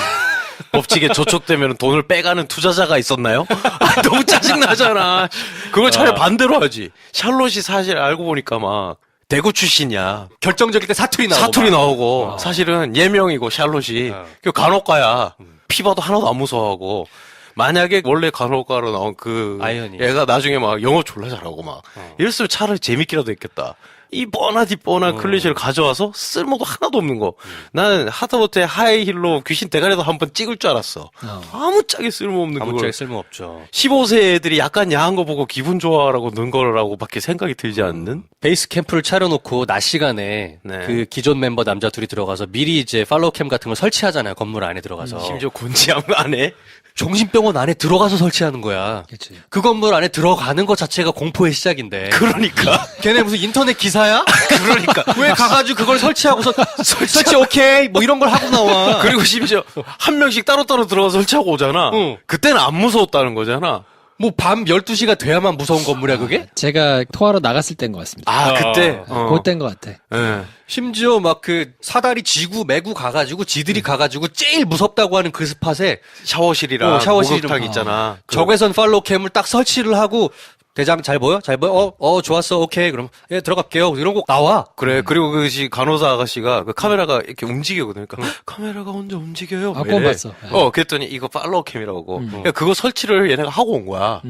Speaker 2: 법칙에 저촉되면 돈을 빼가는 투자자가 있었나요? 아, 너무 짜증나잖아. 그걸 차라리 반대로 하지. 샬롯이 사실 알고 보니까 막 대구 출신이야.
Speaker 3: 결정적일 때 사투리 나오고.
Speaker 2: 사투리 나오고 사실은 예명이고 샬롯이 그 간호과야. 피봐도 하나도 안 무서워하고. 만약에 원래 간호과로 나온 그
Speaker 3: 아이언이.
Speaker 2: 애가 나중에 막 영어 졸라 잘하고 막 이랬으면 차라리 재밌기라도 했겠다. 이 뻔하디 뻔한 클리셰를 가져와서 쓸모도 하나도 없는 거. 나는 하다못해 하이힐로 귀신 대가리도 한번 찍을 줄 알았어. 아무짝에 쓸모없는
Speaker 3: 아무짝에
Speaker 2: 그걸.
Speaker 3: 쓸모없죠.
Speaker 2: 15세 애들이 약간 야한 거 보고 기분 좋아라고 넣은 거라고밖에 생각이 들지 않는?
Speaker 3: 베이스 캠프를 차려놓고 낮 시간에
Speaker 2: 네.
Speaker 3: 그 기존 멤버 남자 둘이 들어가서 미리 이제 팔로우 캠 같은 걸 설치하잖아요. 건물 안에 들어가서.
Speaker 2: 심지어 곤지암 안에
Speaker 3: 정신병원 안에 들어가서 설치하는 거야.
Speaker 1: 그치.
Speaker 3: 그 건물 안에 들어가는 것 자체가 공포의 시작인데.
Speaker 2: 그러니까
Speaker 3: 걔네 무슨 인터넷 기사야?
Speaker 2: 그러니까
Speaker 3: 왜 가가지고 그걸 설치하고서 설치 오케이 뭐 이런 걸 하고 나와.
Speaker 2: 그리고 심지어 한 명씩 따로따로 들어가서 설치하고 오잖아.
Speaker 3: 응.
Speaker 2: 그때는 안 무서웠다는 거잖아.
Speaker 3: 뭐 밤 12시가 돼야만 무서운 건물이야 그게?
Speaker 1: 제가 토하러 나갔을 때인 것 같습니다.
Speaker 2: 아, 그때?
Speaker 1: 그때인 것 같아.
Speaker 2: 예.
Speaker 3: 심지어 막 그 사다리 지구 메고 가가지고 지들이 가가지고 제일 무섭다고 하는 그 스팟에
Speaker 2: 샤워실이랑
Speaker 3: 샤워실이랑
Speaker 2: 목욕탕 있잖아.
Speaker 3: 적외선 팔로우 캠을 딱 설치를 하고 대장 잘 보여? 잘 보여? 좋았어. 오케이. 그럼 예, 들어갈게요. 이런 거 나와.
Speaker 2: 그래. 그리고 그 간호사 아가씨가 그 카메라가 이렇게 움직이거든. 그러니까 카메라가 혼자 움직여요.
Speaker 1: 아, 그건 봤어.
Speaker 2: 그랬더니 이거 팔로우 캠이라고. 그러니까 그거 설치를 얘네가 하고 온 거야.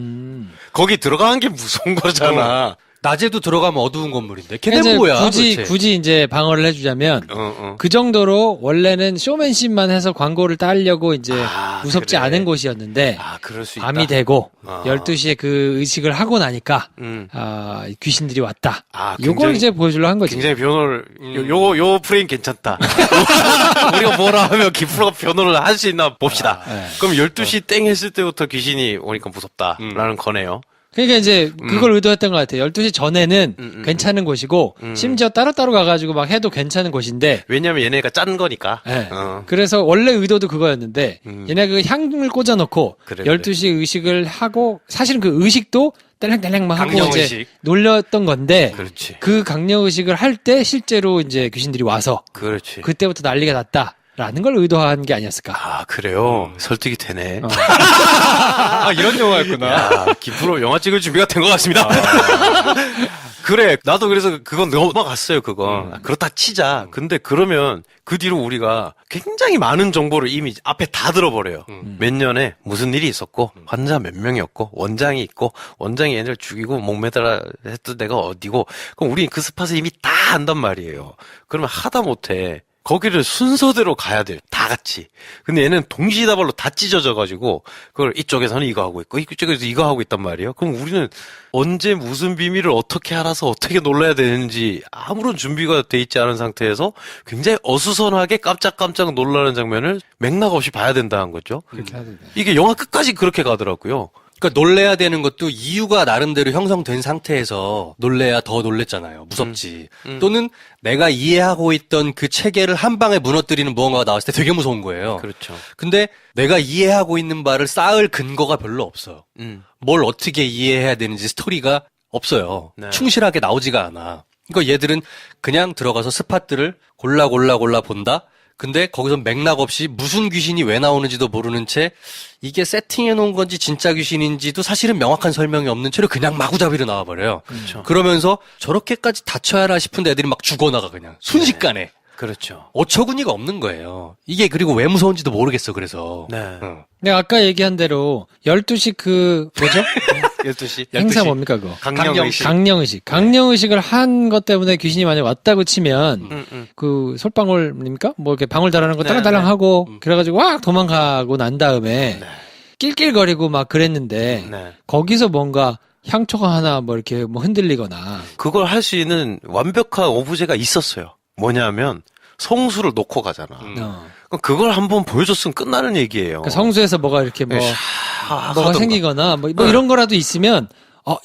Speaker 2: 거기 들어가는 게 무서운 거잖아.
Speaker 3: 낮에도 들어가면 어두운 건물인데.
Speaker 1: 이제
Speaker 3: 걔네 뭐야?
Speaker 1: 굳이 이제 방어를 해주자면
Speaker 2: 어.
Speaker 1: 그 정도로 원래는 쇼맨십만 해서 광고를 따려고 이제 무섭지
Speaker 2: 그래.
Speaker 1: 않은 곳이었는데
Speaker 2: 아, 그럴 수 있다.
Speaker 1: 밤이 되고
Speaker 2: 아.
Speaker 1: 12시에 그 의식을 하고 나니까 귀신들이 왔다. 요걸
Speaker 2: 굉장히-
Speaker 1: 이제 보여주려 한 거지.
Speaker 2: 굉장히 변호를 요 프레임 괜찮다. 우리가 뭐라 하면 기프로가 변호를 할 수 있나 봅시다. 그럼 12시 땡 했을 때부터 귀신이 오니까 무섭다라는 거네요.
Speaker 1: 그러니까 이제 그걸 의도했던 것 같아요. 12시 전에는 괜찮은 곳이고 심지어 따로따로 가가지고 막 해도 괜찮은 곳인데
Speaker 2: 왜냐면 얘네가 짠 거니까.
Speaker 1: 네. 그래서 원래 의도도 그거였는데 얘네가 그 향을 꽂아놓고
Speaker 2: 그래.
Speaker 1: 12시 의식을 하고 사실은 그 의식도 딸랑딸랑만 하고
Speaker 3: 강령
Speaker 1: 이제
Speaker 3: 의식.
Speaker 1: 놀렸던 건데
Speaker 2: 그렇지.
Speaker 1: 그 강령 의식을 할 때 실제로 이제 귀신들이 와서
Speaker 2: 그렇지.
Speaker 1: 그때부터 난리가 났다. 라는 걸 의도한 게 아니었을까.
Speaker 2: 아, 그래요? 설득이 되네.
Speaker 3: 아, 이런 영화였구나.
Speaker 2: 야, 김프로 영화 찍을 준비가 된 것 같습니다. 그래, 나도 그래서 그건 넘어갔어요, 그건. 그렇다 치자. 근데 그러면 그 뒤로 우리가 굉장히 많은 정보를 이미 앞에 다 들어버려요. 몇 년에 무슨 일이 있었고, 환자 몇 명이었고, 원장이 있고, 원장이 얘네를 죽이고, 목매달아 했던 데가 어디고, 그럼 우리 그 스팟을 이미 다 안단 말이에요. 그러면 하다 못해. 거기를 순서대로 가야 돼. 다 같이. 근데 얘는 동시다발로 다 찢어져가지고, 그걸 이쪽에서는 이거 하고 있고, 이쪽에서 이거 하고 있단 말이에요. 그럼 우리는 언제 무슨 비밀을 어떻게 알아서 어떻게 놀라야 되는지 아무런 준비가 돼 있지 않은 상태에서 굉장히 어수선하게 깜짝깜짝 놀라는 장면을 맥락 없이 봐야 된다는 거죠.
Speaker 1: 그렇게 하던데.
Speaker 2: 이게 영화 끝까지 그렇게 가더라고요.
Speaker 3: 그러니까 놀래야 되는 것도 이유가 나름대로 형성된 상태에서 놀래야 더 놀랬잖아요. 무섭지. 또는 내가 이해하고 있던 그 체계를 한 방에 무너뜨리는 무언가가 나왔을 때 되게 무서운 거예요.
Speaker 2: 그렇죠.
Speaker 3: 근데 내가 이해하고 있는 바를 쌓을 근거가 별로 없어요. 뭘 어떻게 이해해야 되는지 스토리가 없어요.
Speaker 2: 네.
Speaker 3: 충실하게 나오지가 않아. 그러니까 얘들은 그냥 들어가서 스팟들을 골라 본다? 근데 거기서 맥락 없이 무슨 귀신이 왜 나오는지도 모르는 채 이게 세팅해 놓은 건지 진짜 귀신인지도 사실은 명확한 설명이 없는 채로 그냥 마구잡이로 나와버려요.
Speaker 2: 그렇죠.
Speaker 3: 그러면서 저렇게까지 다쳐야 하나 싶은데 애들이 막 죽어나가 그냥 순식간에.
Speaker 2: 그렇죠.
Speaker 3: 어처구니가 없는 거예요. 이게 그리고 왜 무서운지도 모르겠어 그래서.
Speaker 2: 네.
Speaker 3: 응.
Speaker 1: 내가 아까 얘기한 대로 12시 그 뭐죠?
Speaker 2: 12시.
Speaker 1: 행사 뭡니까 그거?
Speaker 2: 강령의식.
Speaker 1: 강령의식. 강령의식을 한 것 때문에 귀신이 만약 왔다고 치면 그 솔방울입니까? 뭐 이렇게 방울 달아는 거
Speaker 2: 네,
Speaker 1: 딸랑딸랑 하고 그래가지고 와 도망가고 난 다음에 낄낄거리고 막 그랬는데
Speaker 2: 네.
Speaker 1: 거기서 뭔가 향초가 하나 뭐 이렇게 뭐 흔들리거나
Speaker 2: 그걸 할 수 있는 완벽한 오브제가 있었어요. 뭐냐면 성수를 놓고 가잖아. 그럼 그걸 한번 보여줬으면 끝나는 얘기예요.
Speaker 1: 그 성수에서 뭐가 이렇게 뭐 뭐가
Speaker 2: 하던가.
Speaker 1: 생기거나 뭐 이런 거라도 있으면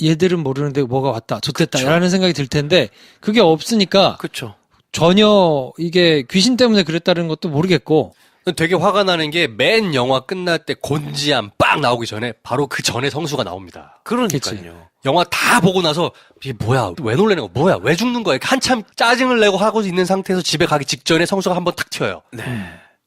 Speaker 1: 얘들은 모르는데 뭐가 왔다 좋겠다라는 생각이 들 텐데 그게 없으니까
Speaker 2: 그렇죠.
Speaker 1: 전혀 이게 귀신 때문에 그랬다는 것도 모르겠고
Speaker 3: 되게 화가 나는 게 맨 영화 끝날 때 곤지암 빵 나오기 전에 바로 그 전에 성수가 나옵니다.
Speaker 2: 그러니까요.
Speaker 3: 영화 다 보고 나서 이게 뭐야 왜 놀래는 거 뭐야 왜 죽는 거야 이렇게 한참 짜증을 내고 하고 있는 상태에서 집에 가기 직전에 성수가 한번 탁 튀어요.
Speaker 2: 네.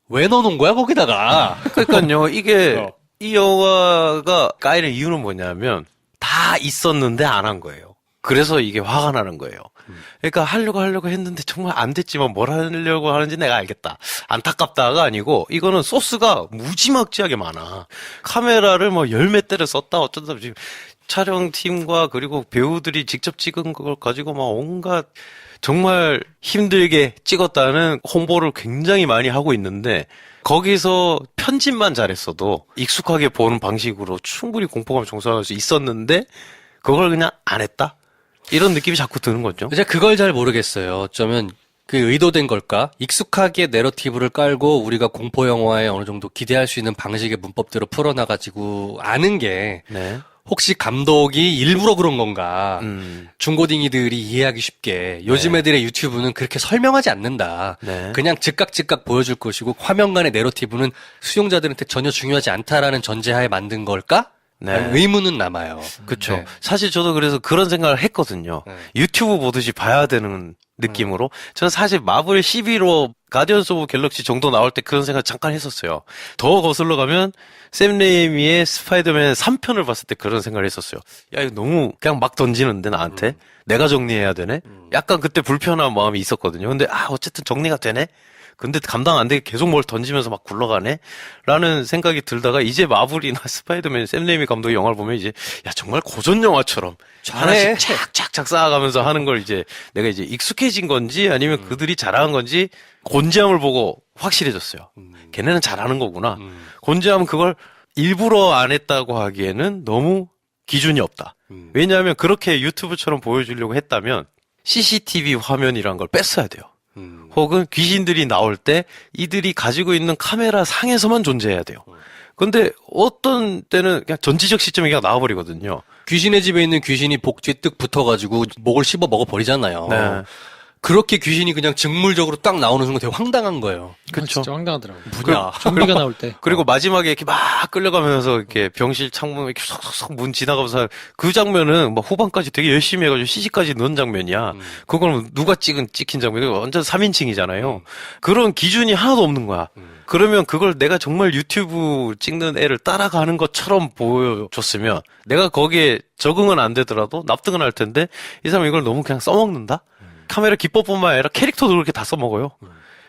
Speaker 3: 왜 넣어놓은 거야 거기다가.
Speaker 2: 그러니까요. 이게 이 영화가 까이는 이유는 뭐냐면 다 있었는데 안 한 거예요. 그래서 이게 화가 나는 거예요. 그러니까 하려고 했는데 정말 안 됐지만 뭘 하려고 하는지 내가 알겠다. 안타깝다가 아니고 이거는 소스가 무지막지하게 많아. 카메라를 뭐 열 몇 대를 썼다 어쩐다 지금 촬영팀과 그리고 배우들이 직접 찍은 걸 가지고 막 온갖 정말 힘들게 찍었다는 홍보를 굉장히 많이 하고 있는데 거기서 편집만 잘했어도 익숙하게 보는 방식으로 충분히 공포감 정서할 수 있었는데 그걸 그냥 안 했다? 이런 느낌이 자꾸 드는 거죠.
Speaker 3: 제가 그걸 잘 모르겠어요. 어쩌면 그 의도된 걸까? 익숙하게 내러티브를 깔고 우리가 공포 영화에 어느 정도 기대할 수 있는 방식의 문법대로 풀어나가지고 아는 게
Speaker 2: 네.
Speaker 3: 혹시 감독이 일부러 그런 건가? 중고딩이들이 이해하기 쉽게 요즘 애들의 유튜브는 그렇게 설명하지 않는다.
Speaker 2: 네.
Speaker 3: 그냥 즉각 보여줄 것이고 화면간의 내러티브는 수용자들한테 전혀 중요하지 않다라는 전제하에 만든 걸까?
Speaker 2: 네.
Speaker 3: 라는 의문은 남아요.
Speaker 2: 그쵸.
Speaker 3: 네.
Speaker 2: 사실 저도 그래서 그런 생각을 했거든요.
Speaker 3: 네.
Speaker 2: 유튜브 보듯이 봐야 되는 느낌으로. 저는 사실 마블 11호 가디언스 오브 갤럭시 정도 나올 때 그런 생각 잠깐 했었어요. 더 거슬러 가면 샘 레이미의 스파이더맨 3편을 봤을 때 그런 생각을 했었어요. 야, 이거 너무 그냥 막 던지는데 나한테? 내가 정리해야 되네? 약간 그때 불편한 마음이 있었거든요. 근데 어쨌든 정리가 되네? 근데 감당 안 되게 계속 뭘 던지면서 막 굴러가네? 라는 생각이 들다가 이제 마블이나 스파이더맨 샘 레이미 감독의 영화를 보면 이제 야 정말 고전 영화처럼 하나씩 착착착 쌓아가면서 하는 걸 이제 내가 이제 익숙해진 건지 아니면 그들이 잘하는 건지 곤지암을 보고 확실해졌어요. 걔네는 잘하는 거구나. 곤지암은 그걸 일부러 안 했다고 하기에는 너무 기준이 없다. 왜냐하면 그렇게 유튜브처럼 보여주려고 했다면 CCTV 화면이란 걸 뺐어야 돼요. 혹은 귀신들이 나올 때 이들이 가지고 있는 카메라 상에서만 존재해야 돼요. 근데 어떤 때는 그냥 전지적 시점이 그냥 나와버리거든요.
Speaker 3: 귀신의 집에 있는 귀신이 복뒤에 뜩 붙어가지고 목을 씹어 먹어버리잖아요.
Speaker 2: 네.
Speaker 3: 그렇게 귀신이 그냥 직물적으로 딱 나오는 순간 되게 황당한 거예요.
Speaker 1: 그쵸. 진짜 황당하더라고요.
Speaker 3: 뭐냐.
Speaker 1: 좀비가 나올 때.
Speaker 2: 그리고 마지막에 이렇게 막 끌려가면서 이렇게 병실 창문 이렇게 쏙쏙쏙 문 지나가면서 그 장면은 막 후반까지 되게 열심히 해가지고 CG까지 넣은 장면이야. 그거는 누가 찍힌 장면이 완전 3인칭이잖아요. 그런 기준이 하나도 없는 거야. 그러면 그걸 내가 정말 유튜브 찍는 애를 따라가는 것처럼 보여줬으면 내가 거기에 적응은 안 되더라도 납득은 할 텐데 이 사람은 이걸 너무 그냥 써먹는다? 카메라 기법뿐만 아니라 캐릭터도 그렇게 다 써먹어요.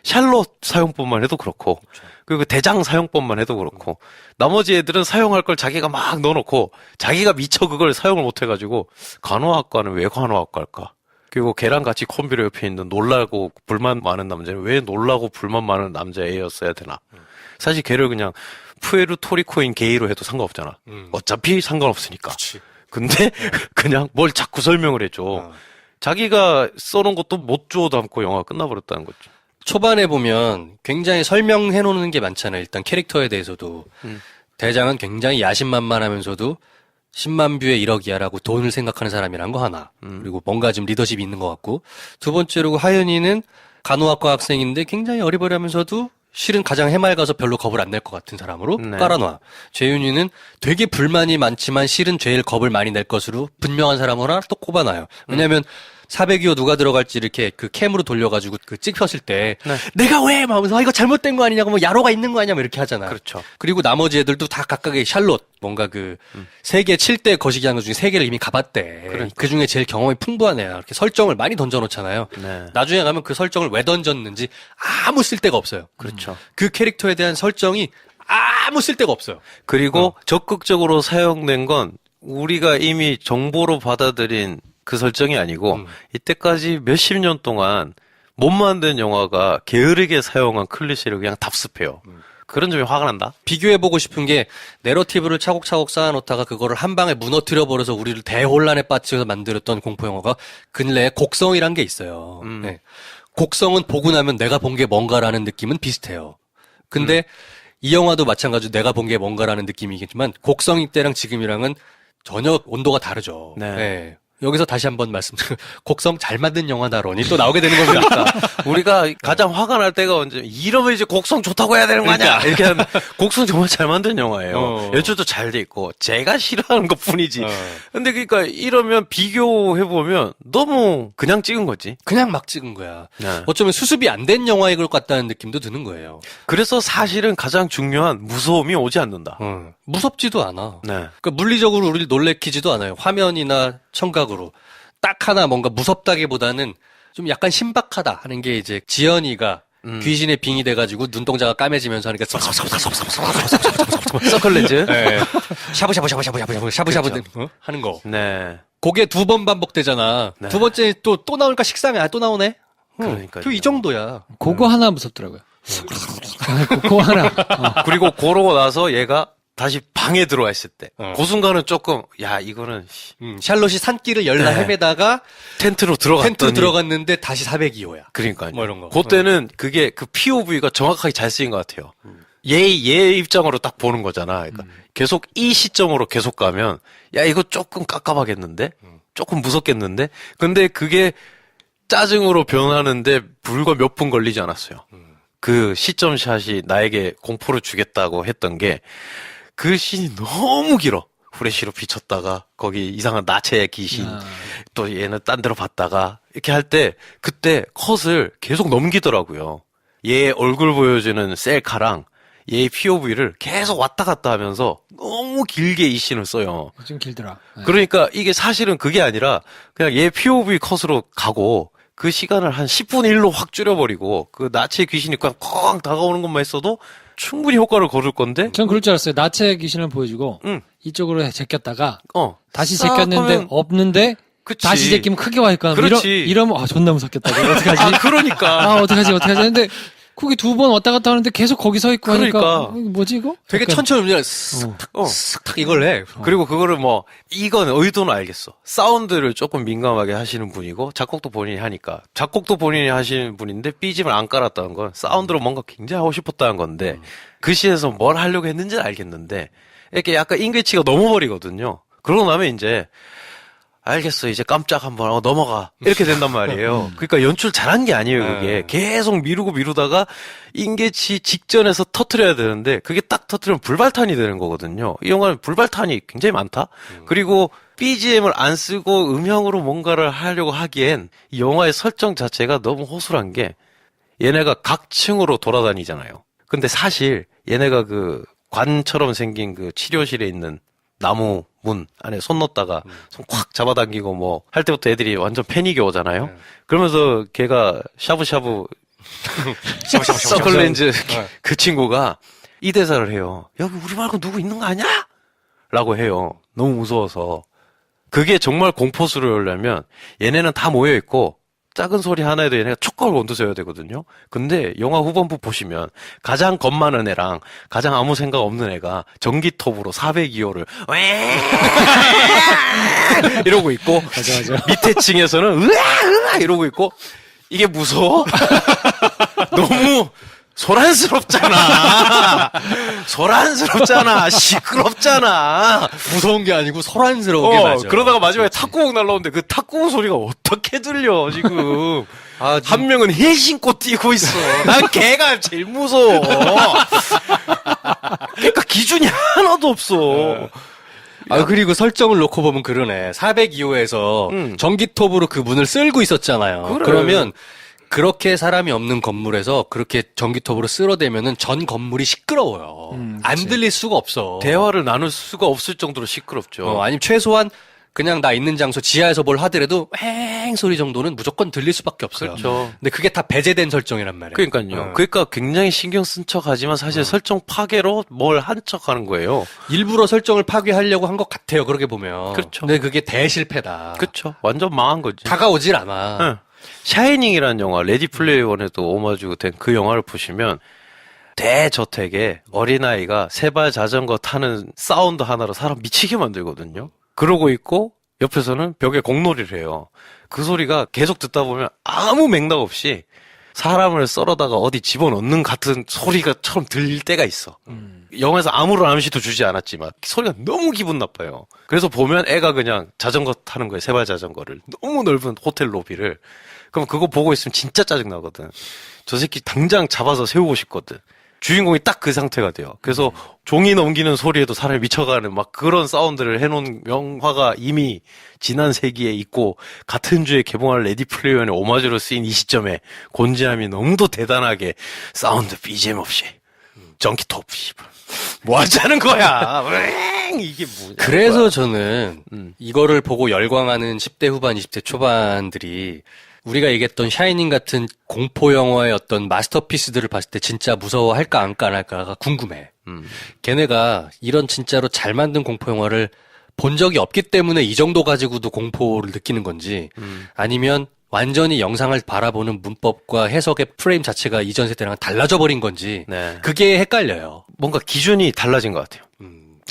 Speaker 2: 샬롯 사용법만 해도 그렇고 그리고 대장 사용법만 해도 그렇고 나머지 애들은 사용할 걸 자기가 막 넣어놓고 자기가 미처 그걸 사용을 못해가지고 간호학과는 왜 간호학과일까? 그리고 걔랑 같이 컴퓨터 옆에 있는 놀라고 불만 많은 남자는 왜 놀라고 불만 많은 남자애였어야 되나? 사실 걔를 그냥 푸에르토리코인 게이로 해도 상관없잖아. 어차피 상관없으니까. 근데 그냥 뭘 자꾸 설명을 해줘. 자기가 써놓은 것도 못 주워 담고 영화가 끝나버렸다는 거죠.
Speaker 3: 초반에 보면 굉장히 설명해 놓는 게 많잖아요. 일단 캐릭터에 대해서도. 대장은 굉장히 야심만만하면서도 10만 뷰에 1억이야라고 돈을 생각하는 사람이란 거 하나. 그리고 뭔가 좀 리더십이 있는 것 같고. 두 번째로 하연이는 간호학과 학생인데 굉장히 어리버리하면서도 실은 가장 해맑아서 별로 겁을 안 낼 것 같은 사람으로
Speaker 2: 네.
Speaker 3: 깔아놔. 재윤이는 되게 불만이 많지만 실은 제일 겁을 많이 낼 것으로 분명한 사람을 하나 또 꼽아놔요. 왜냐면 402호 누가 들어갈지 이렇게 그 캠으로 돌려가지고 그 찍혔을 때
Speaker 2: 네.
Speaker 3: 내가 왜? 막 하면서 이거 잘못된 거 아니냐고 뭐 야로가 있는 거 아니냐 뭐 이렇게 하잖아.
Speaker 2: 그렇죠.
Speaker 3: 그리고 나머지 애들도 다 각각의 샬롯 뭔가 그 세계 7대 거시기 한 것 중에 3개를 이미 가봤대.
Speaker 2: 그러니까.
Speaker 3: 그 중에 제일 경험이 풍부한 애야. 이렇게 설정을 많이 던져놓잖아요.
Speaker 2: 네.
Speaker 3: 나중에 가면 그 설정을 왜 던졌는지 아무 쓸데가 없어요.
Speaker 2: 그렇죠.
Speaker 3: 그 캐릭터에 대한 설정이 아무 쓸데가 없어요.
Speaker 2: 그리고 적극적으로 사용된 건 우리가 이미 정보로 받아들인 그 설정이 아니고 이때까지 몇십 년 동안 못 만든 영화가 게으르게 사용한 클리셰를 그냥 답습해요. 그런 점이 화가 난다.
Speaker 3: 비교해보고 싶은 게 내러티브를 차곡차곡 쌓아놓다가 그거를 한 방에 무너뜨려버려서 우리를 대혼란에 빠뜨려서 만들었던 공포영화가 근래에 곡성이란 게 있어요. 네. 곡성은 보고 나면 내가 본 게 뭔가라는 느낌은 비슷해요. 근데 이 영화도 마찬가지로 내가 본 게 뭔가라는 느낌이겠지만 곡성 이때랑 지금이랑은 전혀 온도가 다르죠.
Speaker 2: 네.
Speaker 3: 네. 여기서 다시 한번 말씀드리면 곡성 잘 만든 영화다론이 또 나오게 되는 겁니다.
Speaker 2: 우리가 가장 화가 날 때가 언제 이러면 이제 곡성 좋다고 해야 되는 거 아니야? 이렇게 하는 곡성 정말 잘 만든 영화예요. 연출도 잘 돼 있고 제가 싫어하는 것 뿐이지. 근데 그러니까 이러면 비교해 보면 너무 그냥 찍은 거지.
Speaker 3: 그냥 막 찍은 거야.
Speaker 2: 네.
Speaker 3: 어쩌면 수습이 안 된 영화일 것 같다는 느낌도 드는 거예요.
Speaker 2: 그래서 사실은 가장 중요한 무서움이 오지 않는다.
Speaker 3: 무섭지도 않아.
Speaker 2: 네.
Speaker 3: 그러니까 물리적으로 우리를 놀래키지도 않아요. 화면이나 청각으로. 딱 하나 뭔가 무섭다기보다는 좀 약간 신박하다 하는 게 이제 지연이가 귀신의 빙이 돼가지고 눈동자가 까매지면서 하니까
Speaker 2: 서클렌즈.
Speaker 3: 네. 샤브샤브 하는 거.
Speaker 2: 네.
Speaker 3: 그게 2번 반복되잖아.
Speaker 2: 네.
Speaker 3: 두 번째 또 나오니까 식상해. 또 나오네.
Speaker 2: 그러니까요.
Speaker 3: 이 정도야.
Speaker 1: 그거 하나 무섭더라고요. 그거 하나.
Speaker 2: 그리고 그러고 나서 얘가 다시 방에 들어와 있을 때.
Speaker 3: 어.
Speaker 2: 그 순간은 조금, 야, 이거는
Speaker 3: 샬롯이 산길을 열라
Speaker 2: 네.
Speaker 3: 헤매다가
Speaker 2: 텐트로 들어갔더니.
Speaker 3: 텐트 들어갔는데 다시 402호야.
Speaker 2: 그러니까요.
Speaker 3: 뭐 이런 거.
Speaker 2: 그때는 그게 그 POV가 정확하게 잘 쓰인 것 같아요. 얘 입장으로 딱 보는 거잖아. 그러니까 계속 이 시점으로 계속 가면, 야, 이거 조금 깝깝하겠는데? 조금 무섭겠는데? 근데 그게 짜증으로 변하는데 불과 몇 분 걸리지 않았어요. 그 시점샷이 나에게 공포를 주겠다고 했던 게 그 씬이 너무 길어. 후레쉬로 비쳤다가 거기 이상한 나체의 귀신 또 얘는 딴 데로 봤다가 이렇게 할 때 그때 컷을 계속 넘기더라고요. 얘 얼굴 보여주는 셀카랑 얘의 POV를 계속 왔다 갔다 하면서 너무 길게 이 씬을 써요.
Speaker 1: 좀 길더라. 네.
Speaker 2: 그러니까 이게 사실은 그게 아니라 그냥 얘 POV 컷으로 가고 그 시간을 한 10분의 1로 확 줄여버리고 그 나치의 귀신이 그냥 쾅 다가오는 것만 있어도 충분히 효과를 거둘 건데
Speaker 1: 전 그럴 줄 알았어요. 나체 귀신을 보여주고 이쪽으로 제꼈다가 다시 제꼈는데
Speaker 2: 하면...
Speaker 1: 없는데
Speaker 2: 그치.
Speaker 1: 다시 제끼면 크게 와 있거나
Speaker 2: 그렇지.
Speaker 1: 이러면 존나 무섭겠다. 어떡하지?
Speaker 2: 그러니까.
Speaker 1: 어떡하지? 근데 그게 2번 왔다 갔다 하는데 계속 거기 서 있고
Speaker 2: 그러니까.
Speaker 1: 하니까 뭐지 이거?
Speaker 3: 되게
Speaker 1: 약간...
Speaker 3: 천천히 그냥 쓱 이걸 해.
Speaker 2: 그리고 그거를 뭐 이건 의도는 알겠어. 사운드를 조금 민감하게 하시는 분이고 작곡도 본인이 하니까 작곡도 본인이 하시는 분인데 삐짐을 안 깔았다는 건 사운드로 뭔가 굉장히 하고 싶었다는 건데 그 시에서 뭘 하려고 했는지는 알겠는데 이렇게 약간 인괴치가 넘어버리거든요. 그러고 나면 이제 알겠어. 이제 깜짝 한번 넘어가. 이렇게 된단 말이에요. 그러니까 연출 잘한 게 아니에요, 그게. 계속 미루다가 인계치 직전에서 터트려야 되는데 그게 딱 터트리면 불발탄이 되는 거거든요. 이 영화는 불발탄이 굉장히 많다. 그리고 BGM을 안 쓰고 음향으로 뭔가를 하려고 하기엔 이 영화의 설정 자체가 너무 호술한 게 얘네가 각 층으로 돌아다니잖아요. 근데 사실 얘네가 그 관처럼 생긴 그 치료실에 있는 나무 문 안에 손 넣었다가 손 콱 잡아당기고 뭐 할 때부터 애들이 완전 패닉이 오잖아요. 그러면서 걔가 샤브샤브 서클렌즈 그 친구가 이 대사를 해요. 여기 우리 말고 누구 있는 거 아니야? 라고 해요. 너무 무서워서. 그게 정말 공포스러워 하려면 얘네는 다 모여 있고 작은 소리 하나에도 얘네가 촉각을 곤두세워야 되거든요. 근데 영화 후반부 보시면 가장 겁 많은 애랑 가장 아무 생각 없는 애가 전기톱으로 402호를 이러고 있고
Speaker 1: 맞아.
Speaker 2: 밑에 층에서는 으아 이러고 있고 이게 무서워? 너무 소란스럽잖아. 시끄럽잖아.
Speaker 3: 무서운 게 아니고 소란스러운 게 맞아.
Speaker 2: 그러다가 마지막에 탁구공 날라오는데 그 탁구공 소리가 어떻게 들려, 지금. 한 명은 힐 신고 뛰고 있어. 난 걔가 제일 무서워. 그러니까 기준이 하나도 없어.
Speaker 3: 그리고 설정을 놓고 보면 그러네. 402호에서 전기톱으로 그 문을 쓸고 있었잖아요.
Speaker 2: 그래.
Speaker 3: 그러면 그렇게 사람이 없는 건물에서 그렇게 전기톱으로 쓸어대면은 전 건물이 시끄러워요. 안 들릴 수가 없어.
Speaker 2: 대화를 나눌 수가 없을 정도로 시끄럽죠.
Speaker 3: 아니면 최소한 그냥 나 있는 장소 지하에서 뭘 하더라도 휑 소리 정도는 무조건 들릴 수밖에 없어요.
Speaker 2: 그렇죠.
Speaker 3: 근데 그게 다 배제된 설정이란 말이에요.
Speaker 2: 그러니까요. 그러니까 굉장히 신경 쓴 척하지만 사실 설정 파괴로 뭘 한 척하는 거예요.
Speaker 3: 일부러 설정을 파괴하려고 한 것 같아요. 그렇게 보면.
Speaker 2: 그렇죠.
Speaker 3: 근데 그게 대실패다.
Speaker 2: 그렇죠. 완전 망한 거지.
Speaker 3: 다가오질 않아.
Speaker 2: 응. 샤이닝이라는 영화, 레디 플레이어 원에도 오마주 된 그 영화를 보시면 대저택에 어린아이가 세발 자전거 타는 사운드 하나로 사람 미치게 만들거든요. 그러고 있고 옆에서는 벽에 공놀이를 해요. 그 소리가 계속 듣다 보면 아무 맥락 없이 사람을 썰어다가 어디 집어넣는 같은 소리가처럼 들릴 때가 있어. 영화에서 아무런 암시도 주지 않았지만 소리가 너무 기분 나빠요. 그래서 보면 애가 그냥 자전거 타는 거예요. 세발 자전거를. 너무 넓은 호텔 로비를. 그럼 그거 보고 있으면 진짜 짜증나거든. 저 새끼 당장 잡아서 세우고 싶거든. 주인공이 딱 그 상태가 돼요. 그래서 종이 넘기는 소리에도 사람이 미쳐가는 막 그런 사운드를 해놓은 영화가 이미 지난 세기에 있고 같은 주에 개봉할 레디 플레이어 원의 오마주로 쓰인 이 시점에 곤지암이 너무도 대단하게 사운드 BGM 없이 전기톱 뭐 하자는 거야. 이게 뭐냐.
Speaker 3: 그래서 저는 이거를 보고 열광하는 10대 후반, 20대 초반들이 우리가 얘기했던 샤이닝 같은 공포 영화의 어떤 마스터피스들을 봤을 때 진짜 무서워할까 안 할까가 궁금해. 걔네가 이런 진짜로 잘 만든 공포 영화를 본 적이 없기 때문에 이 정도 가지고도 공포를 느끼는 건지 아니면 완전히 영상을 바라보는 문법과 해석의 프레임 자체가 이전 세대랑 달라져 버린 건지
Speaker 2: 네.
Speaker 3: 그게 헷갈려요.
Speaker 2: 뭔가 기준이 달라진 것 같아요.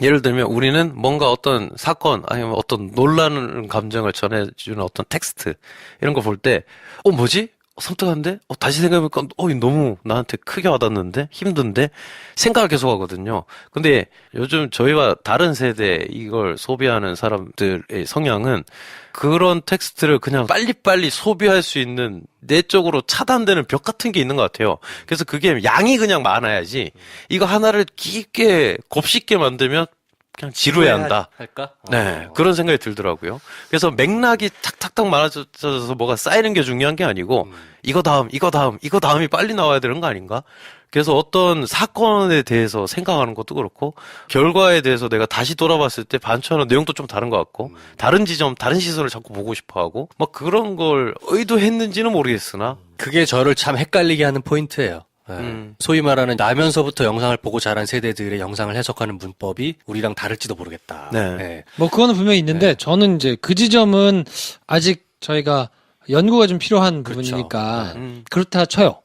Speaker 2: 예를 들면 우리는 뭔가 어떤 사건 아니면 어떤 놀라는 감정을 전해주는 어떤 텍스트 이런 거 볼 때 뭐지? 섬뜩한데? 다시 생각해보니까 이거 너무 나한테 크게 와닿는데? 힘든데? 생각을 계속 하거든요. 근데 요즘 저희와 다른 세대 이걸 소비하는 사람들의 성향은 그런 텍스트를 그냥 빨리빨리 소비할 수 있는 내적으로 차단되는 벽 같은 게 있는 것 같아요. 그래서 그게 양이 그냥 많아야지 이거 하나를 깊게 곱씹게 만들면 그냥 지루해야 한다.
Speaker 3: 할까?
Speaker 2: 네, 그런 생각이 들더라고요. 그래서 맥락이 탁탁탁 많아져서 뭐가 쌓이는 게 중요한 게 아니고 이거 다음이 빨리 나와야 되는 거 아닌가? 그래서 어떤 사건에 대해서 생각하는 것도 그렇고 결과에 대해서 내가 다시 돌아봤을 때 반추하는 내용도 좀 다른 것 같고 다른 지점, 다른 시선을 자꾸 보고 싶어하고 막 그런 걸 의도했는지는 모르겠으나
Speaker 3: 그게 저를 참 헷갈리게 하는 포인트예요. 소위 말하는 나면서부터 영상을 보고 자란 세대들의 영상을 해석하는 문법이 우리랑 다를지도 모르겠다.
Speaker 2: 네.
Speaker 3: 네.
Speaker 1: 뭐 그거는 분명히 있는데 저는 이제 그 지점은 아직 저희가 연구가 좀 필요한 부분이니까 그렇다 쳐요.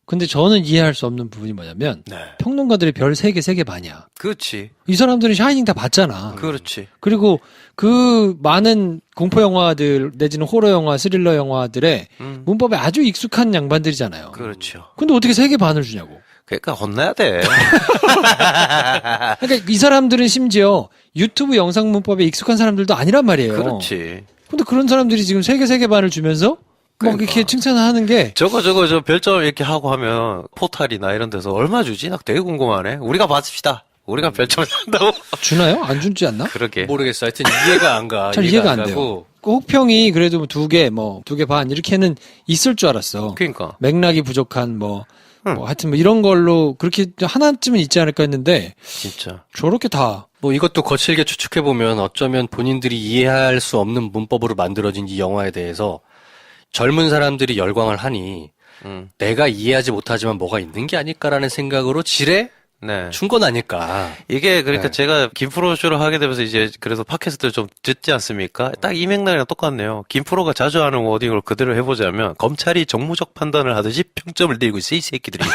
Speaker 1: 근데 저는 이해할 수 없는 부분이 뭐냐면
Speaker 2: 네.
Speaker 1: 평론가들이 별 3개 반이야.
Speaker 2: 그렇지.
Speaker 1: 이 사람들은 샤이닝 다 봤잖아.
Speaker 2: 그렇지.
Speaker 1: 그리고 그 많은 공포 영화들 내지는 호러 영화, 스릴러 영화들의 문법에 아주 익숙한 양반들이잖아요.
Speaker 2: 그렇죠.
Speaker 1: 근데 어떻게 3개 반을 주냐고.
Speaker 2: 그러니까 혼나야 돼.
Speaker 1: 그러니까 이 사람들은 심지어 유튜브 영상 문법에 익숙한 사람들도 아니란 말이에요.
Speaker 2: 그렇지.
Speaker 1: 근데 그런 사람들이 지금 세계 반을 주면서 막 이렇게 칭찬하는 게
Speaker 2: 저 별점 이렇게 하고 하면 포탈이나 이런 데서 얼마 주지? 나 되게 궁금하네. 우리가 받읍시다. 우리가 별점을 산다고?
Speaker 1: 주나요? 안 주지 않나?
Speaker 2: 그러게.
Speaker 3: 모르겠어. 하여튼 이해가 안 가.
Speaker 1: 잘 이해가 안
Speaker 3: 가고.
Speaker 1: 돼요. 그 혹평이 그래도 2개, 2개 반 이렇게는 있을 줄 알았어.
Speaker 2: 그러니까.
Speaker 1: 맥락이 부족한 하여튼 이런 걸로 그렇게 하나쯤은 있지 않을까 했는데
Speaker 2: 진짜.
Speaker 1: 저렇게 다
Speaker 3: 뭐 이것도 거칠게 추측해보면 어쩌면 본인들이 이해할 수 없는 문법으로 만들어진 이 영화에 대해서 젊은 사람들이 열광을 하니 내가 이해하지 못하지만 뭐가 있는 게 아닐까라는 생각으로 지레
Speaker 2: 네.
Speaker 3: 준 건 아닐까.
Speaker 2: 이게 그러니까
Speaker 3: 네.
Speaker 2: 제가 김프로 쇼를 하게 되면서 이제 그래서 팟캐스트를 좀 듣지 않습니까? 딱 이 맥락이랑 똑같네요. 김프로가 자주 하는 워딩을 그대로 해보자면 검찰이 정무적 판단을 하듯이 평점을 내리고 있어 이 새끼들이.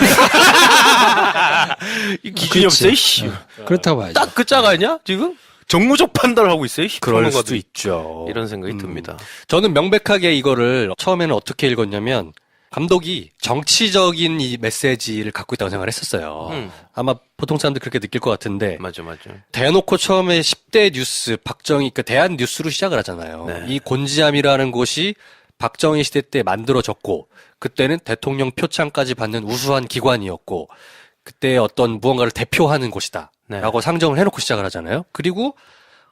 Speaker 2: 이 기준이
Speaker 1: 그치.
Speaker 2: 없어 이씨.
Speaker 1: 그렇다고 봐야죠.
Speaker 2: 딱 그 짝 아니야 지금? 정무적 판단을 하고 있어요. 이
Speaker 3: 그럴
Speaker 2: 평론가들이.
Speaker 3: 수도 있죠.
Speaker 2: 이런 생각이 듭니다.
Speaker 3: 저는 명백하게 이거를 처음에는 어떻게 읽었냐면 감독이 정치적인 이 메시지를 갖고 있다고 생각을 했었어요. 아마 보통 사람들 그렇게 느낄 것 같은데
Speaker 2: 맞아.
Speaker 3: 대놓고 처음에 10대 뉴스 박정희 그 대한 뉴스로 시작을 하잖아요.
Speaker 2: 네.
Speaker 3: 이 곤지암이라는 곳이 박정희 시대 때 만들어졌고 그때는 대통령 표창까지 받는 우수한 기관이었고 그때 어떤 무언가를 대표하는 곳이다
Speaker 2: 네.
Speaker 3: 라고 상정을 해놓고 시작을 하잖아요. 그리고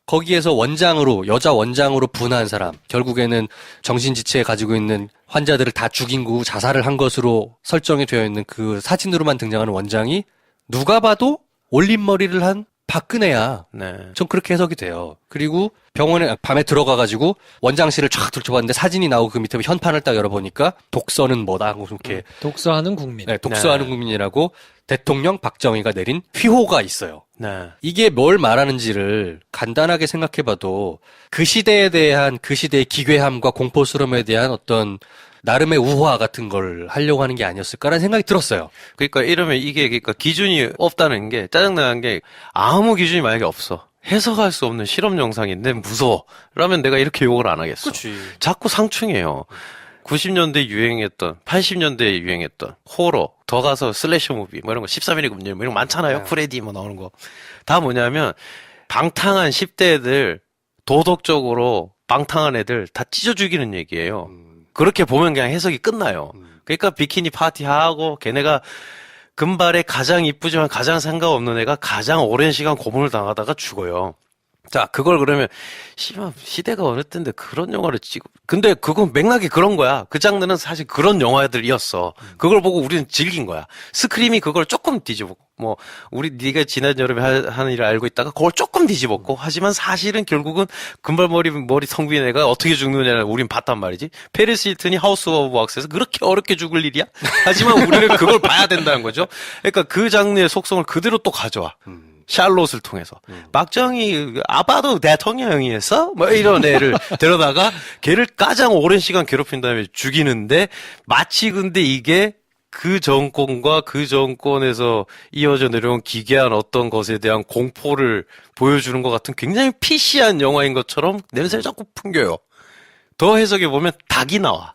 Speaker 3: 거기에서 원장으로 여자 원장으로 분한 사람 결국에는 정신지체 가지고 있는 환자들을 다 죽인 후 자살을 한 것으로 설정이 되어 있는 그 사진으로만 등장하는 원장이 누가 봐도 올림머리를 한 박근혜야.
Speaker 2: 네.
Speaker 3: 전 그렇게 해석이 돼요. 그리고 병원에 밤에 들어가가지고 원장실을 쫙 들춰봤는데 사진이 나오고 그 밑에 현판을 딱 열어보니까 독서는 뭐다 하고 이렇게
Speaker 1: 독서하는 국민.
Speaker 3: 네, 독서하는
Speaker 2: 네.
Speaker 3: 국민이라고 대통령 박정희가 내린 휘호가 있어요.
Speaker 2: 네.
Speaker 3: 이게 뭘 말하는지를 간단하게 생각해봐도 그 시대에 대한 그 시대의 기괴함과 공포스러움에 대한 어떤 나름의 우화 같은 걸 하려고 하는 게 아니었을까라는 생각이 들었어요.
Speaker 2: 그러니까 이러면 이게 그러니까 기준이 없다는 게 짜증나는 게 아무 기준이 만약에 없어. 해석할 수 없는 실험 영상인데 무서워. 그러면 내가 이렇게 욕을 안 하겠어. 자꾸 상충해요. 90년대 유행했던, 80년대에 유행했던 호러, 더 가서 슬래셔 무비, 뭐 이런 거, 13일의 금요일, 뭐 이런 거 많잖아요.
Speaker 3: 네.
Speaker 2: 프레디 뭐 나오는 거. 다 뭐냐면, 방탕한 10대 애들, 도덕적으로 방탕한 애들 다 찢어 죽이는 얘기예요. 그렇게 보면 그냥 해석이 끝나요. 그러니까 비키니 파티하고 걔네가 금발에 가장 이쁘지만 가장 생각 없는 애가 가장 오랜 시간 고문을 당하다가 죽어요. 자, 그걸 그러면, 시대가 어느 때인데 그런 영화를 찍고, 근데 그건 맥락이 그런 거야. 그 장르는 사실 그런 영화들이었어. 그걸 보고 우리는 즐긴 거야. 스크림이 그걸 조금 뒤집었고, 네가 지난 여름에 하는 일을 알고 있다가 그걸 조금 뒤집었고, 하지만 사실은 결국은 금발머리 성빈 애가 어떻게 죽느냐를 우린 봤단 말이지. 페리스 힐튼이 하우스 오브 왁스에서 그렇게 어렵게 죽을 일이야? 하지만 우리는 그걸 봐야 된다는 거죠. 그러니까 그 장르의 속성을 그대로 또 가져와. 샬롯을 통해서 박정희 아빠도 대통령이었어? 뭐 이런 애를 데려다가 걔를 가장 오랜 시간 괴롭힌 다음에 죽이는데 마치 근데 이게 그 정권과 그 정권에서 이어져 내려온 기괴한 어떤 것에 대한 공포를 보여주는 것 같은 굉장히 피시한 영화인 것처럼 냄새를 자꾸 풍겨요. 더 해석해 보면 닭이 나와.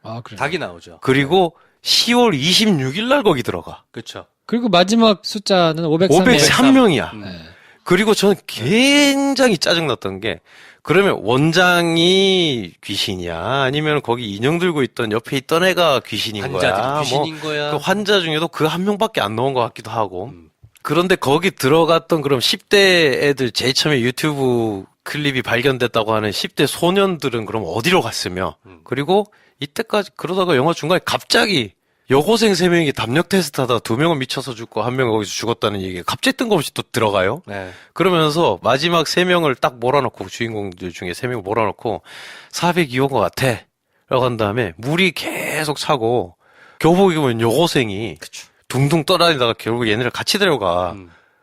Speaker 1: 아, 그래.
Speaker 3: 닭이 나오죠.
Speaker 2: 그리고 10월 26일 날 거기 들어가.
Speaker 3: 그렇죠.
Speaker 1: 그리고 마지막 숫자는 503명.
Speaker 2: 503명이야.
Speaker 1: 네.
Speaker 2: 그리고 저는 굉장히 짜증났던 게, 그러면 원장이 귀신이야? 아니면 거기 인형 들고 있던 옆에 있던 애가 귀신인 거야?
Speaker 3: 환자들이 귀신인 거야.
Speaker 2: 그 환자 중에도 그 한 명밖에 안 나온 것 같기도 하고. 그런데 거기 들어갔던 그럼 10대 애들 제일 처음에 유튜브 클립이 발견됐다고 하는 10대 소년들은 그럼 어디로 갔으며, 그리고 이때까지 그러다가 영화 중간에 갑자기 여고생 3명이 담력 테스트 하다가 2명은 미쳐서 죽고 1명은 거기서 죽었다는 얘기가 갑자기 뜬금없이 또 들어가요.
Speaker 3: 네.
Speaker 2: 그러면서 마지막 3명을 딱 몰아넣고, 주인공들 중에 3명 몰아넣고 402호 것 같아 라고 한 다음에 물이 계속 차고 교복 입은 여고생이 둥둥 떠다니다가 결국 얘네를 같이 데려가.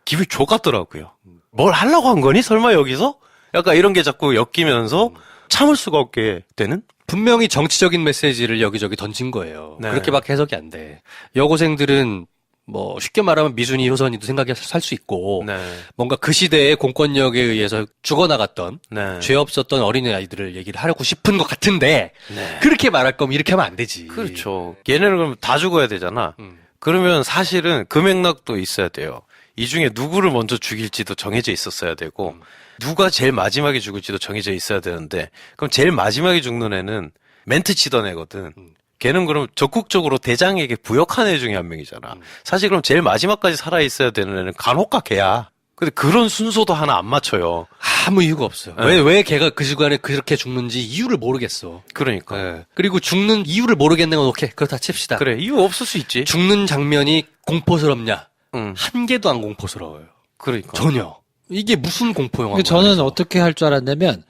Speaker 2: 기분이 좋았더라고요. 뭘 하려고 한 거니? 설마 여기서? 약간 이런 게 자꾸 엮이면서 참을 수가 없게 되는?
Speaker 3: 분명히 정치적인 메시지를 여기저기 던진 거예요.
Speaker 2: 네.
Speaker 3: 그렇게밖에 해석이 안 돼. 여고생들은 뭐 쉽게 말하면 미순이 효선이도 생각해서 살 수 있고
Speaker 2: 네.
Speaker 3: 뭔가 그 시대의 공권력에 의해서 죽어나갔던
Speaker 2: 네.
Speaker 3: 죄 없었던 어린아이들을 얘기를 하려고 싶은 것 같은데
Speaker 2: 네.
Speaker 3: 그렇게 말할 거면 이렇게 하면 안 되지.
Speaker 2: 그렇죠. 얘네는 그럼 다 죽어야 되잖아. 그러면 사실은 그 맥락도 있어야 돼요. 이 중에 누구를 먼저 죽일지도 정해져 있었어야 되고 누가 제일 마지막에 죽을지도 정해져 있어야 되는데 그럼 제일 마지막에 죽는 애는 멘트 치던 애거든. 걔는 그럼 적극적으로 대장에게 부역한 애 중에 한 명이잖아. 사실 그럼 제일 마지막까지 살아있어야 되는 애는 간혹가 걔야. 근데 그런 순서도 하나 안 맞춰요.
Speaker 3: 아무 이유가 없어요.
Speaker 2: 네.
Speaker 3: 왜 걔가 그 시간에 그렇게 죽는지 이유를 모르겠어.
Speaker 2: 그러니까.
Speaker 3: 네. 그리고 죽는 이유를 모르겠는 건 오케이. 그렇다 칩시다.
Speaker 2: 그래, 이유 없을 수 있지.
Speaker 3: 죽는 장면이 공포스럽냐?
Speaker 2: 응.
Speaker 3: 한 개도 안 공포스러워요.
Speaker 2: 그러니까.
Speaker 3: 전혀. 이게 무슨 공포 영화야?
Speaker 1: 근데 저는 어떻게 할 줄 알았냐면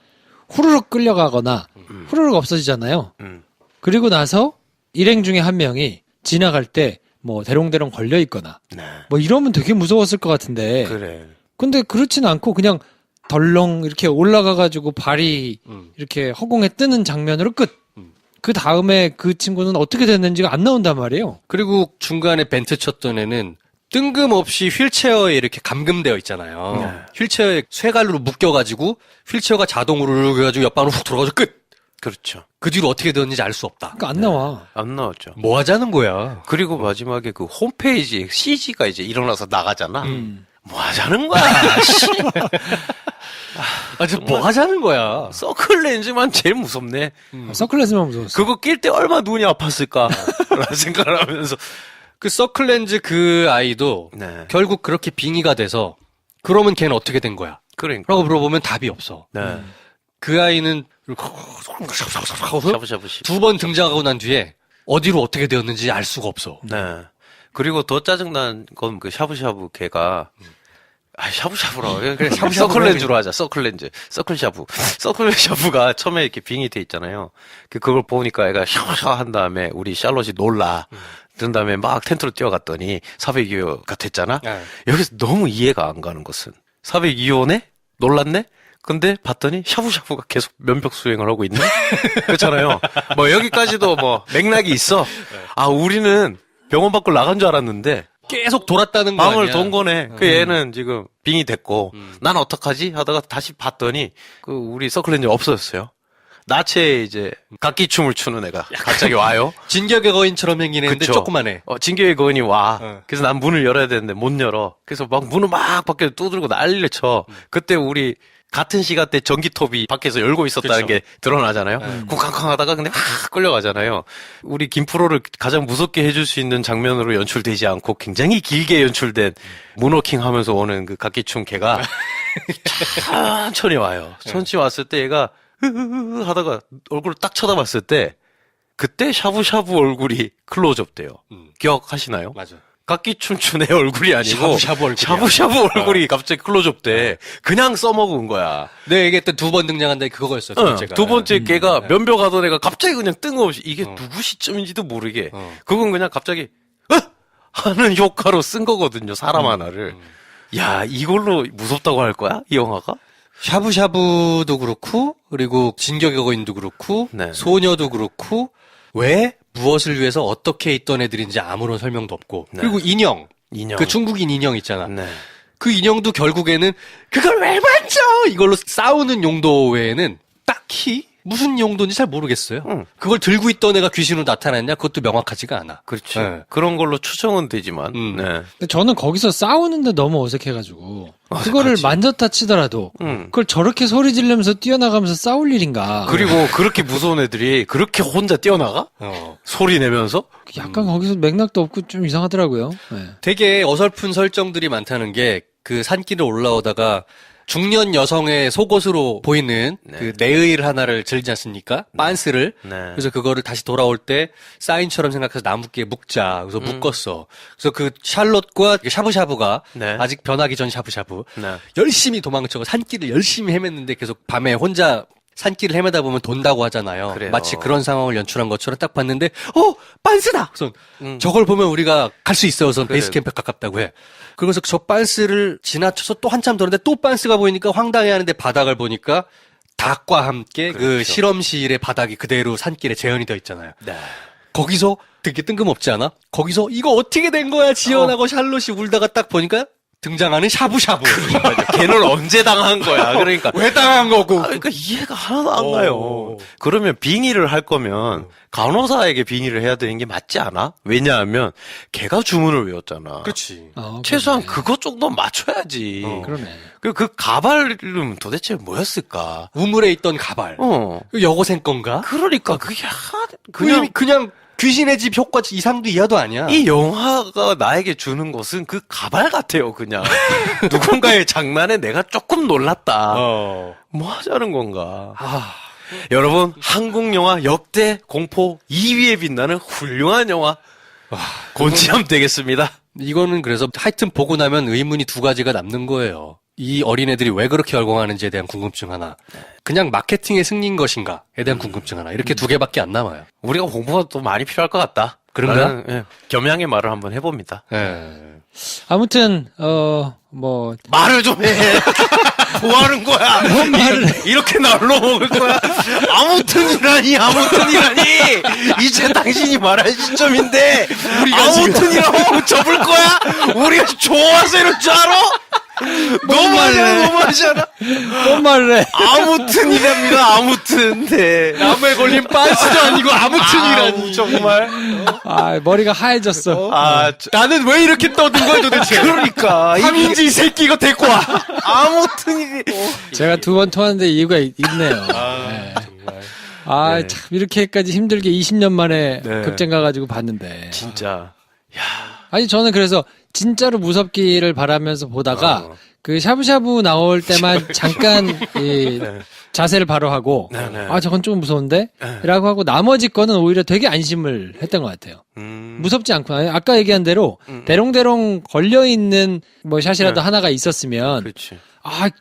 Speaker 1: 후루룩 끌려가거나 후루룩 없어지잖아요. 그리고 나서 일행 중에 한 명이 지나갈 때 뭐 대롱대롱 걸려 있거나
Speaker 2: 네.
Speaker 1: 뭐 이러면 되게 무서웠을 것 같은데.
Speaker 2: 그래.
Speaker 1: 근데 그렇진 않고 그냥 덜렁 이렇게 올라가가지고 발이 이렇게 허공에 뜨는 장면으로 끝. 그 다음에 그 친구는 어떻게 됐는지가 안 나온단 말이에요.
Speaker 3: 그리고 중간에 벤트 쳤던 애는 뜬금없이 휠체어에 이렇게 감금되어 있잖아요.
Speaker 2: 네.
Speaker 3: 휠체어에 쇠갈로 묶여가지고 휠체어가 자동으로 해가지고 옆방으로 훅 돌아가서 끝.
Speaker 2: 그렇죠.
Speaker 3: 그 뒤로 어떻게 되었는지 알 수 없다.
Speaker 1: 그러니까 안 나와.
Speaker 2: 안 나왔죠.
Speaker 3: 뭐 하자는 거야?
Speaker 2: 그리고 마지막에 그 홈페이지 CG가 이제 일어나서 나가잖아. 뭐 하자는 거야? 씨.
Speaker 3: 뭐 하자는 거야?
Speaker 2: 서클 렌즈만 제일 무섭네.
Speaker 1: 서클렛만 무서웠어.
Speaker 2: 그거 낄 때 얼마나 눈이 아팠을까? 라는 생각을 하면서.
Speaker 3: 그 서클렌즈 그 아이도
Speaker 2: 네.
Speaker 3: 결국 그렇게 빙의가 돼서 그러면 걔는 어떻게 된 거야?
Speaker 2: 그러니까.
Speaker 3: 라고 물어보면 답이 없어.
Speaker 2: 네.
Speaker 3: 그 아이는
Speaker 2: 샤브샤브시.
Speaker 3: 두 번 등장하고 난 뒤에 어디로 어떻게 되었는지 알 수가 없어.
Speaker 2: 네. 그리고 더 짜증난 건 그 샤브샤브 걔가 샤브샤브라고. 그래, 서클렌즈로 하자. 서클렌즈. 서클샤브. 서클샤브가 처음에 이렇게 빙이 돼 있잖아요. 그걸 보니까 애가 샤브샤브 한 다음에 우리 샬롯이 놀라. 그런 다음에 막 텐트로 뛰어갔더니 402호가 됐잖아?
Speaker 3: 네.
Speaker 2: 여기서 너무 이해가 안 가는 것은 402호네? 놀랐네? 근데 봤더니 샤브샤브가 계속 면벽 수행을 하고 있네? 그렇잖아요. 뭐 여기까지도 뭐 맥락이 있어. 아, 우리는 병원 밖으로 나간 줄 알았는데
Speaker 3: 계속 돌았다는 거
Speaker 2: 방을
Speaker 3: 아니야?
Speaker 2: 돈 거네. 그 얘는 지금 빙이 됐고 난 어떡하지? 하다가 다시 봤더니 그 우리 서클렌즈 없어졌어요. 나체에 이제 각기춤을 추는 애가 갑자기 와요.
Speaker 3: 진격의 거인처럼 생긴 애인데
Speaker 2: 그쵸.
Speaker 3: 조그만해.
Speaker 2: 진격의 거인이 와.
Speaker 3: 어.
Speaker 2: 그래서 난 문을 열어야 되는데 못 열어. 그래서 막 문을 막 밖에 두드리고 난리를 쳐. 그때 우리 같은 시간대 전기톱이 밖에서 열고 있었다는
Speaker 3: 그쵸.
Speaker 2: 게 드러나잖아요. 쿵쾅쾅 하다가 근데 막 끌려가잖아요. 우리 김프로를 가장 무섭게 해줄 수 있는 장면으로 연출되지 않고 굉장히 길게 연출된 문워킹 하면서 오는 그 각기춤 걔가 천천히 와요. 천천히 왔을 때 얘가 흐흐흐 하다가 얼굴을 딱 쳐다봤을 때 그때 샤브샤브 얼굴이 클로즈업 돼요. 기억하시나요?
Speaker 3: 맞아.
Speaker 2: 각기춤 춘 애 얼굴이 아니고
Speaker 3: 샤브샤브 얼굴이야.
Speaker 2: 샤브샤브 얼굴이 갑자기 클로즈업 돼. 그냥 써먹은 거야.
Speaker 3: 내가 얘기했던 두 번 등장한다 그거였어. 두 번째가.
Speaker 2: 두 번째 걔가 면벽하던 애가 갑자기 그냥 뜬금없이 이게 누구 시점인지도 모르게 그건 그냥 갑자기 하는 효과로 쓴 거거든요. 사람 하나를. 야, 이걸로 무섭다고 할 거야? 이 영화가?
Speaker 3: 샤브샤브도 그렇고 그리고 진격의 거인도 그렇고
Speaker 2: 네.
Speaker 3: 소녀도 그렇고 왜 무엇을 위해서 어떻게 있던 애들인지 아무런 설명도 없고
Speaker 2: 네.
Speaker 3: 그리고 인형
Speaker 2: 인형.
Speaker 3: 그 중국인 인형 있잖아.
Speaker 2: 네.
Speaker 3: 그 인형도 결국에는 그걸 왜 만져 이걸로 싸우는 용도 외에는 딱히 무슨 용도인지 잘 모르겠어요.
Speaker 2: 응.
Speaker 3: 그걸 들고 있던 애가 귀신으로 나타났냐 그것도 명확하지가 않아.
Speaker 2: 그렇죠.
Speaker 3: 네.
Speaker 2: 그런 걸로 추정은 되지만. 네.
Speaker 1: 근데 저는 거기서 싸우는데 너무 어색해가지고 그거를
Speaker 2: 어색하지.
Speaker 1: 만졌다 치더라도
Speaker 2: 응.
Speaker 1: 그걸 저렇게 소리 지르면서 뛰어나가면서 싸울 일인가.
Speaker 2: 그리고 그렇게 무서운 애들이 그렇게 혼자 뛰어나가? 소리 내면서?
Speaker 1: 약간 거기서 맥락도 없고 좀 이상하더라고요. 네.
Speaker 3: 되게 어설픈 설정들이 많다는 게 그 산길을 올라오다가 중년 여성의 속옷으로 보이는
Speaker 2: 네.
Speaker 3: 그 네의 하나를 들지 않습니까? 빤스를.
Speaker 2: 네.
Speaker 3: 그래서 그거를 다시 돌아올 때 사인처럼 생각해서 나무끼에 묶자. 그래서 묶었어. 그래서 그 샬롯과 샤브샤브가
Speaker 2: 네.
Speaker 3: 아직 변하기 전 샤브샤브
Speaker 2: 네.
Speaker 3: 열심히 도망쳐고 산길을 열심히 헤맸는데 계속 밤에 혼자 산길을 헤매다 보면 돈다고 하잖아요.
Speaker 2: 그래요.
Speaker 3: 마치 그런 상황을 연출한 것처럼 딱 봤는데 빤스다! 그래서 저걸 보면 우리가 갈 수 있어요. 그래서
Speaker 2: 그래.
Speaker 3: 베이스 캠프에 가깝다고 해. 그래서 저 빤스를 지나쳐서 또 한참 돌았는데 또 빤스가 보이니까 황당해하는데 바닥을 보니까 닭과 함께 그
Speaker 2: 그렇죠.
Speaker 3: 실험실의 바닥이 그대로 산길에 재현이 되어 있잖아요.
Speaker 2: 네.
Speaker 3: 거기서 되게 뜬금없지 않아? 거기서 이거 어떻게 된 거야 지연하고 샬롯이 울다가 딱 보니까 등장하는 샤브샤브.
Speaker 2: 걔는 언제 당한 거야? 그러니까
Speaker 3: 왜 당한 거고?
Speaker 2: 그러니까 이해가 하나도 안 가요. 그러면 빙의를 할 거면 간호사에게 빙의를 해야 되는 게 맞지 않아? 왜냐하면 걔가 주문을 외웠잖아.
Speaker 3: 그렇지.
Speaker 2: 최소한 그것 정도 맞춰야지.
Speaker 1: 그러네.
Speaker 2: 그 가발은 도대체 뭐였을까?
Speaker 3: 우물에 있던 가발. 그 여고생 건가?
Speaker 2: 그러니까 그게
Speaker 3: 그냥 귀신의 집 효과 이상도 이하도 아니야.
Speaker 2: 이 영화가 나에게 주는 것은 그 가발 같아요, 그냥. 누군가의 장난에 내가 조금 놀랐다. 뭐 하자는 건가. 여러분, 한국 영화 역대 공포 2위에 빛나는 훌륭한 영화. 곤지암 되겠습니다.
Speaker 3: 이거는 그래서 하여튼 보고 나면 의문이 두 가지가 남는 거예요. 이 어린애들이 왜 그렇게 열광하는지에 대한 궁금증 하나. 그냥 마케팅의 승리인 것인가에 대한 궁금증 하나. 이렇게 두 개밖에 안 남아요.
Speaker 2: 우리가 공부가 또 많이 필요할 것 같다.
Speaker 3: 그런가?
Speaker 2: 라는, 예, 겸양의 말을 한번 해봅니다.
Speaker 1: 아무튼
Speaker 2: 말을 좀 해. 뭐 하는 거야? 뭔 말을 해? 이렇게 날로 먹을 거야? 아무튼이라니. 이제 당신이 말할 시점인데 아무튼이라고 접을 거야? 우리가 좋아서 이럴 줄 알아? 너무하잖아.
Speaker 1: 뭔 말을 해?
Speaker 2: 아무튼이랍니다. 아무튼. 네.
Speaker 3: 나무에 걸린 빤스도 아니고 아무튼이라니.
Speaker 2: 정말.
Speaker 1: 머리가 하얘졌어.
Speaker 3: 나는 왜 이렇게 떠든 거야 도대체?
Speaker 2: 그러니까.
Speaker 3: 함인지 이 새끼 이거 데리고 와.
Speaker 2: 아무튼이.
Speaker 1: 제가 두 번 토하는데 이유가 있네요. 네.
Speaker 3: 정말.
Speaker 1: 참 이렇게까지 힘들게 20년 만에 극장 가가지고 봤는데.
Speaker 2: 진짜.
Speaker 1: 아니 저는 그래서 진짜로 무섭기를 바라면서 보다가 그 샤브샤브 나올 때만 잠깐 이 자세를 바로 하고 저건 좀 무서운데? 라고 하고 나머지 거는 오히려 되게 안심을 했던 것 같아요. 무섭지 않구나. 아까 얘기한 대로 대롱대롱 걸려있는 뭐 샷이라도 하나가 있었으면
Speaker 2: 그렇지.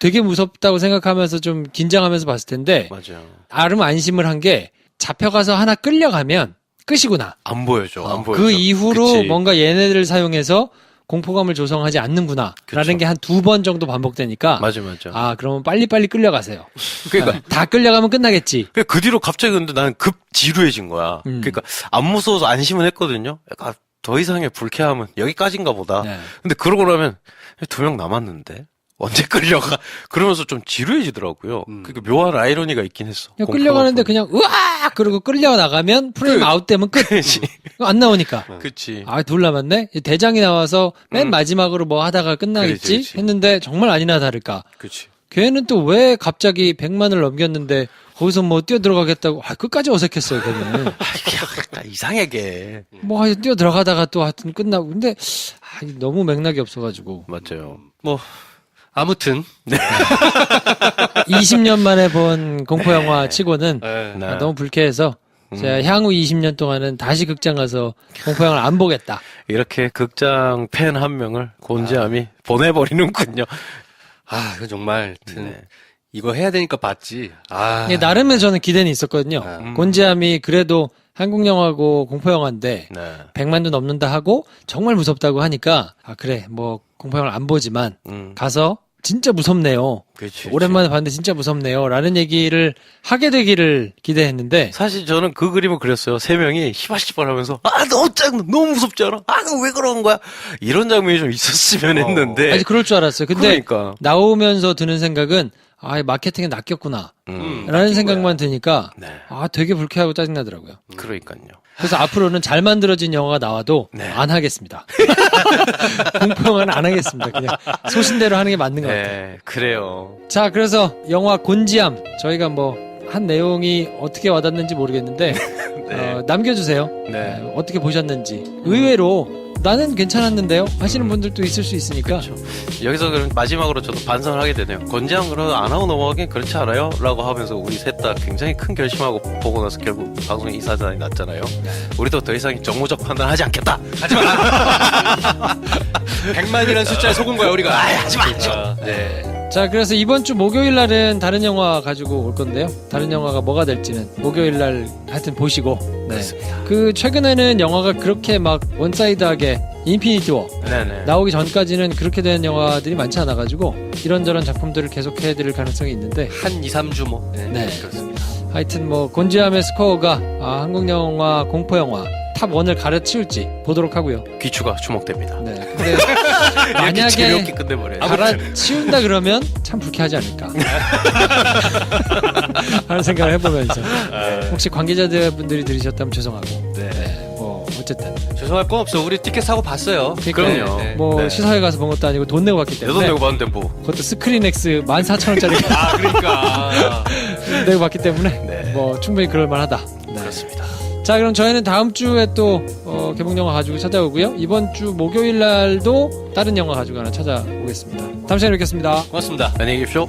Speaker 1: 되게 무섭다고 생각하면서 좀 긴장하면서 봤을 텐데
Speaker 2: 맞아.
Speaker 1: 나름 안심을 한 게 잡혀가서 하나 끌려가면 끝이구나.
Speaker 2: 안 보여줘. 안 보여줘.
Speaker 1: 그 이후로
Speaker 2: 그치.
Speaker 1: 뭔가 얘네들을 사용해서 공포감을 조성하지 않는구나. 라는 게 한 2번 정도 반복되니까.
Speaker 2: 맞아.
Speaker 1: 그러면 빨리빨리 끌려가세요.
Speaker 2: 그러니까
Speaker 1: 다 끌려가면 끝나겠지.
Speaker 2: 그 뒤로 갑자기 근데 나는 급 지루해진 거야. 그러니까 안 무서워서 안심은 했거든요. 약간 더 이상의 불쾌함은 여기까지인가 보다.
Speaker 1: 네.
Speaker 2: 근데 그러고 나면 2명 남았는데 언제 끌려가? 그러면서 좀 지루해지더라고요. 그러니까 묘한 아이러니가 있긴 했어.
Speaker 1: 끌려가는데 그냥 으악! 그러고 끌려나가면 프레임 아웃되면 끝. 안 나오니까.
Speaker 2: 그치.
Speaker 1: 둘 남았네? 대장이 나와서 맨 마지막으로 뭐 하다가 끝나겠지?
Speaker 2: 그치.
Speaker 1: 했는데 정말 아니나 다를까.
Speaker 2: 그치.
Speaker 1: 걔는 또 왜 갑자기 100만을 넘겼는데 거기서 뭐 뛰어 들어가겠다고 끝까지 어색했어요. 걔는.
Speaker 2: 이상해 걔.
Speaker 1: 뭐 뛰어 들어가다가 또 하여튼 끝나고 근데 너무 맥락이 없어가지고.
Speaker 2: 맞아요.
Speaker 3: 아무튼
Speaker 1: 20년 만에 본 공포 영화 치고는
Speaker 2: 네.
Speaker 1: 너무 불쾌해서 제가 향후 20년 동안은 다시 극장 가서 공포 영화를 안 보겠다.
Speaker 2: 이렇게 극장 팬 한 명을 곤지암이 보내버리는군요.
Speaker 3: 그 정말 이거 해야 되니까 봤지.
Speaker 1: 나름의 저는 기대는 있었거든요. 곤지암이 그래도 한국 영화고 공포 영화인데 100만도 넘는다 하고 정말 무섭다고 하니까 그래 뭐 공포 영화를 안 보지만 가서 진짜 무섭네요.
Speaker 2: 그치.
Speaker 1: 오랜만에 봤는데 진짜 무섭네요. 라는 얘기를 하게 되기를 기대했는데
Speaker 2: 사실 저는 그 그림을 그렸어요. 3명이 시발시발 하면서 너무 무섭지 않아? 왜 그런 거야? 이런 장면이 좀 있었으면 했는데
Speaker 1: 아니 그럴 줄 알았어요. 근데
Speaker 2: 그러니까.
Speaker 1: 나오면서 드는 생각은 마케팅에 낚였구나 라는 생각만 드니까 되게 불쾌하고 짜증나더라고요.
Speaker 2: 그러니까요.
Speaker 1: 그래서 앞으로는 잘 만들어진 영화가 나와도 안 하겠습니다. 공포 영화는 안 하겠습니다. 그냥 소신대로 하는 게 맞는 것 같아요.
Speaker 2: 그래요.
Speaker 1: 자, 그래서 영화 곤지암 저희가 한 내용이 어떻게 와닿는지 모르겠는데 남겨주세요. 어떻게 보셨는지. 의외로 나는 괜찮았는데요 하시는 분들도 있을 수 있으니까.
Speaker 2: 여기서 그럼 마지막으로 저도 반성을 하게 되네요. 곤지암 그럼 안 하고 넘어가긴 그렇지 않아요? 라고 하면서 우리 셋 다 굉장히 큰 결심하고 보고 나서 결국 방송에 이사단이 났잖아요. 우리도 더 이상 정무적 판단을 하지 않겠다. 하지 마.
Speaker 3: 100만이라는 숫자에 속은 거야 우리가.
Speaker 2: 하지 마.
Speaker 1: 자, 그래서 이번 주 목요일 날은 다른 영화 가지고 올 건데요. 다른 영화가 뭐가 될지는 목요일 날 하여튼 보시고. 그 최근에는 영화가 그렇게 막 원사이드하게 인피니티 워 나오기 전까지는 그렇게 된 영화들이 많지 않아가지고 이런저런 작품들을 계속해드릴 가능성이 있는데
Speaker 3: 한 2, 3주
Speaker 1: 그렇습니다. 하여튼 곤지암의 스코어가 한국 영화, 공포 영화 탑 1을 갈아치울지 보도록 하고요.
Speaker 2: 귀추가 주목됩니다.
Speaker 1: 네. 근데 만약에
Speaker 2: 재미없게 끝내버려요.
Speaker 1: 갈아치운다 그러면 참 불쾌하지 않을까 하는 생각을 해보면서 혹시 관계자분들이 들으셨다면 죄송하고 뭐 어쨌든
Speaker 3: 죄송할 건 없어. 우리 티켓 사고 봤어요.
Speaker 2: 그럼요.
Speaker 3: 네.
Speaker 1: 뭐
Speaker 2: 네.
Speaker 1: 시사회 가서 본 것도 아니고 돈 내고 갔기
Speaker 2: 내 돈
Speaker 1: 때문에
Speaker 2: 내고 봤는데 뭐.
Speaker 1: 그것도 스크린X 14,000원짜리
Speaker 3: 그러니까.
Speaker 1: 내고 봤기 때문에
Speaker 2: 네.
Speaker 1: 뭐 충분히 그럴 만하다.
Speaker 2: 그렇습니다.
Speaker 1: 자, 그럼 저희는 다음 주에 또 개봉 영화 가지고 찾아오고요. 이번 주 목요일 날도 다른 영화 가지고 하나 찾아오겠습니다. 다음 시간에 뵙겠습니다.
Speaker 3: 고맙습니다.
Speaker 2: 안녕히 계십시오.